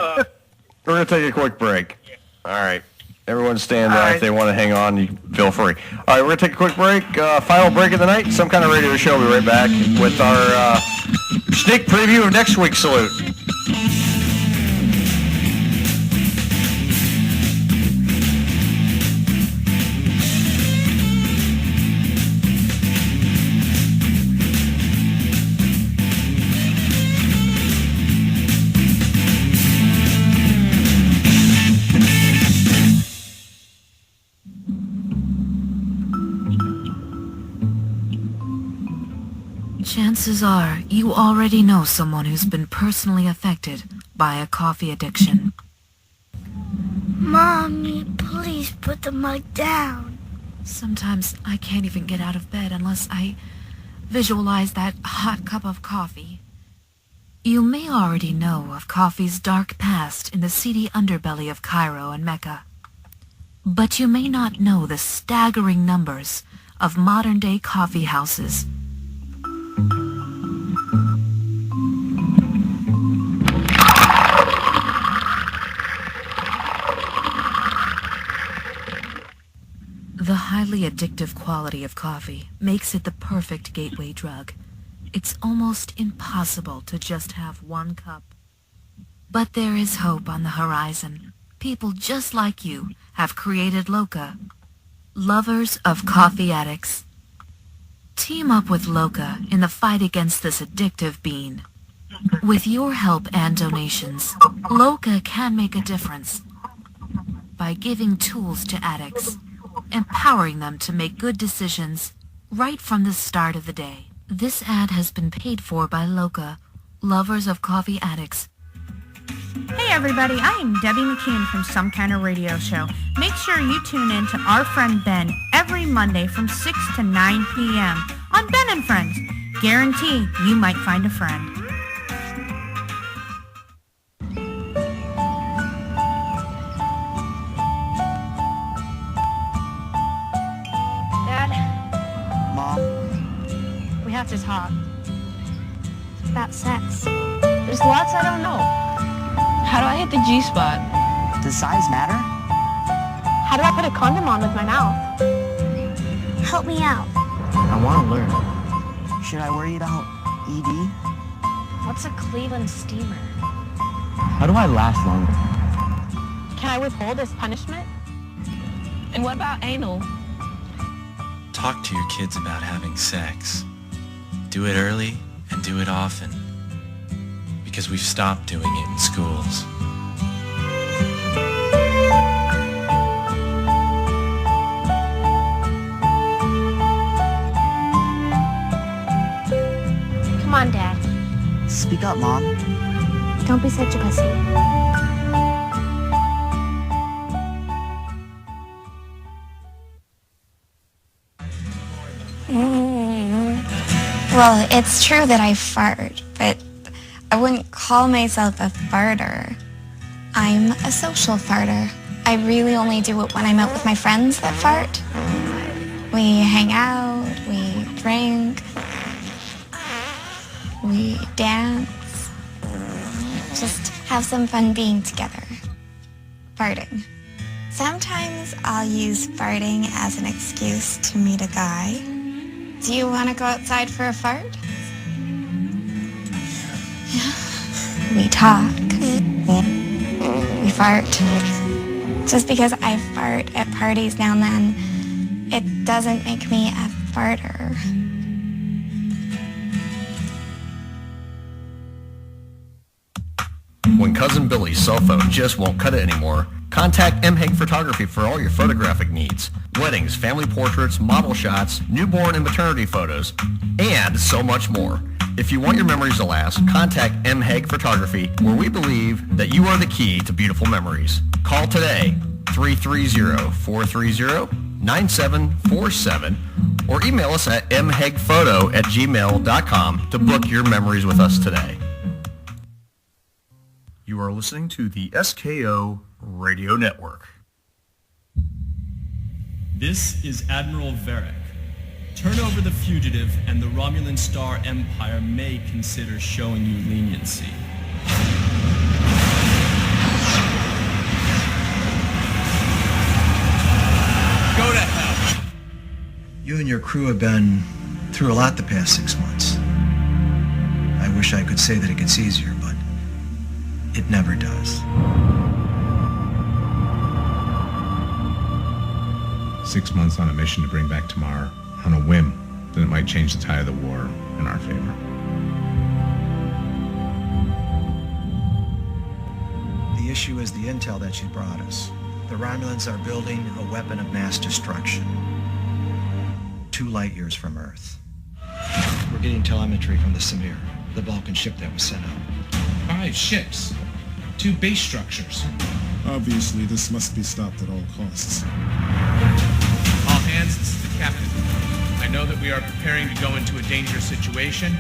We're gonna take a quick break. All right. Everyone stand by. If they want to hang on, you feel free. All right, we're going to take a quick break. Final break of the night. Some kind of radio show. We'll be right back with our sneak preview of next week's Salute. Chances are you already know someone who's been personally affected by a coffee addiction. Mommy, please put the mug down. Sometimes I can't even get out of bed unless I visualize that hot cup of coffee. You may already know of coffee's dark past in the seedy underbelly of Cairo and Mecca. But you may not know the staggering numbers of modern-day coffee houses. The highly addictive quality of coffee makes it the perfect gateway drug. It's almost impossible to just have one cup. But there is hope on the horizon. People just like you have created Loca, lovers of coffee addicts. Team up with Loca in the fight against this addictive bean. With your help and donations, Loca can make a difference by giving tools to addicts, empowering them to make good decisions right from the start of the day. This ad has been paid for by Loca, lovers of coffee addicts. Hey everybody, I am Debbie McCune from Some Kind of Radio Show. Make sure you tune in to our friend Ben every Monday from 6 to 9 p.m. on Ben and Friends. Guarantee you might find a friend. just as hot. It's about sex. There's lots I don't know. How do I hit the G-spot? Does size matter? How do I put a condom on with my mouth? Help me out. I want to learn. Should I worry about ED? What's a Cleveland steamer? How do I last longer? Can I withhold as punishment? And what about anal? Talk to your kids about having sex. Do it early and do it often. Because we've stopped doing it in schools. Come on, Dad. Speak up, Mom. Don't be such a pussy. Well, it's true that I fart, but I wouldn't call myself a farter. I'm a social farter. I really only do it when I'm out with my friends that fart. We hang out, we drink, we dance, just have some fun being together. Farting. Sometimes I'll use farting as an excuse to meet a guy. Do you want to go outside for a fart? We talk. We fart. Just because I fart at parties now and then, it doesn't make me a farter. When Cousin Billy's cell phone just won't cut it anymore, contact M. Hague Photography for all your photographic needs. Weddings, family portraits, model shots, newborn and maternity photos, and so much more. If you want your memories to last, contact M. Hague Photography, where we believe that you are the key to beautiful memories. Call today, 330-430-9747, or email us at mhagephoto@gmail.com to book your memories with us today. You are listening to the SKO Radio Network. This is Admiral Varric. Turn over the fugitive, and the Romulan Star Empire may consider showing you leniency. Go to hell! You and your crew have been through a lot the past 6 months. I wish I could say that it gets easier, but it never does. 6 months on a mission to bring back Tamar on a whim, then it might change the tide of the war in our favor. The issue is the intel that you brought us. The Romulans are building a weapon of mass destruction. 2 light years from Earth. We're getting telemetry from the Samir, the Vulcan ship that was sent up. 5 ships. 2 base structures. Obviously, this must be stopped at all costs. All hands, this is the captain. I know that we are preparing to go into a dangerous situation,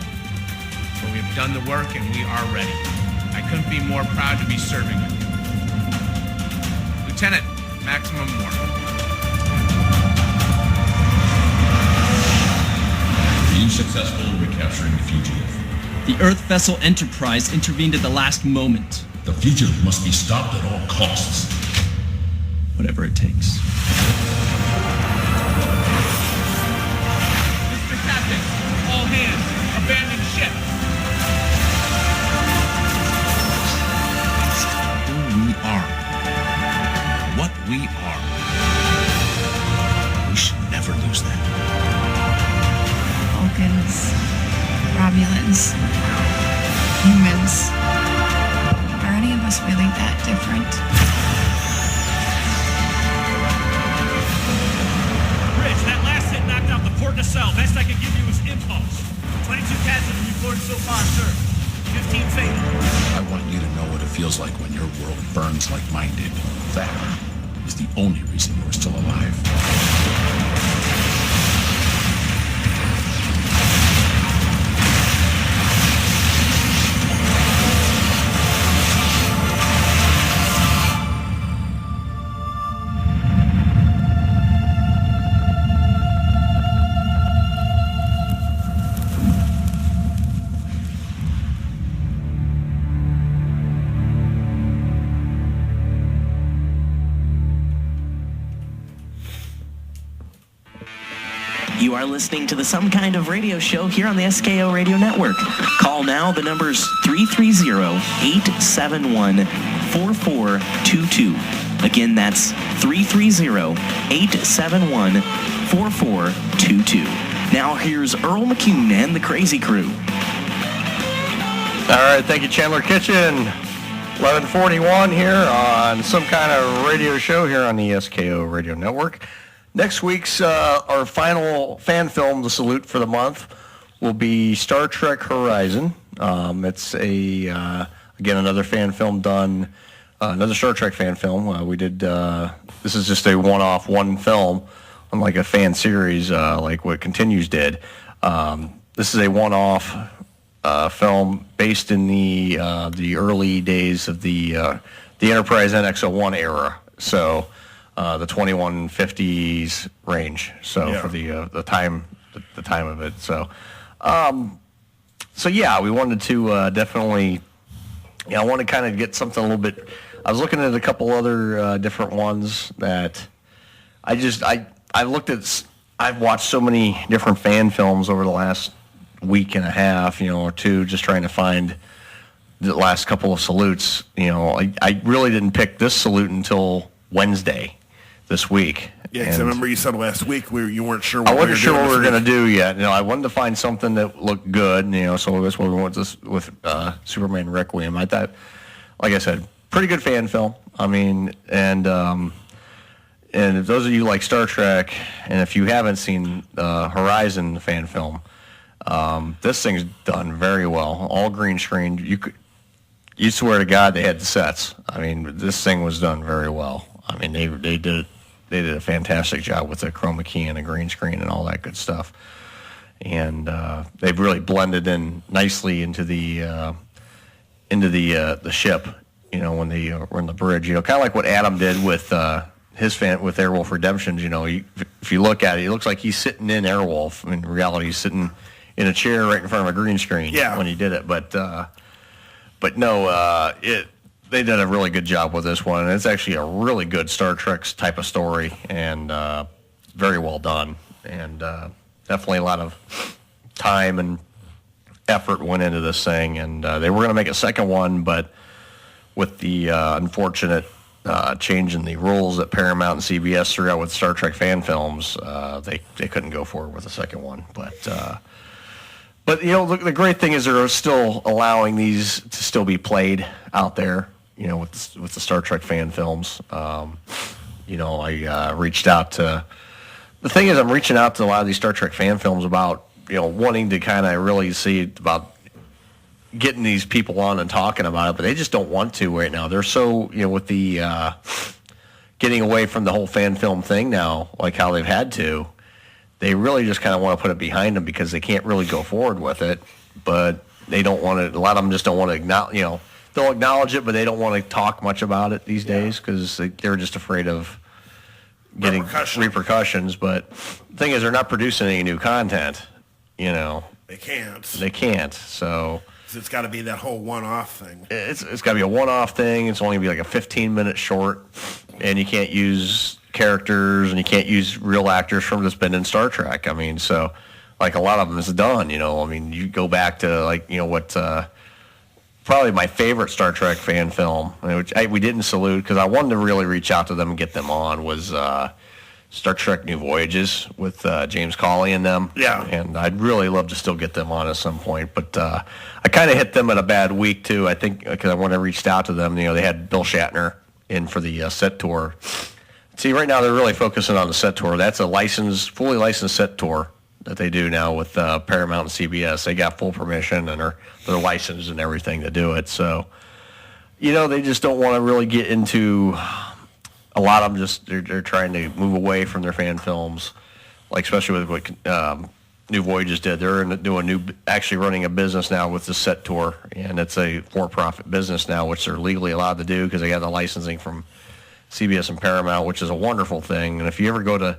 but we have done the work and we are ready. I couldn't be more proud to be serving with you. Lieutenant, maximum warning. Being successful in recapturing the fugitive. The Earth vessel Enterprise intervened at the last moment. The fugitive must be stopped at all costs. Whatever it takes. Mr. Captain, all hands, abandon ship. Who we are. What we are. We should never lose that. Vulcans, Romulans, humans. Are any of us really that different? Rich, that last hit knocked out the port nacelle. Best I can give you is impulse. 22 cats have been reported so far, sir. 15 fatal. I want you to know what it feels like when your world burns like mine did. That is the only reason you're still alive. You are listening to the Some Kind of Radio Show here on the SKO Radio Network. Call now. The number's 330-871-4422. Again, that's 330-871-4422. Now here's Earl McCune and the Crazy Crew. All right, thank you, Chandler Kitchen. 11:41 here on Some Kind of Radio Show here on the SKO Radio Network. Next week's our final fan film, The Salute for the month, will be Star Trek Horizon. It's again another fan film done, another Star Trek fan film. We did this is just a one film, unlike a fan series like what Continues did. This is a one-off film based in the early days of the Enterprise NX-01 era. So the 2150s range. So for the time of it. So yeah, we wanted to definitely. I want to kind of get something a little bit. I was looking at a couple other different ones that I've watched so many different fan films over the last week and a half, or two, just trying to find the last couple of salutes. I really didn't pick this salute until Wednesday this week. Yeah, because I remember you said last week you weren't sure. I wasn't sure what we were going to do yet. I wanted to find something that looked good. So that's what we went with Superman Requiem. I thought, like I said, pretty good fan film. I mean, and if those of you like Star Trek, and if you haven't seen Horizon fan film, this thing's done very well. All green screen. You swear to God they had the sets. I mean, this thing was done very well. I mean, they did a fantastic job with the chroma key and the green screen and all that good stuff. And they've really blended in nicely into the ship. When they were in the bridge. Kind of like what Adam did with with Airwolf Redemptions. If you look at it, it looks like he's sitting in Airwolf. I mean, in reality, he's sitting in a chair right in front of a green screen when he did it. But no, they did a really good job with this one, and it's actually a really good Star Trek type of story, and very well done, and definitely a lot of time and effort went into this thing, and they were going to make a second one, but with the unfortunate change in the rules that Paramount and CBS threw out with Star Trek fan films, they couldn't go forward with a second one, but the great thing is they're still allowing these to still be played out there, with the Star Trek fan films. I reached out to, the thing is I'm reaching out to a lot of these Star Trek fan films about, wanting to kind of really see about getting these people on and talking about it, but they just don't want to right now. They're so, with the getting away from the whole fan film thing now, like how they've had to, they really just kind of want to put it behind them because they can't really go forward with it, but they don't want to, a lot of them just don't want to acknowledge, they'll acknowledge it, but they don't want to talk much about it these days because they're just afraid of getting repercussions. But the thing is, they're not producing any new content, They can't. So it's got to be that whole one-off thing. It's got to be a one-off thing. It's only going to be like a 15-minute short, and you can't use characters and you can't use real actors from that's been in Star Trek. I mean, so like a lot of them is done. I mean, you go back to what probably my favorite Star Trek fan film, which we didn't salute because I wanted to really reach out to them and get them on, was Star Trek New Voyages with James Cawley and them. Yeah. And I'd really love to still get them on at some point. But I kind of hit them at a bad week, too, I think, because when I reached out to them, they had Bill Shatner in for the set tour. See, right now they're really focusing on the set tour. That's a fully licensed set tour that they do now with Paramount and CBS. They got full permission and they're licensed and everything to do it. So, they just don't want to really get into. A lot of them they're trying to move away from their fan films, like especially with what New Voyages did. They're actually running a business now with the set tour, and it's a for-profit business now, which they're legally allowed to do because they got the licensing from CBS and Paramount, which is a wonderful thing. And if you ever get a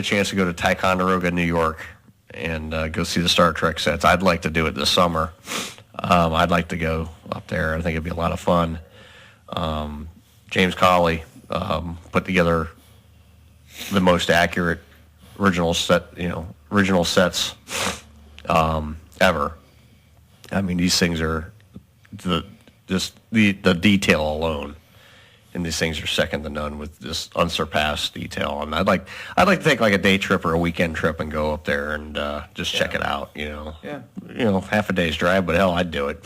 chance to go to Ticonderoga, New York, and go see the Star Trek sets, I'd like to do it this summer. I'd like to go up there. I think it'd be a lot of fun. James Cawley put together the most accurate original sets ever. I mean, these things are the detail alone, and these things are second to none with this unsurpassed detail. And I'd like to take like a day trip or a weekend trip and go up there and just check it out. Half a day's drive, but hell, I'd do it.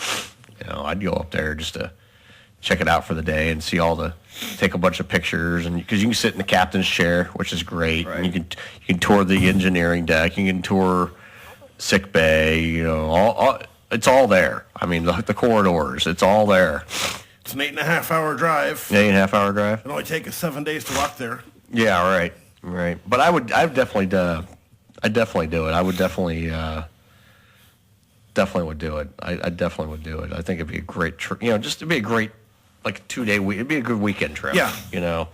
I'd go up there just to check it out for the day and see take a bunch of pictures, and because you can sit in the captain's chair, which is great. Right. And you can tour the engineering deck. You can tour sick bay. It's all there. I mean, the corridors. It's all there. It's an 8.5 hour drive. 8.5 hour drive. It only take us 7 days to walk there. Yeah, right. But I'd definitely do it. I would definitely would do it. I definitely would do it. I think it'd be a great trip. Just to be a great, like, 2-day week. It'd be a good weekend trip. Yeah. You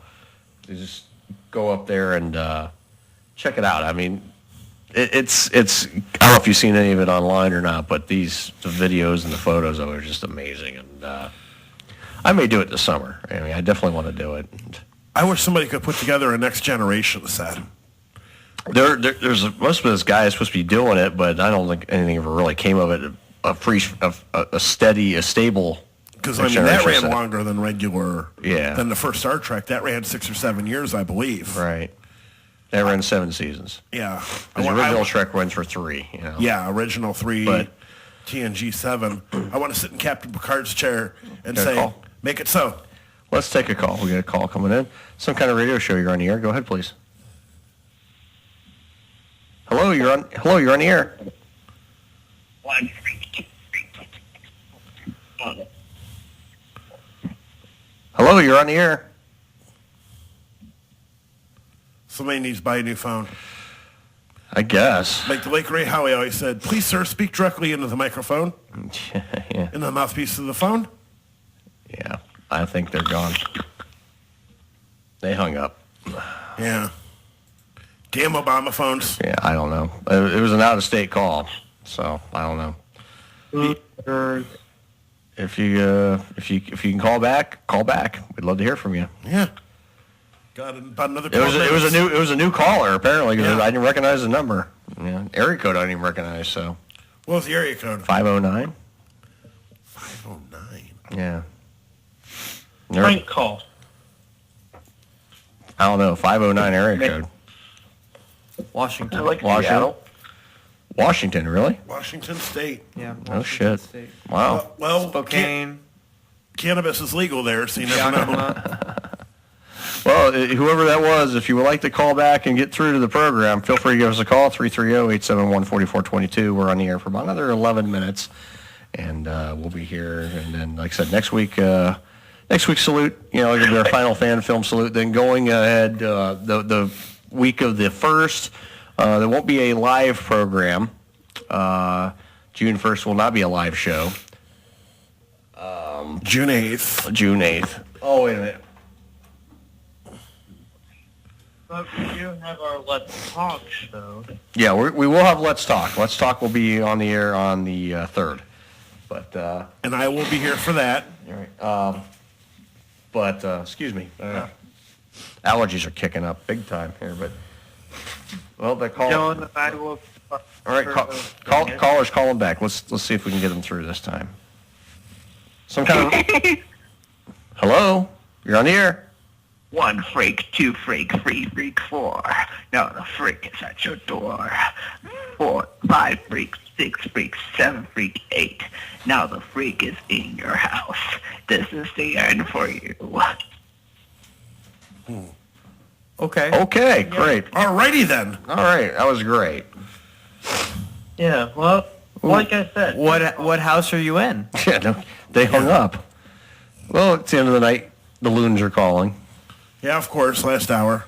just go up there and check it out. I mean, it's. I don't know if you've seen any of it online or not, but the videos and the photos of it are just amazing. And I may do it this summer. I mean, I definitely want to do it. I wish somebody could put together a next generation set. There's supposed to be this guy is supposed to be doing it, but I don't think anything ever really came of it. A stable. Because that ran longer than regular. Yeah. Than the first Star Trek. That ran 6 or 7 years, I believe. Right. That ran 7 seasons. Yeah. The original Trek runs for 3. Yeah, original 3. But TNG 7. I want to sit in Captain Picard's chair and say, make it so. Let's take a call. We got a call coming in. Some kind of radio show. You're on the air. Go ahead, please. Hello, you're on the air. Hello, you're on the air. Somebody needs to buy a new phone. I guess. Like the late great Howie always said, please, sir, speak directly into the microphone. Yeah. In the mouthpiece of the phone. Yeah, I think they're gone. They hung up. Yeah. Damn Obama phones. Yeah, I don't know. It was an out-of-state call, so I don't know. If you can call back. We'd love to hear from you. Yeah. Got about another. It was a new caller apparently because I didn't recognize the number. Yeah, area code I didn't even recognize. So. What was the area code? 509. 509. Yeah. Prank call. I don't know. 509 area code. Washington. Washington, really? Washington State. Yeah. Oh shit. State. Wow. Well, Spokane. Cannabis is legal there, so you never know. Well, whoever that was, if you would like to call back and get through to the program, feel free to give us a call, 330-871-4422. We're on the air for about another 11 minutes, and we'll be here. And then, like I said, next week's salute, it'll be our final fan film salute. Then going ahead, the week of the 1st, there won't be a live program. June 1st will not be a live show. June 8th. June 8th. Oh, wait a minute. But we do have our Let's Talk show. Yeah, we will have Let's Talk. Let's Talk will be on the air on the 3rd. But and I will be here for that. All right. But excuse me. Allergies are kicking up big time here. But they call. John, I will. All right, callers calling back. Let's see if we can get them through this time. Some kind of. Hello, you're on the air. 1 freak, 2 freak, 3 freak, 4. Now the freak is at your door. 4, 5 freaks, 6 freaks, 7 freak, 8. Now the freak is in your house. This is the end for you. Okay, great. Alrighty then. All right, that was great. Yeah, well, like I said. What house are you in? Yeah, no, they hung up. Well, it's the end of the night. The loons are calling. Yeah, of course, last hour.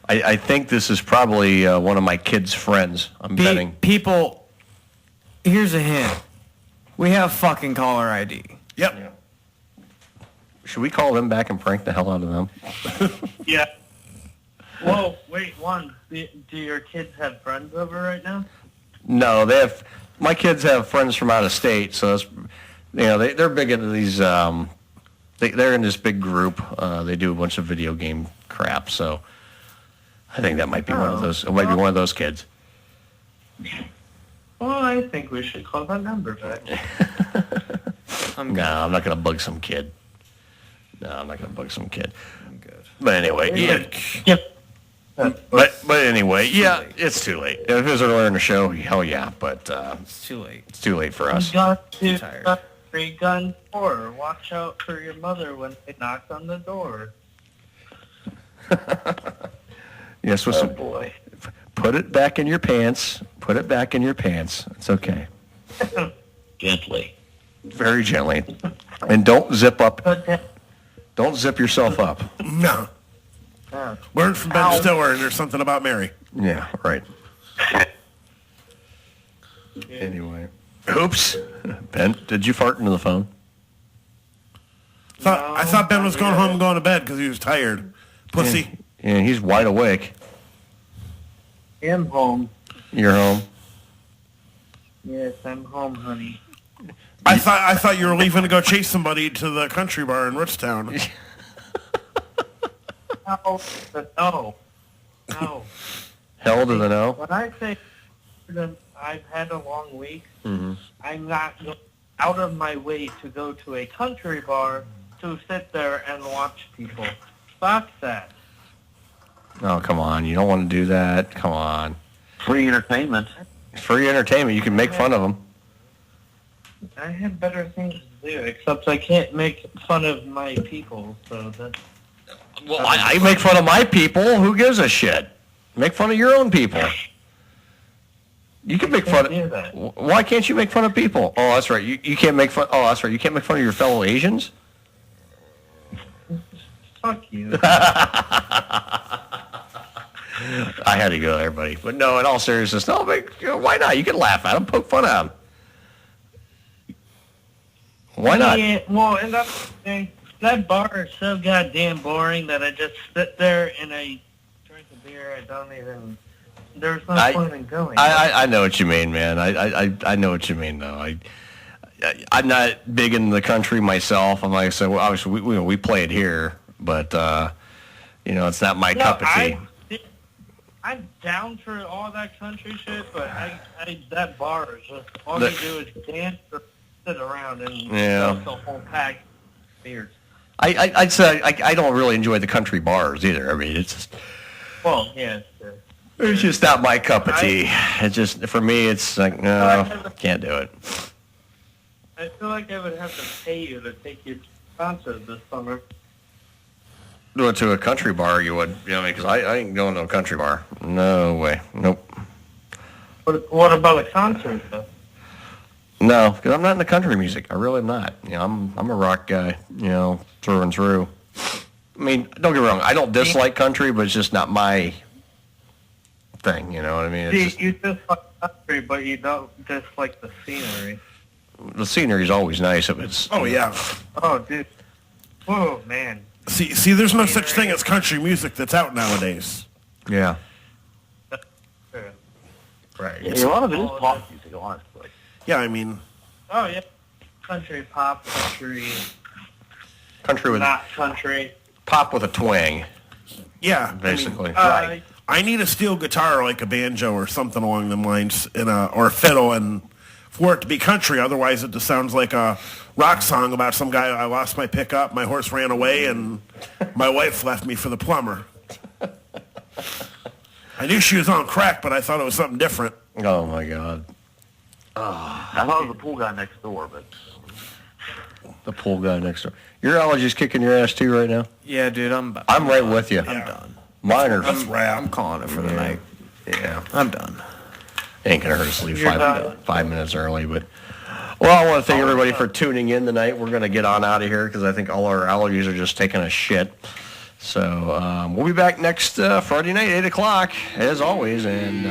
I think this is probably one of my kids' friends. I'm betting. People, here's a hint. We have fucking caller ID. Yep. Yeah. Should we call them back and prank the hell out of them? Yeah. Whoa, wait, do your kids have friends over right now? No, my kids have friends from out of state, so it's, they're big into these. They're in this big group. They do a bunch of video game crap. So I think that might be one of those. It might be one of those kids. Well, I think we should call that number back. I'm not gonna bug some kid. No, I'm not gonna bug some kid. I'm good. But anyway, yeah. But anyway, yeah, it's too late. If it was earlier in the show, hell yeah. But it's too late. It's too late for us. You got to three-gun door. Watch out for your mother when they knock on the door. Yes, with some boy. Put it back in your pants. Put it back in your pants. It's okay. Gently. Very gently. And don't zip up. Don't zip yourself up. No. Learn from Ben Stiller, and there's something about Mary. Yeah, right. Anyway. Oops. Ben, did you fart into the phone? I thought Ben was going home and going to bed because he was tired. Pussy. Yeah, he's wide awake. I'm home. You're home? Yes, I'm home, honey. I thought you were leaving to go chase somebody to the country bar in Richtown. No. Hell to the no? When I say I've had a long week, Mm-hmm. I'm not going out of my way to go to a country bar to sit there and watch people. Fuck that. Oh, come on. You don't want to do that. Come on. Free entertainment. Free entertainment. You can make fun of them. I have better things to do, except I can't make fun of my people, so that's... Well, I make fun of my people. Who gives a shit? Make fun of your own people. You can make fun of... Why can't you make fun of people? Oh, that's right. You can't make fun... Oh, that's right. You can't make fun of your fellow Asians? Fuck you. I had to go there, buddy. But no, in all seriousness, no, why not? You can laugh at them, poke fun at them. Why not? Yeah, well, and that's the thing. That bar is so goddamn boring that I just sit there and I drink a beer. I don't even... There's no point in going. I know what you mean, man. I know what you mean, though. I'm not big in the country myself. I'm like I said, well, obviously we play it here, but it's not my cup of tea. I'm down for all that country shit, but that bar is just all you do is dance or sit around and smoke the whole pack of beers. I'd say I don't really enjoy the country bars either. I mean, it's just... Well, yeah, sure. It's just not my cup of tea. It's just, for me, it's like, no, can't do it. I feel like I would have to pay you to take you to concert this summer. Do it to a country bar, you would. Because I ain't going to a country bar. No way. Nope. What about a concert, though? No, because I'm not into country music. I really am not. I'm a rock guy, through and through. I mean, don't get me wrong. I don't dislike country, but it's just not my thing, you know what I mean? You dislike country, but you don't dislike the scenery. The scenery's always nice if it's... Oh, yeah. Oh, dude. Oh, man. See, there's no such thing as country music that's out nowadays. Yeah. Right. Yeah, a lot of it is pop music, honestly. Yeah, I mean... Oh, yeah. Country pop, country... Country with... Not country. Pop with a twang. Yeah. Basically. I mean, I need a steel guitar like a banjo or something along them lines, or a fiddle, and for it to be country. Otherwise, it just sounds like a rock song about some guy. I lost my pickup, my horse ran away, and my wife left me for the plumber. I knew she was on crack, but I thought it was something different. Oh, my God. I thought it was the pool guy next door, but... The pool guy next door. Your allergies kicking your ass, too, right now? Yeah, dude, I'm right with you. I'm done. Mine are... I'm calling it for the night. Yeah. I'm done. Ain't gonna hurt us to leave 5 minutes early, but... Well, I want to thank everybody for tuning in tonight. We're going to get on out of here because I think all our allergies are just taking a shit. So we'll be back next Friday night, 8 o'clock, as always, and...